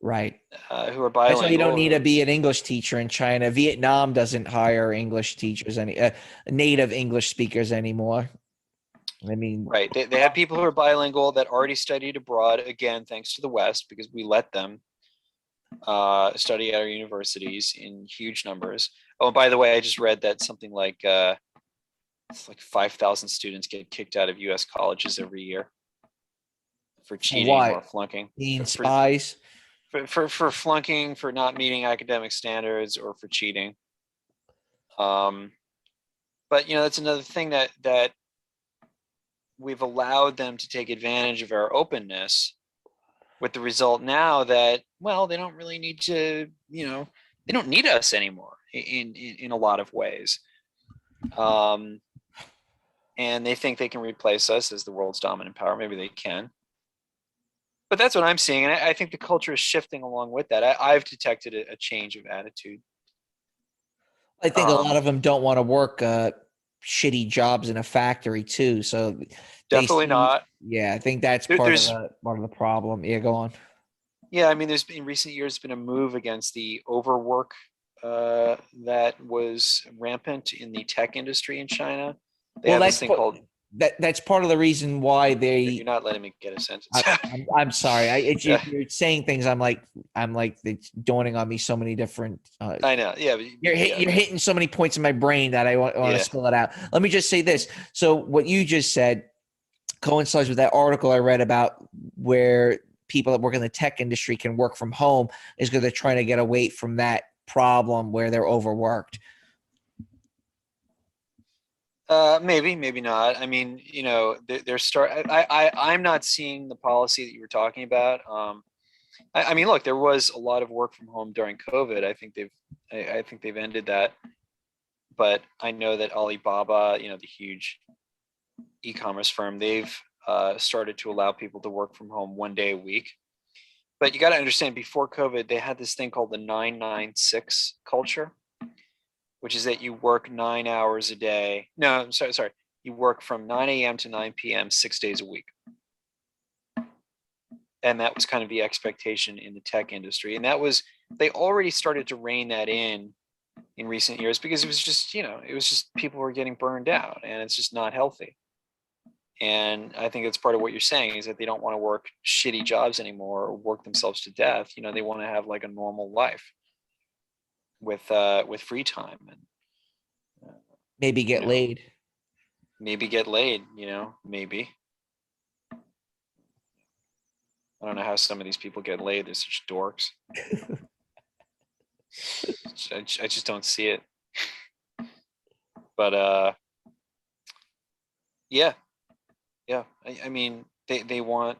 Speaker 3: Right.
Speaker 4: Who are bilingual.
Speaker 3: That's why you don't need to be an English teacher in China. Vietnam doesn't hire English teachers, native English speakers anymore. I mean,
Speaker 4: right. They have people who are bilingual that already studied abroad, again, thanks to the West, because we let them study at our universities in huge numbers. Oh, and by the way, I just read that something like it's like 5,000 students get kicked out of U.S. colleges every year for cheating or
Speaker 3: What?
Speaker 4: flunking.
Speaker 3: Being spies?
Speaker 4: For flunking, for not meeting academic standards, or for cheating. But that's another thing that we've allowed them to take advantage of our openness, with the result now that, well, they don't really need to, they don't need us anymore in a lot of ways. And they think they can replace us as the world's dominant power. Maybe they can. But that's what I'm seeing. And I think the culture is shifting along with that. I've detected a change of attitude.
Speaker 3: I think a lot of them don't want to work shitty jobs in a factory too. So
Speaker 4: Definitely not.
Speaker 3: Yeah, I think that's part of the problem. Yeah, go on.
Speaker 4: Yeah, I mean, there's been in recent years been a move against the overwork that was rampant in the tech industry in China. They have this thing called.
Speaker 3: That's part of the reason why
Speaker 4: You're not letting me get a sentence.
Speaker 3: I'm sorry. You're saying things. I'm like it's dawning on me so many different.
Speaker 4: I know. Yeah.
Speaker 3: You're hitting so many points in my brain that I want to spill it out. Let me just say this. So what you just said coincides with that article I read about where people that work in the tech industry can work from home, is because they're trying to get away from that problem where they're overworked.
Speaker 4: Maybe not. I mean, I'm not seeing the policy that you were talking about. I mean, look, there was a lot of work from home during COVID. I think they've ended that. But I know that Alibaba, the huge e-commerce firm, they've started to allow people to work from home 1 day a week. But you got to understand, before COVID, they had this thing called the 996 culture, which is that you work 9 hours a day. No, I'm sorry. You work from 9 a.m. to 9 p.m. 6 days a week. And that was kind of the expectation in the tech industry. And they already started to rein that in recent years, because it was just people were getting burned out, and it's just not healthy. And I think that's part of what you're saying, is that they don't want to work shitty jobs anymore or work themselves to death. They want to have like a normal life with free time, and
Speaker 3: maybe get laid.
Speaker 4: Maybe get laid, maybe. I don't know how some of these people get laid. They're such dorks. I just don't see it. But yeah. I mean, they want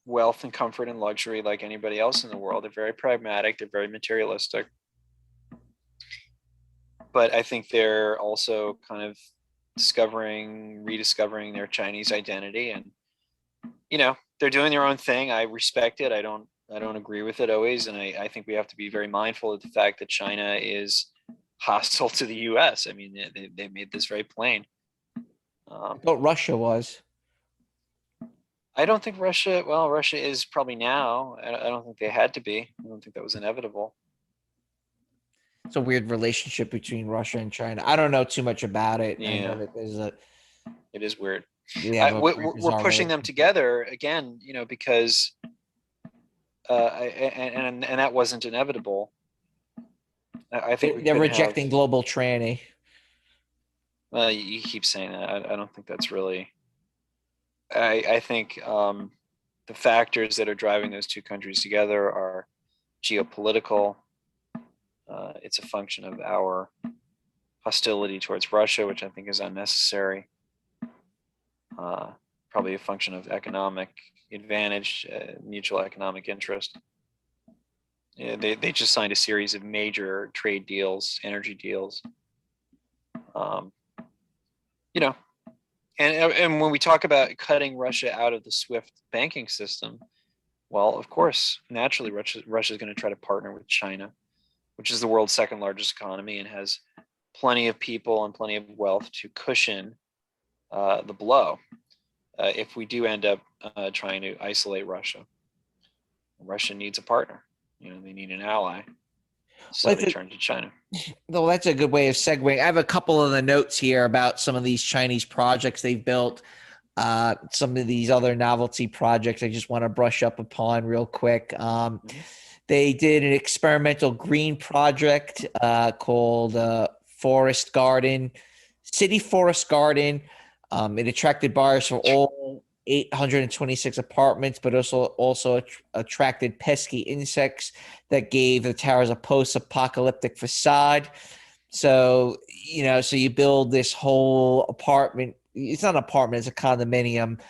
Speaker 4: wealth and comfort and luxury like anybody else in the world. They're very pragmatic. They're very materialistic. But I think they're also kind of rediscovering their Chinese identity, and they're doing their own thing. I respect it. I don't agree with it always, and I think we have to be very mindful of the fact that China is hostile to the U.S. I mean, they made this very plain.
Speaker 3: I thought Russia was.
Speaker 4: I don't think Russia. Well, Russia is probably now. I don't think they had to be. I don't think that was inevitable.
Speaker 3: It's a weird relationship between Russia and China. I don't know too much about it.
Speaker 4: Yeah.
Speaker 3: I know that
Speaker 4: It is weird.
Speaker 3: We're
Speaker 4: pushing them together again, because and that wasn't inevitable. I think
Speaker 3: they're rejecting global tranny.
Speaker 4: Well, you keep saying that. I don't think that's really. I think the factors that are driving those two countries together are geopolitical. It's a function of our hostility towards Russia, which I think is unnecessary. Probably a function of economic advantage, mutual economic interest. Yeah, they just signed a series of major trade deals, energy deals. And when we talk about cutting Russia out of the SWIFT banking system, well, of course, naturally, Russia is going to try to partner with China, which is the world's second largest economy and has plenty of people and plenty of wealth to cushion the blow if we do end up trying to isolate Russia. Russia needs a partner. They need an ally. So they turn to China.
Speaker 3: Well, that's a good way of segueing. I have a couple of the notes here about some of these Chinese projects they've built. Some of these other novelty projects I just want to brush up upon real quick. They did an experimental green project called Forest Garden city forest garden. It attracted buyers for all 826 apartments, but also attracted pesky insects that gave the towers a post-apocalyptic facade. So, so you build this whole apartment. It's not an apartment, it's a condominium,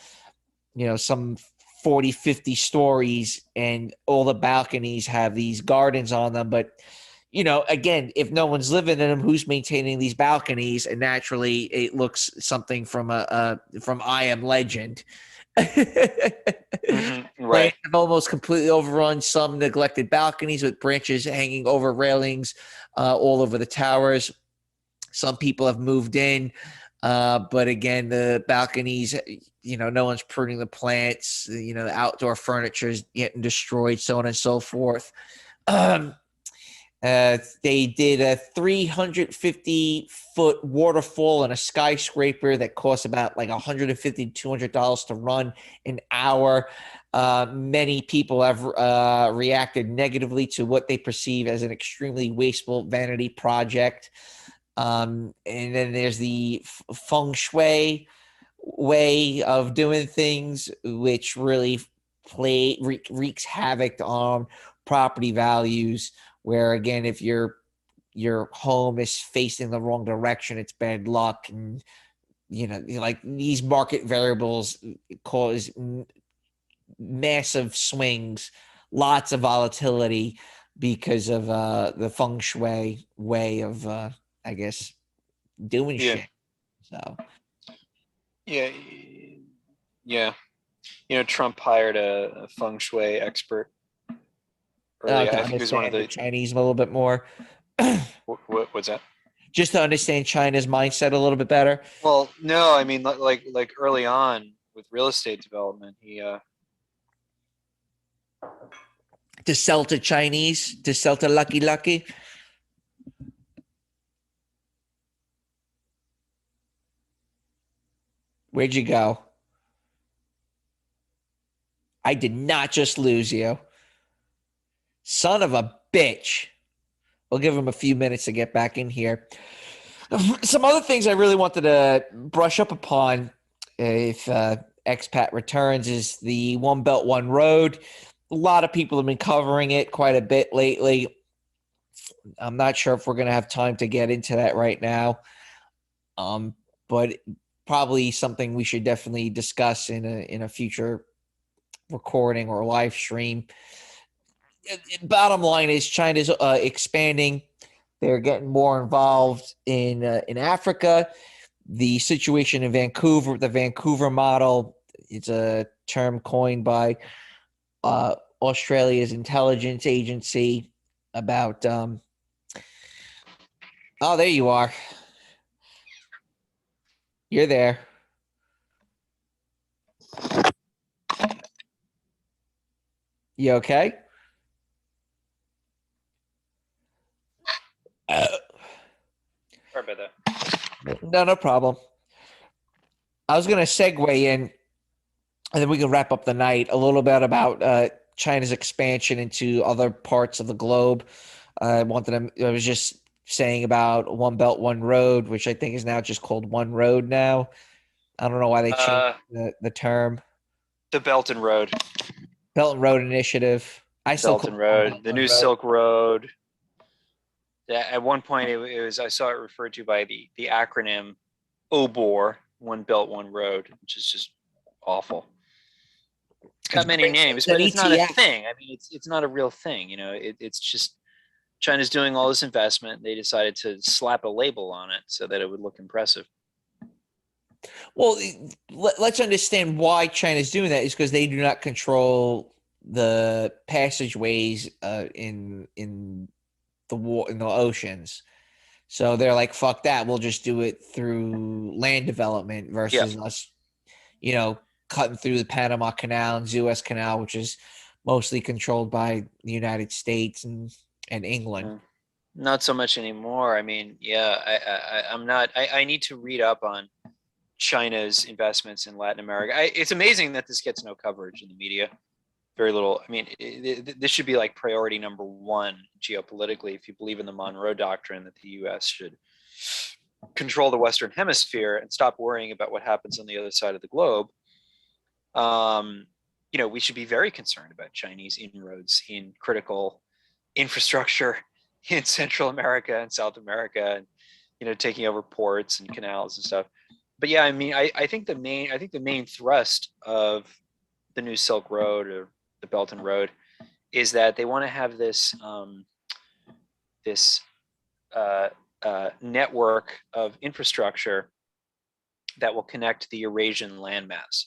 Speaker 3: some 40, 50 stories, and all the balconies have these gardens on them. But, again, if no one's living in them, who's maintaining these balconies? And naturally, it looks something from from I Am Legend.
Speaker 4: Right.
Speaker 3: Have almost completely overrun some neglected balconies with branches hanging over railings all over the towers. Some people have moved in, but again, the balconies, no one's pruning the plants. The outdoor furniture is getting destroyed, so on and so forth. They did a 350-foot waterfall and a skyscraper that costs about like $150 to $200 to run an hour. Many people have reacted negatively to what they perceive as an extremely wasteful vanity project. And then there's the feng shui way of doing things, which really wreaks havoc on property values. Where again, if your home is facing the wrong direction, it's bad luck, and like these market variables cause massive swings, lots of volatility because of the feng shui way of I guess doing shit. So
Speaker 4: yeah. Trump hired a feng shui expert early.
Speaker 3: to
Speaker 4: I think he was one of
Speaker 3: understand the
Speaker 4: the
Speaker 3: Chinese a little bit more,
Speaker 4: what's that?
Speaker 3: just to understand China's mindset a little bit better.
Speaker 4: Well, no, I mean like early on with real estate development, he
Speaker 3: To sell to Chinese, to sell to Lucky. Where'd you go? I did not just lose you. Son of a bitch. We'll give him a few minutes to get back in here. Some other things I really wanted to brush up upon if expat returns is the One Belt, One Road. A lot of people have been covering it quite a bit lately. I'm not sure if we're going to have time to get into that right now, but probably something we should definitely discuss in a future recording or live stream. Bottom line is China's expanding. They're getting more involved in Africa. The situation in Vancouver, the Vancouver model, it's a term coined by Australia's intelligence agency about. Oh, there you are. You're there. You okay?
Speaker 4: Sorry about that.
Speaker 3: No problem. I was going to segue in, and then we can wrap up the night a little bit about China's expansion into other parts of the globe. I was just saying about One Belt, One Road, which I think is now just called One Road now. I don't know why they changed the term.
Speaker 4: The Belt and Road.
Speaker 3: Belt and Road Initiative. I still
Speaker 4: Belt and Road. The new Silk Road. Yeah, at one point it was I saw it referred to by the acronym OBOR, One Belt, One Road, which is just awful. It's got many names, but it's not a thing. I mean, it's not a real thing. It's just China's doing all this investment. They decided to slap a label on it so that it would look impressive.
Speaker 3: Well, let's understand why China's doing that is because they do not control the passageways in the oceans. So they're like, fuck that. We'll just do it through land development versus us, cutting through the Panama Canal and Suez Canal, which is mostly controlled by the United States and England.
Speaker 4: Not so much anymore. I mean, I'm not. I need to read up on China's investments in Latin America. It's amazing that this gets no coverage in the media. Very little. I mean, this should be like priority number one geopolitically if you believe in the Monroe Doctrine that the U.S. should control the Western Hemisphere and stop worrying about what happens on the other side of the globe, we should be very concerned about Chinese inroads in critical infrastructure in Central America and South America, and taking over ports and canals and stuff. But yeah, I mean, I think the main thrust of the new Silk Road or the Belt and Road is that they want to have this network of infrastructure that will connect the Eurasian landmass.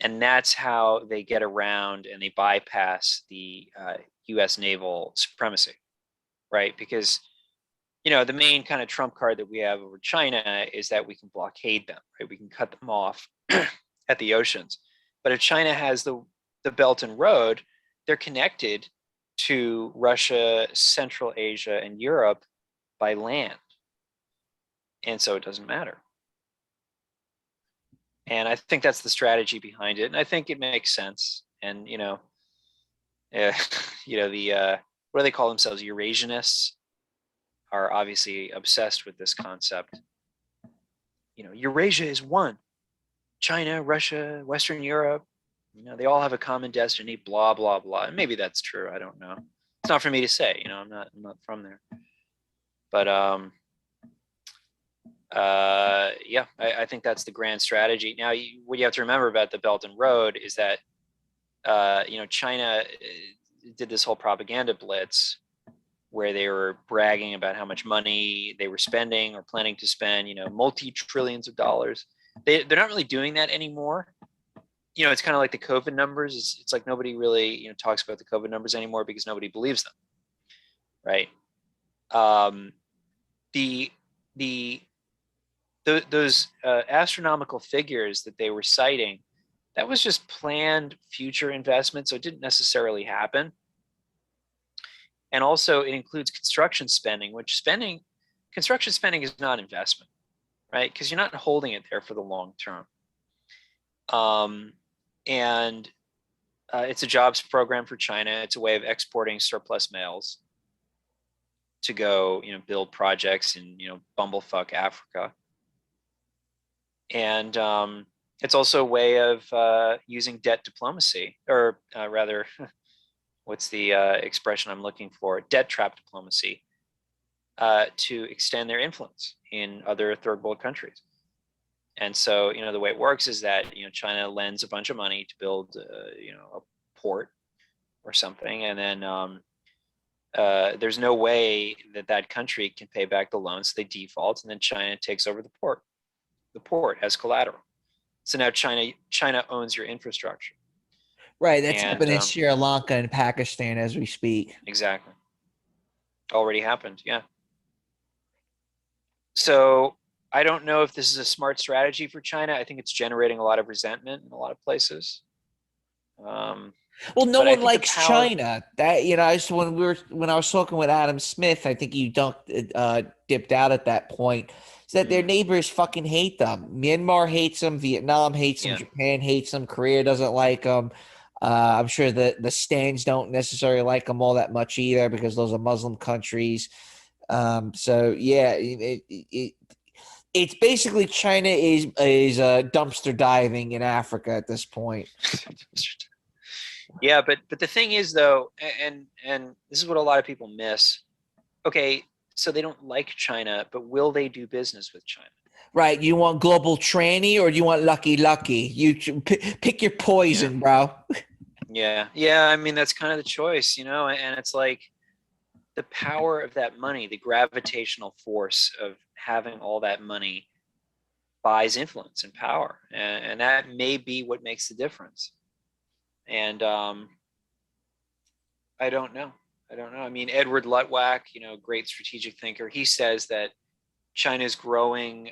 Speaker 4: And that's how they get around and they bypass the US naval supremacy, right? Because, the main kind of trump card that we have over China is that we can blockade them, right? We can cut them off at the oceans. But if China has the Belt and Road, they're connected to Russia, Central Asia, and Europe by land. And so it doesn't matter. And I think that's the strategy behind it. And I think it makes sense. And, what do they call themselves? Eurasianists are obviously obsessed with this concept. Eurasia is one. China, Russia, Western Europe, they all have a common destiny, blah, blah, blah. And maybe that's true. I don't know. It's not for me to say, I'm not from there. But I think that's the grand strategy. Now, what you have to remember about the Belt and Road is that, China did this whole propaganda blitz where they were bragging about how much money they were spending or planning to spend, multi-trillions of dollars. They're not really doing that anymore. It's kind of like the COVID numbers. It's like nobody really, talks about the COVID numbers anymore because nobody believes them, right? Those astronomical figures that they were citing, that was just planned future investment, so it didn't necessarily happen. And also it includes construction spending, construction spending is not investment, right? Because you're not holding it there for the long term. It's a jobs program for China. It's a way of exporting surplus males to go, build projects in, bumblefuck Africa. And it's also a way of using debt diplomacy, or rather, what's the expression I'm looking for? Debt trap diplomacy, to extend their influence in other third world countries. And so, the way it works is that, China lends a bunch of money to build, a port or something. And then there's no way that country can pay back the loan, so they default, and then China takes over the port as collateral. So now China owns your infrastructure.
Speaker 3: Right. That's happening in Sri Lanka and Pakistan as we speak.
Speaker 4: Exactly. Already happened. Yeah. So I don't know if this is a smart strategy for China. I think it's generating a lot of resentment in a lot of places.
Speaker 3: Well, no one likes China. That when I was talking with Adam Smith, I think you dipped out at that point. Is that their neighbors fucking hate them. Myanmar hates them. Vietnam hates them. Japan hates them. Korea doesn't like them. I'm sure the Stans don't necessarily like them all that much either because those are Muslim countries. So yeah, it's basically China is dumpster diving in Africa at this point.
Speaker 4: Yeah, but the thing is though, and this is what a lot of people miss. Okay, so they don't like China, but will they do business with China?
Speaker 3: Right. You want global tranny or do you want lucky? You pick your poison, bro.
Speaker 4: Yeah. I mean, that's kind of the choice, and it's like the power of that money, the gravitational force of having all that money buys influence and power. And that may be what makes the difference. And I don't know. I mean, Edward Luttwak, great strategic thinker, he says that China's growing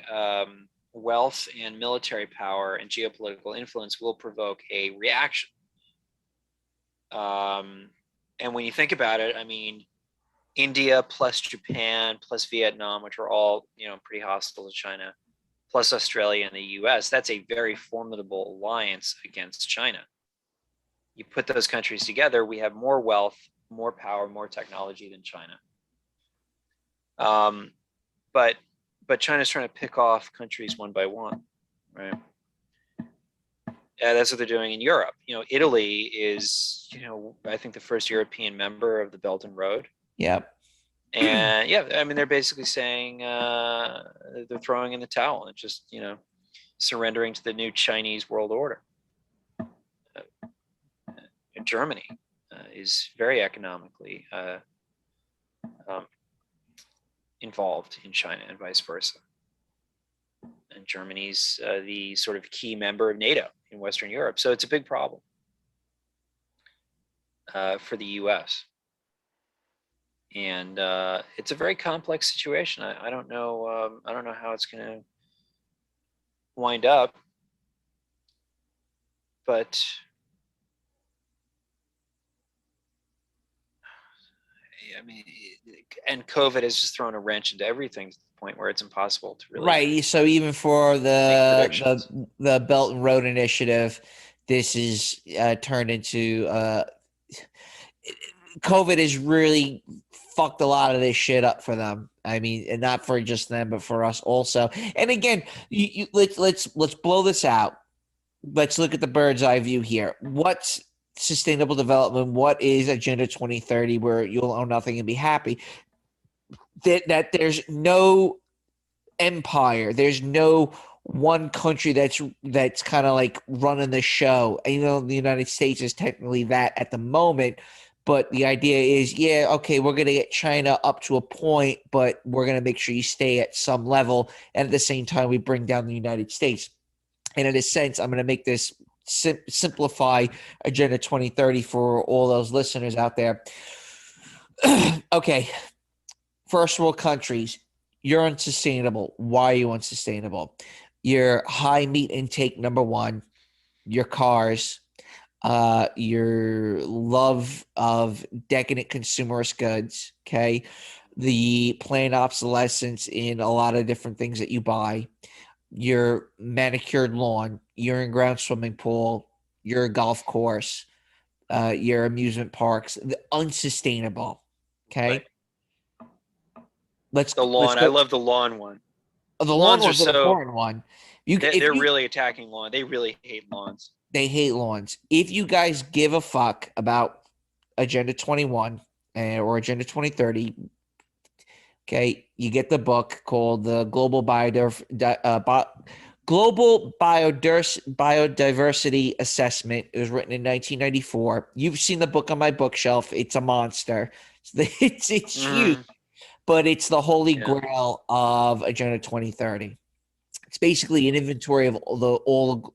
Speaker 4: wealth and military power and geopolitical influence will provoke a reaction. And when you think about it, I mean, India plus Japan plus Vietnam, which are all, pretty hostile to China, plus Australia and the US, that's a very formidable alliance against China. You put those countries together, we have more wealth, more power, more technology than China. But but China's trying to pick off countries one by one, right? That's what they're doing in Europe. Italy is, I think the first European member of the Belt and Road.
Speaker 3: Yep.
Speaker 4: And yeah, I mean, they're basically saying they're throwing in the towel and just, surrendering to the new Chinese world order. Germany is very economically involved in China and vice versa. And Germany's the sort of key member of NATO in Western Europe. So it's a big problem for the US. And it's a very complex situation. I don't know. I don't know how it's going to wind up, but I mean, and COVID has just thrown a wrench into everything to the point where it's impossible to really
Speaker 3: Right. So even for
Speaker 4: make
Speaker 3: the
Speaker 4: predictions.
Speaker 3: the Belt and Road Initiative, this is turned into COVID has really fucked a lot of this shit up for them. I mean, and not for just them, but for us also. And again, let's blow this out. Let's look at the bird's eye view here. What's sustainable development? What is Agenda 2030, where you'll own nothing and be happy? That there's no empire. There's no one country that's kind of like running the show. And, the United States is technically that at the moment. But the idea is, yeah, okay, we're going to get China up to a point, but we're going to make sure you stay at some level. And at the same time, we bring down the United States. And in a sense, I'm going to make this simplify Agenda 2030 for all those listeners out there. Okay, first world countries, you're unsustainable. Why are you unsustainable? Your high meat intake, number one, your cars, your love of decadent consumerist goods, okay, the planned obsolescence in a lot of different things that you buy, your manicured lawn, your in-ground swimming pool, your golf course, your amusement parks, the unsustainable, okay?
Speaker 4: Right.
Speaker 3: Let's
Speaker 4: The lawn.
Speaker 3: go.
Speaker 4: I love the lawn one.
Speaker 3: The lawn
Speaker 4: Lawns are
Speaker 3: was an
Speaker 4: so
Speaker 3: important one.
Speaker 4: they're really attacking lawn. They really hate lawns.
Speaker 3: They hate lawns. If you guys give a fuck about Agenda 21 or Agenda 2030, okay, you get the book called the Global Biodiversity Assessment. It was written in 1994. You've seen the book on my bookshelf. It's a monster. It's huge, but it's the holy grail of Agenda 2030. It's basically an inventory of all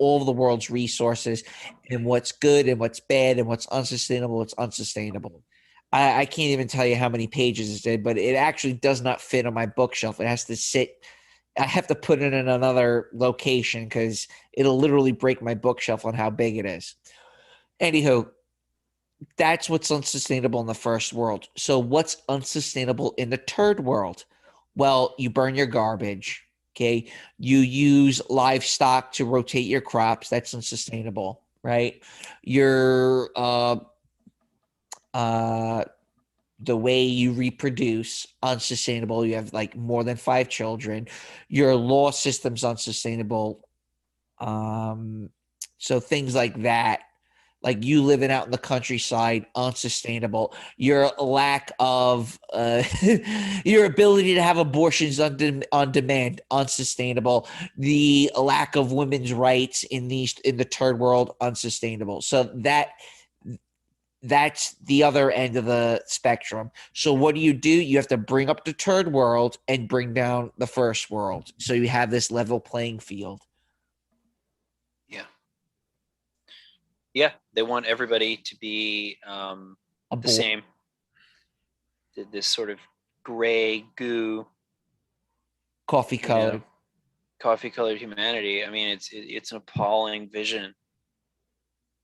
Speaker 3: of the world's resources and what's good and what's bad and what's unsustainable. What's unsustainable. I can't even tell you how many pages it did, but it actually does not fit on my bookshelf. It has to sit. I have to put it in another location because it'll literally break my bookshelf on how big it is. Anywho, that's what's unsustainable in the first world. So what's unsustainable in the third world? Well, you burn your garbage. Okay. You use livestock to rotate your crops. That's unsustainable, right? Your the way you reproduce, unsustainable. You have like more than 5 children. Your law system's unsustainable. So things like that, like you living out in the countryside, unsustainable. Your lack of your ability to have abortions on demand, unsustainable. The lack of women's rights in the third world, unsustainable. So that's the other end of the spectrum. So what do? You have to bring up the third world and bring down the first world. So you have this level playing field.
Speaker 4: Yeah. Yeah. They want everybody to be the same. This sort of gray goo.
Speaker 3: Coffee colored.
Speaker 4: Coffee colored humanity. I mean, it's an appalling vision.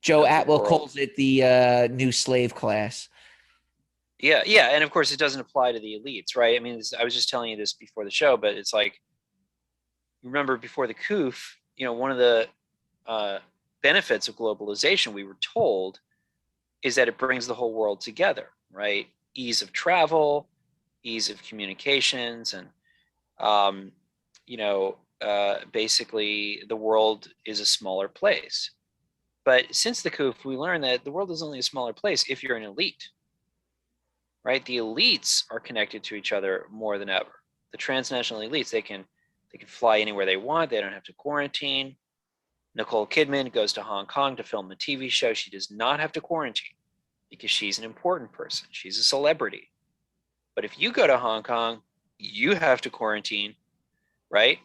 Speaker 3: Joe Atwell calls it the new slave class.
Speaker 4: Yeah, and of course it doesn't apply to the elites, right? I mean, I was just telling you this before the show, but it's like, remember before the coup, one of the benefits of globalization, we were told, is that it brings the whole world together, right? Ease of travel, ease of communications, and you know, basically the world is a smaller place. But since the coup, we learned that the world is only a smaller place if you're an elite, right? The elites are connected to each other more than ever. The transnational elites, they can fly anywhere they want. They don't have to quarantine. Nicole Kidman goes to Hong Kong to film a TV show. She does not have to quarantine because she's an important person. She's a celebrity. But if you go to Hong Kong, you have to quarantine, right?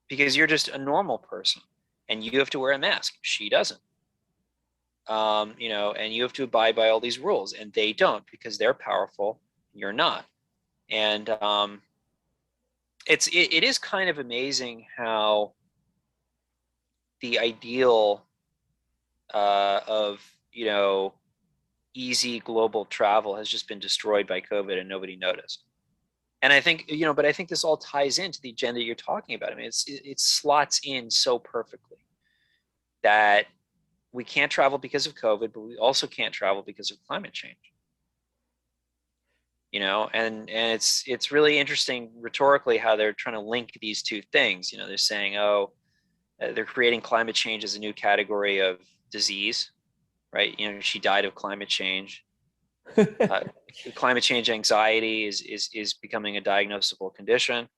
Speaker 4: Because you're just a normal person and you have to wear a mask. She doesn't. You know, and you have to abide by all these rules, and they don't because they're powerful. You're not. And it is kind of amazing how the ideal of, you know, easy global travel has just been destroyed by COVID and nobody noticed. And I think, you know, but I think this all ties into the agenda you're talking about. I mean, it slots in so perfectly that we can't travel because of COVID, but we also can't travel because of climate change. You know, and it's really interesting rhetorically how they're trying to link these two things. You know, they're saying, oh, they're creating climate change as a new category of disease, right? You know, she died of climate change. Climate change anxiety is becoming a diagnosable condition.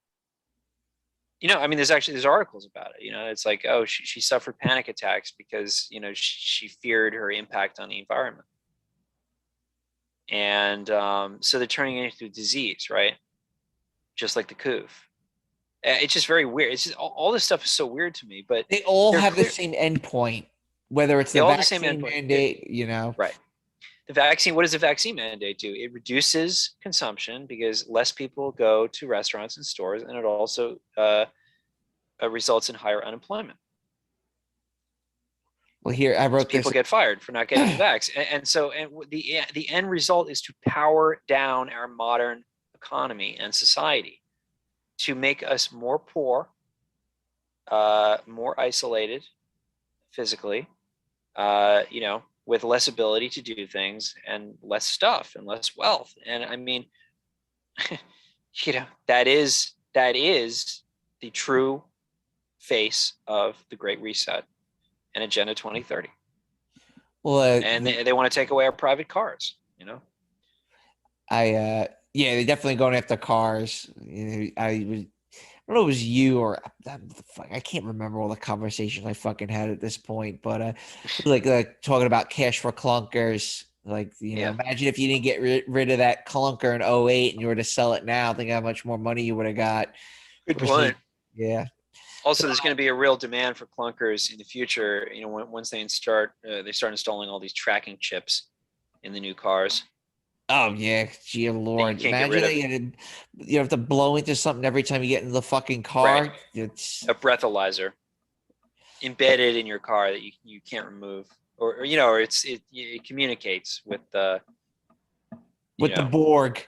Speaker 4: You know, I mean, there's articles about it. You know, it's like, oh, she suffered panic attacks because, you know, she feared her impact on the environment. And so they're turning it into a disease, right? Just like the coup. It's just very weird. It's just all this stuff is so weird to me. But
Speaker 3: They all have the same endpoint, whether it's the vaccine mandate, you know.
Speaker 4: Right. The vaccine, what does the vaccine mandate do? It reduces consumption because less people go to restaurants and stores, and it also results in higher unemployment.
Speaker 3: Well, here I wrote
Speaker 4: people get fired for not getting the vax, and the end result is to power down our modern economy and society, to make us more poor, more isolated physically, you know, with less ability to do things and less stuff and less wealth. And I mean, you know, that is the true face of the Great Reset and Agenda 2030.
Speaker 3: Well,
Speaker 4: and they want to take away our private cars, you know.
Speaker 3: Yeah, they're definitely going after cars. You know, I don't know if it was you or I can't remember all the conversations I fucking had at this point, but like talking about cash for clunkers. Like, you know, imagine if you didn't get rid of that clunker in 2008 and you were to sell it now, think how much more money you would have got.
Speaker 4: Good point.
Speaker 3: Yeah.
Speaker 4: Also, there's going to be a real demand for clunkers in the future. You know, once they start installing all these tracking chips in the new cars.
Speaker 3: Oh yeah, gee Lord! Imagine you have to blow into something every time you get in the fucking car.
Speaker 4: Right.
Speaker 3: It's
Speaker 4: a breathalyzer embedded in your car that you can't remove, or you know, or it communicates with the
Speaker 3: Borg.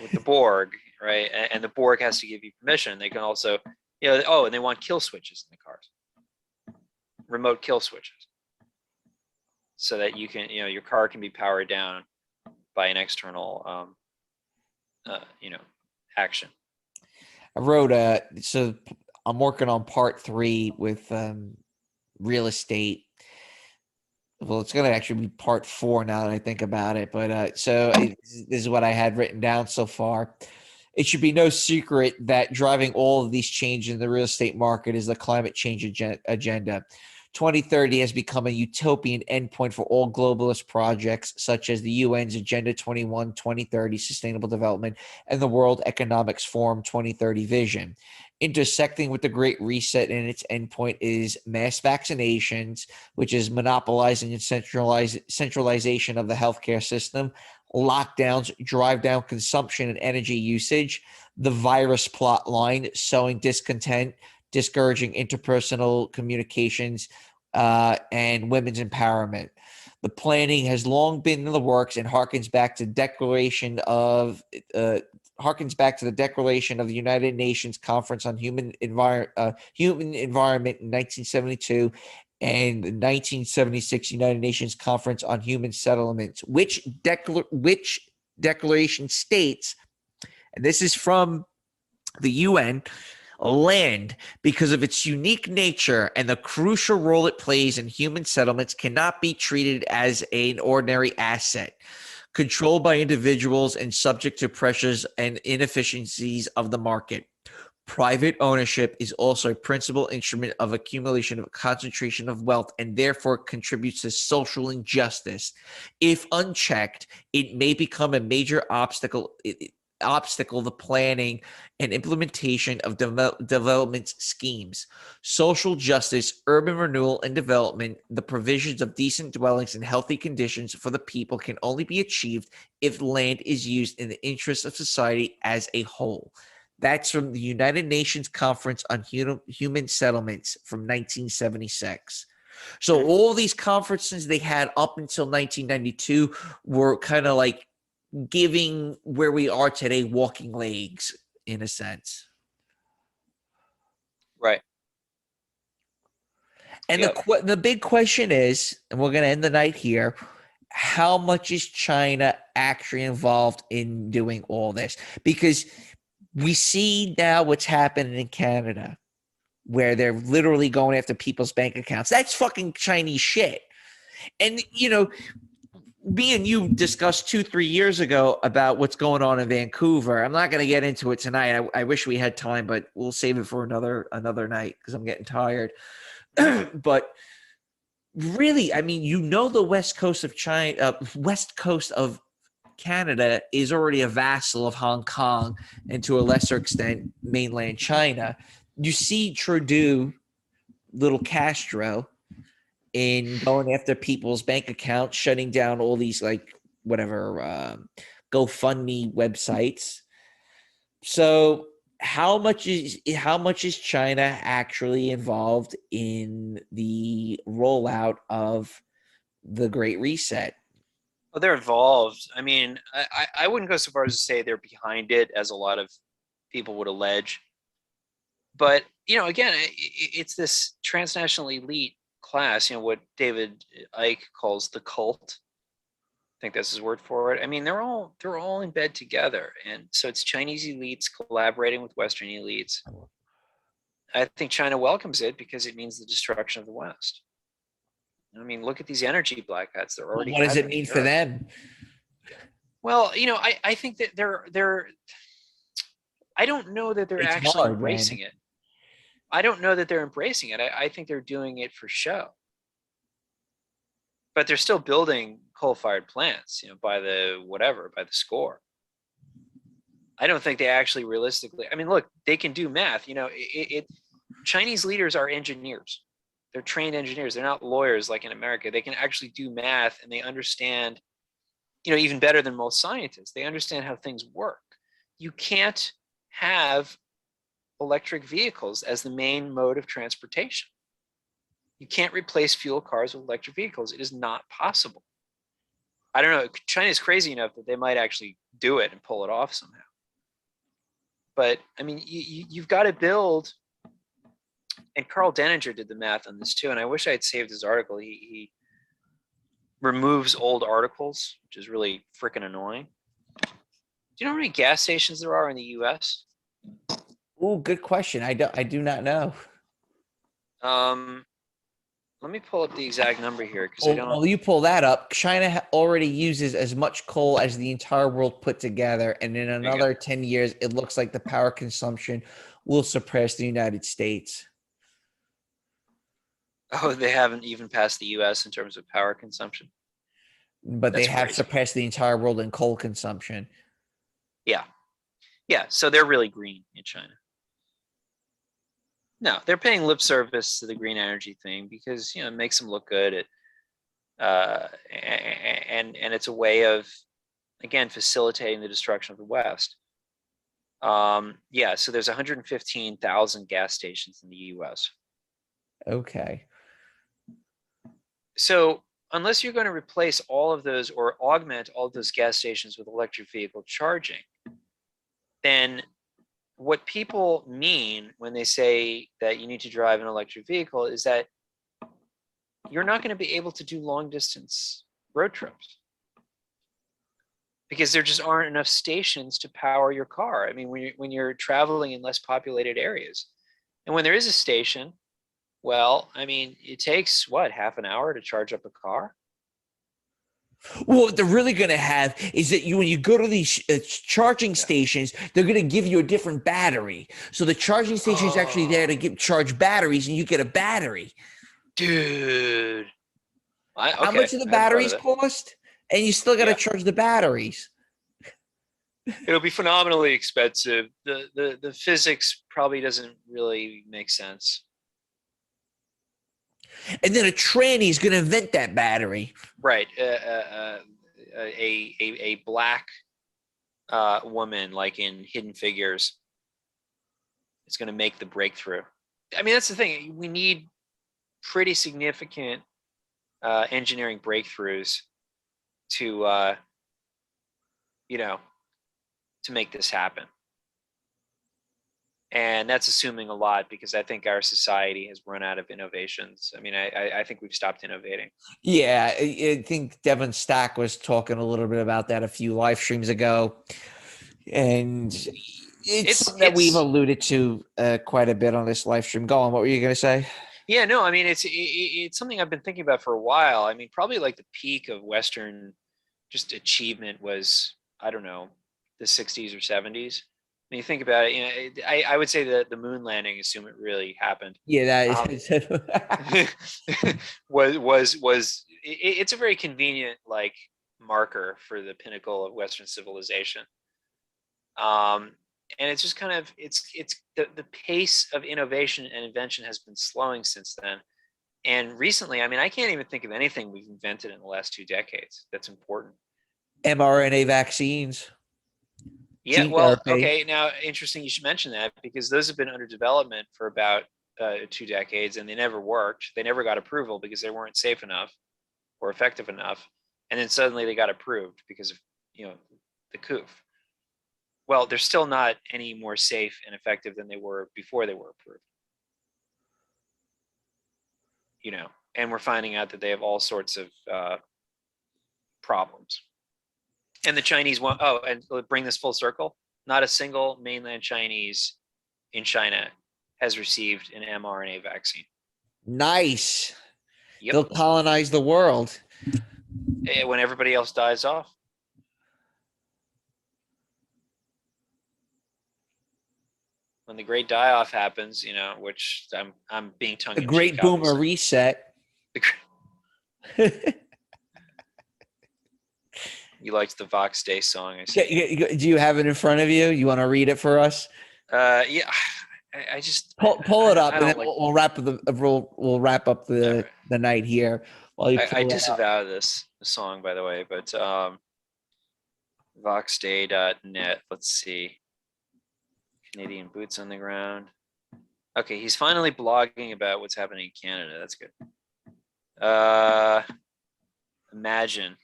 Speaker 4: With the Borg, right? And the Borg has to give you permission. They can also, you know, oh, and they want kill switches in the cars, remote kill switches, so that you can, you know, your car can be powered down by an external, you know, action.
Speaker 3: I wrote so I'm working on part 3 with real estate. Well, it's going to actually be part 4 now that I think about it. But so this is what I had written down so far. It should be no secret that driving all of these changes in the real estate market is the climate change agenda. 2030 has become a utopian endpoint for all globalist projects, such as the UN's Agenda 21-2030 Sustainable Development and the World Economics Forum 2030 vision. Intersecting with the Great Reset and its endpoint is mass vaccinations, which is monopolizing and centralization of the healthcare system, lockdowns drive down consumption and energy usage, the virus plot line, sowing discontent, discouraging interpersonal communications, and women's empowerment. The planning has long been in the works and harkens back to the Declaration of the United Nations Conference on Human Environment in 1972 and the 1976 United Nations Conference on Human Settlements, which declaration states, and this is from The UN land, because of its unique nature and the crucial role it plays in human settlements, cannot be treated as an ordinary asset, controlled by individuals and subject to pressures and inefficiencies of the market. Private ownership is also a principal instrument of accumulation of concentration of wealth and therefore contributes to social injustice. If unchecked, it may become a major obstacle the planning and implementation of development schemes. Social justice, urban renewal and development, the provisions of decent dwellings and healthy conditions for the people can only be achieved if land is used in the interest of society as a whole. That's from the United Nations Conference on Human Settlements from 1976. So all these conferences they had up until 1992 were kind of like giving where we are today walking legs in a sense.
Speaker 4: Right.
Speaker 3: And
Speaker 4: Yep.
Speaker 3: the big question is, and we're going to end the night here, how much is China actually involved in doing all this? Because we see now what's happening in Canada, where they're literally going after people's bank accounts. That's fucking Chinese shit. And, you know, me and you discussed 2-3 years ago about what's going on in Vancouver. I'm not going to get into it tonight. I wish we had time, but we'll save it for another night because I'm getting tired. But really, I mean, you know, the west coast of China, west coast of Canada is already a vassal of Hong Kong and to a lesser extent mainland China. You see Trudeau, little Castro, in going after people's bank accounts, shutting down all these like whatever GoFundMe websites. So how much is China actually involved in the rollout of the Great Reset?
Speaker 4: Well, they're involved. I mean, I wouldn't go so far as to say they're behind it, as a lot of people would allege. But, you know, again, it's this transnational elite class, you know, what David Icke calls the cult. I think that's his word for it. I mean, they're all in bed together. And so it's Chinese elites collaborating with Western elites. I think China welcomes it because it means the destruction of the West. I mean, look at these energy blackouts. They're already.
Speaker 3: What does it mean for them?
Speaker 4: Well, you know, I think that they're. I don't know that they're actually embracing it. I don't know that they're embracing it. I think they're doing it for show. But they're still building coal-fired plants, you know, by the score. I don't think they actually realistically. I mean, look, they can do math. You know, Chinese leaders are engineers. They're trained engineers. They're not lawyers like in America. They can actually do math and they understand, you know, even better than most scientists. They understand how things work. You can't have electric vehicles as the main mode of transportation. You can't replace fuel cars with electric vehicles. It is not possible. I don't know. China is crazy enough that they might actually do it and pull it off somehow. But I mean, you've got to build. And Carl Denninger did the math on this too. And I wish I had saved his article. He removes old articles, which is really freaking annoying. Do you know how many gas stations there are in the U.S.?
Speaker 3: Oh, good question. I do not know.
Speaker 4: Let me pull up the exact number here because I don't.
Speaker 3: While you pull that up, China already uses as much coal as the entire world put together, and in another 10 years, it looks like the power consumption will surpass the United States.
Speaker 4: Oh, they haven't even passed the U.S. in terms of power consumption.
Speaker 3: But they have surpassed the entire world in coal consumption.
Speaker 4: Yeah. Yeah, so they're really green in China. No, they're paying lip service to the green energy thing because, you know, it makes them look good. And it's a way of, again, facilitating the destruction of the West. Yeah, so there's 115,000 gas stations in the U.S.
Speaker 3: Okay.
Speaker 4: So unless you're going to replace all of those or augment all of those gas stations with electric vehicle charging, then what people mean when they say that you need to drive an electric vehicle is that you're not going to be able to do long distance road trips. because there just aren't enough stations to power your car. I mean, when you're traveling in less populated areas, and when there is a station, well, I mean, it takes what, half an hour to charge up a car?
Speaker 3: Well, what they're really going to have is that when you go to these charging stations, they're going to give you a different battery. So the charging station is actually there to charge batteries, and you get a battery.
Speaker 4: Dude.
Speaker 3: How much do the batteries cost? And you still got to charge the batteries.
Speaker 4: It'll be phenomenally expensive. The physics probably doesn't really make sense.
Speaker 3: And then a tranny is going to invent that battery.
Speaker 4: Right. A black woman, like in Hidden Figures, is going to make the breakthrough. I mean, that's the thing. We need pretty significant engineering breakthroughs to, to make this happen. And that's assuming a lot, because I think our society has run out of innovations. I mean, I think we've stopped innovating.
Speaker 3: Yeah, I think Devin Stack was talking a little bit about that a few live streams ago. And it's something that we've alluded to quite a bit on this live stream. Go on, what were you going to say?
Speaker 4: Yeah, no, I mean, it's something I've been thinking about for a while. I mean, probably like the peak of Western just achievement was, I don't know, the 60s or 70s. When you think about it, I would say that the moon landing, assume it really happened.
Speaker 3: Yeah, that is.
Speaker 4: It's a very convenient like marker for the pinnacle of Western civilization. And it's just kind of it's the pace of innovation and invention has been slowing since then. And recently, I mean, I can't even think of anything we've invented in the last 2 decades that's important.
Speaker 3: mRNA vaccines.
Speaker 4: Yeah, well, okay. Now, interesting you should mention that, because those have been under development for about 2 decades, and they never worked. They never got approval because they weren't safe enough or effective enough. And then suddenly they got approved because of, the coup. Well, they're still not any more safe and effective than they were before they were approved. And we're finding out that they have all sorts of problems. And the Chinese want, and bring this full circle, not a single mainland Chinese in China has received an mRNA vaccine.
Speaker 3: Nice.
Speaker 4: Yep.
Speaker 3: They'll colonize the world.
Speaker 4: When everybody else dies off. When the great die-off happens, which I'm being tongue-in-cheek.
Speaker 3: The great boomer reset.
Speaker 4: You liked the Vox Day song, I
Speaker 3: see. Do you have it in front of you? You want to read it for us?
Speaker 4: Yeah. I just
Speaker 3: pull it up, and then we'll wrap up the night here. While
Speaker 4: I disavow this song, by the way, but voxday.net. Let's see. Canadian boots on the ground. Okay, he's finally blogging about what's happening in Canada. That's good. Imagine.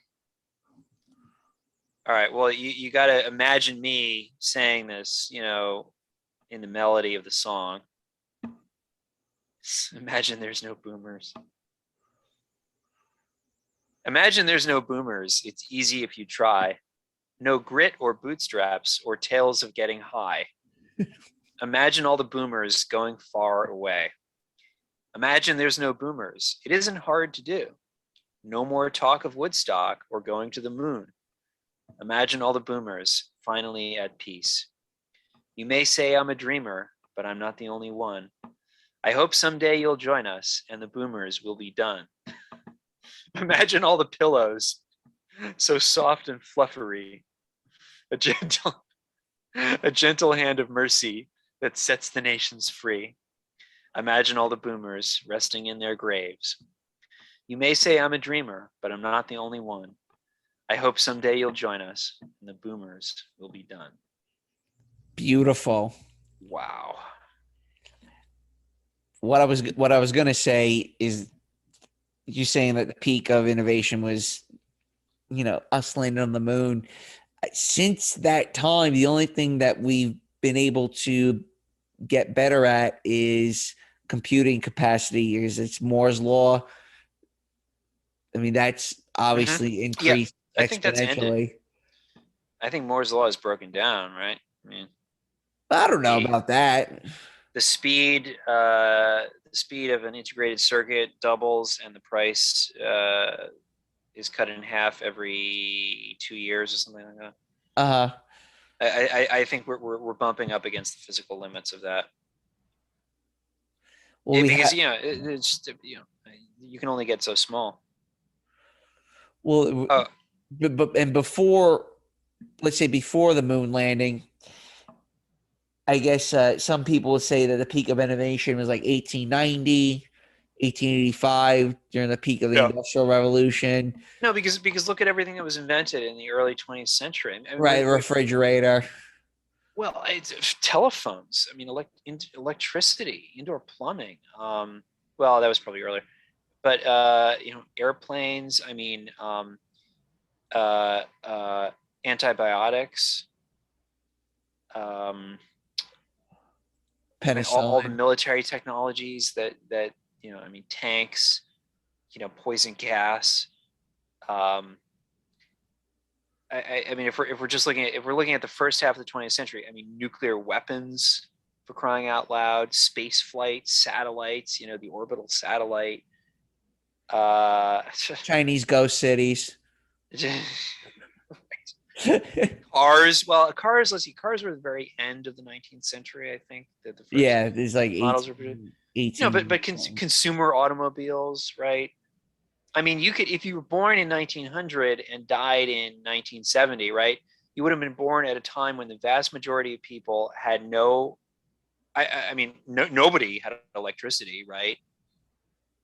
Speaker 4: All right, well, you got to imagine me saying this, in the melody of the song. Imagine there's no boomers. Imagine there's no boomers. It's easy if you try. No grit or bootstraps or tales of getting high. Imagine all the boomers going far away. Imagine there's no boomers. It isn't hard to do. No more talk of Woodstock or going to the moon. Imagine all the boomers finally at peace. You may say I'm a dreamer, but I'm not the only one. I hope someday you'll join us and the boomers will be done. Imagine all the pillows, so soft and fluffery. A gentle hand of mercy that sets the nations free. Imagine all the boomers resting in their graves. You may say I'm a dreamer, but I'm not the only one. I hope someday you'll join us and the boomers will be done.
Speaker 3: Beautiful.
Speaker 4: Wow.
Speaker 3: What I was going to say is, you saying that the peak of innovation was, us landing on the moon. Since that time, the only thing that we've been able to get better at is computing capacity. It's Moore's law. I mean, that's obviously increased exponentially.
Speaker 4: I think Moore's law is broken down, right? I mean,
Speaker 3: I don't know
Speaker 4: the
Speaker 3: about that.
Speaker 4: the speed of an integrated circuit doubles, and the price is cut in half every 2 years or something like that.
Speaker 3: Uh,
Speaker 4: I think we're bumping up against the physical limits of that.
Speaker 3: well, we
Speaker 4: Because
Speaker 3: have.
Speaker 4: it's just, you can only get so small.
Speaker 3: Well,
Speaker 4: Oh,
Speaker 3: and before, let's say before the moon landing, I guess some people would say that the peak of innovation was like 1890, 1885 during the peak of the
Speaker 4: Yeah.
Speaker 3: Industrial Revolution.
Speaker 4: no, because look at everything that was invented in the early 20th century. I mean,
Speaker 3: Right, refrigerator.
Speaker 4: well, it's telephones. I mean, electricity, indoor plumbing. Well, that was probably earlier, but airplanes. I mean, antibiotics. I mean, all the
Speaker 3: Penicillin.
Speaker 4: military technologies that I mean, tanks. Poison gas. I mean, if we're just looking at the first half of the 20th century, I mean, nuclear weapons, for crying out loud, space flight, satellites, the orbital satellite,
Speaker 3: Chinese ghost cities.
Speaker 4: cars. Well, cars. Let's see, cars were the very end of the 19th century, I think. That the first
Speaker 3: Yeah, there's like
Speaker 4: models were produced.
Speaker 3: 18
Speaker 4: but consumer automobiles, right? I mean, you could, if you were born in 1900 and died in 1970, right? You would have been born at a time when the vast majority of people had nobody had electricity, right?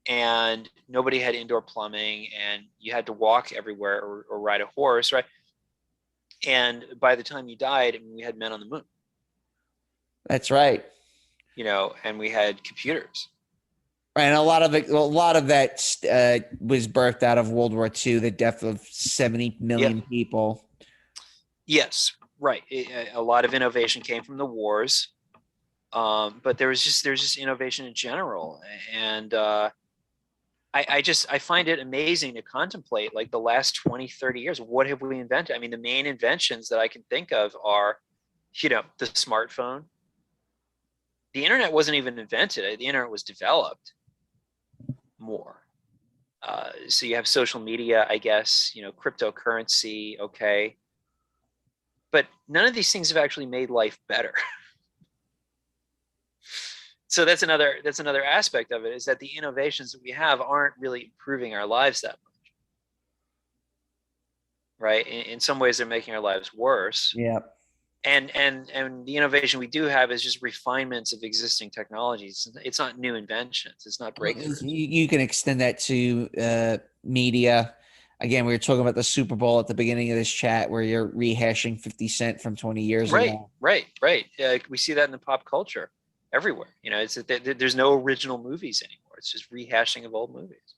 Speaker 4: And nobody had indoor plumbing, and you had to walk everywhere or ride a horse, right? And by the time you died, I mean, we had men on the moon.
Speaker 3: That's right.
Speaker 4: And we had computers.
Speaker 3: And a lot of that was birthed out of World War II, the death of 70 million people.
Speaker 4: Yes, right. A lot of innovation came from the wars, but there's just innovation in general, and I find it amazing to contemplate, like, the last 20, 30 years. What have we invented? I mean, the main inventions that I can think of are, the smartphone. The internet wasn't even invented. The internet was developed more. So you have social media, I guess, cryptocurrency, okay. But none of these things have actually made life better. So that's another aspect of it, is that the innovations that we have aren't really improving our lives that much. Right? In some ways, they're making our lives worse.
Speaker 3: Yeah.
Speaker 4: And the innovation we do have is just refinements of existing technologies. It's not new inventions. It's not breakthroughs.
Speaker 3: You can extend that to media. Again, we were talking about the Super Bowl at the beginning of this chat, where you're rehashing 50 Cent from 20 years ago.
Speaker 4: Right. We see that in the pop culture everywhere. There's no original movies anymore. It's just rehashing of old movies.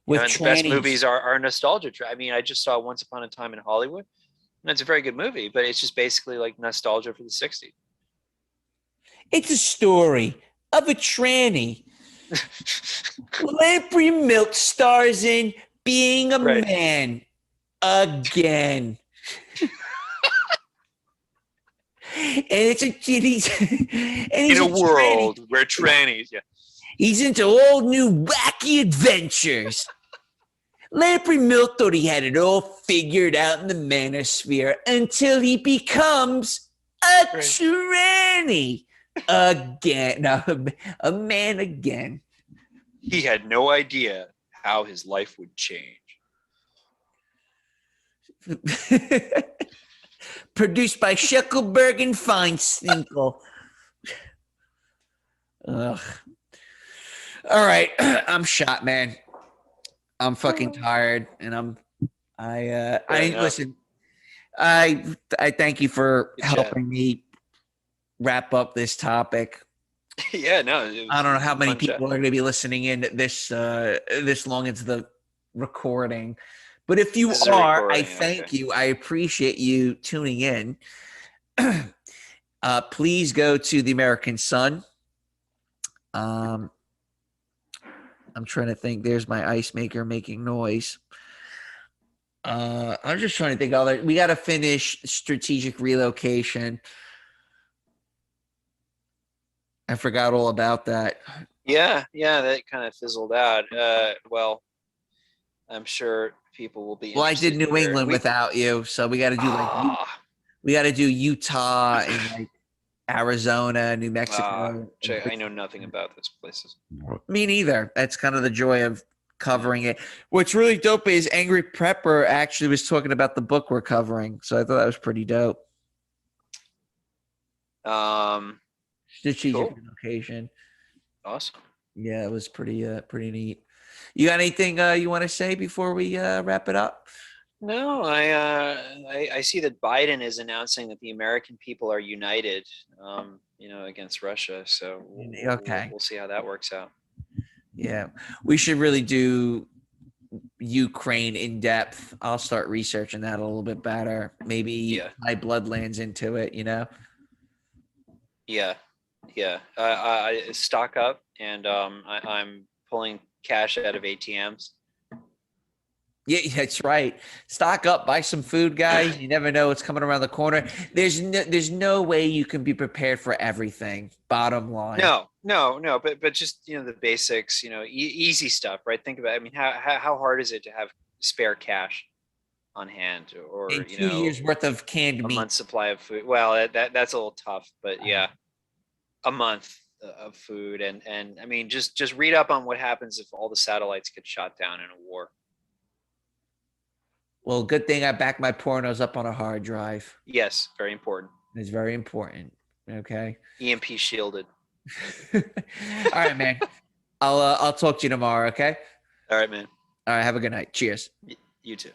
Speaker 4: And the best movies are nostalgia. I mean, I just saw Once Upon a Time in Hollywood. And it's a very good movie, but it's just basically like nostalgia for the 60s.
Speaker 3: It's a story of a tranny Lamprey Milk stars in being a man again. And it's in
Speaker 4: a world where trannies,
Speaker 3: he's into all new wacky adventures. Lamprey Milk thought he had it all figured out in the manosphere until he becomes a tranny again. No, a man again.
Speaker 4: He had no idea how his life would change.
Speaker 3: Produced by Schuckelberg and Feinsteinkel. Ugh. All right, I'm shot, man. I'm fucking tired, and listen. I thank you for helping me wrap up this topic.
Speaker 4: Yeah, no.
Speaker 3: I don't know how many people are going to be listening in this long into the recording, but if you are, I thank you. I appreciate you tuning in. Please go to the American Sun. I'm trying to think. There's my ice maker making noise. I'm just trying to think. We got to finish strategic relocation. I forgot all about that.
Speaker 4: Yeah, that kind of fizzled out. Well, I'm sure people will be
Speaker 3: Well, I did
Speaker 4: interested to
Speaker 3: New
Speaker 4: hear.
Speaker 3: England without you, so we got to do we got to do Utah and like Arizona, New Mexico.
Speaker 4: I know nothing about those places.
Speaker 3: Me neither. That's kind of the joy of covering it. What's really dope is Angry Prepper actually was talking about the book we're covering, so I thought that was pretty dope. Strategic
Speaker 4: Cool.
Speaker 3: relocation.
Speaker 4: Awesome.
Speaker 3: Yeah, it was pretty neat. You got anything you want to say before we wrap it up?
Speaker 4: No, I see that Biden is announcing that the American people are united, against Russia. So we'll see how that works out.
Speaker 3: Yeah, we should really do Ukraine in depth. I'll start researching that a little bit better. Maybe my Bloodlands into it.
Speaker 4: Yeah. I stock up, and I'm pulling cash out of ATMs.
Speaker 3: Yeah, that's right. Stock up, buy some food, guys. You never know what's coming around the corner. There's no way you can be prepared for everything. Bottom line.
Speaker 4: No. But just the basics. Easy stuff, right? Think about it. I mean, how hard is it to have spare cash on hand, or
Speaker 3: And 2 years worth of canned meat,
Speaker 4: a month's supply of food? Well, that's a little tough, but yeah, a month of food, and I mean, just read up on what happens if all the satellites get shot down in a war.
Speaker 3: Well, good thing I backed my pornos up on a hard drive.
Speaker 4: Yes, very important.
Speaker 3: It's very important. Okay.
Speaker 4: EMP shielded.
Speaker 3: All right, man. I'll talk to you tomorrow. Okay.
Speaker 4: All right, man.
Speaker 3: All right. Have a good night. Cheers.
Speaker 4: You too.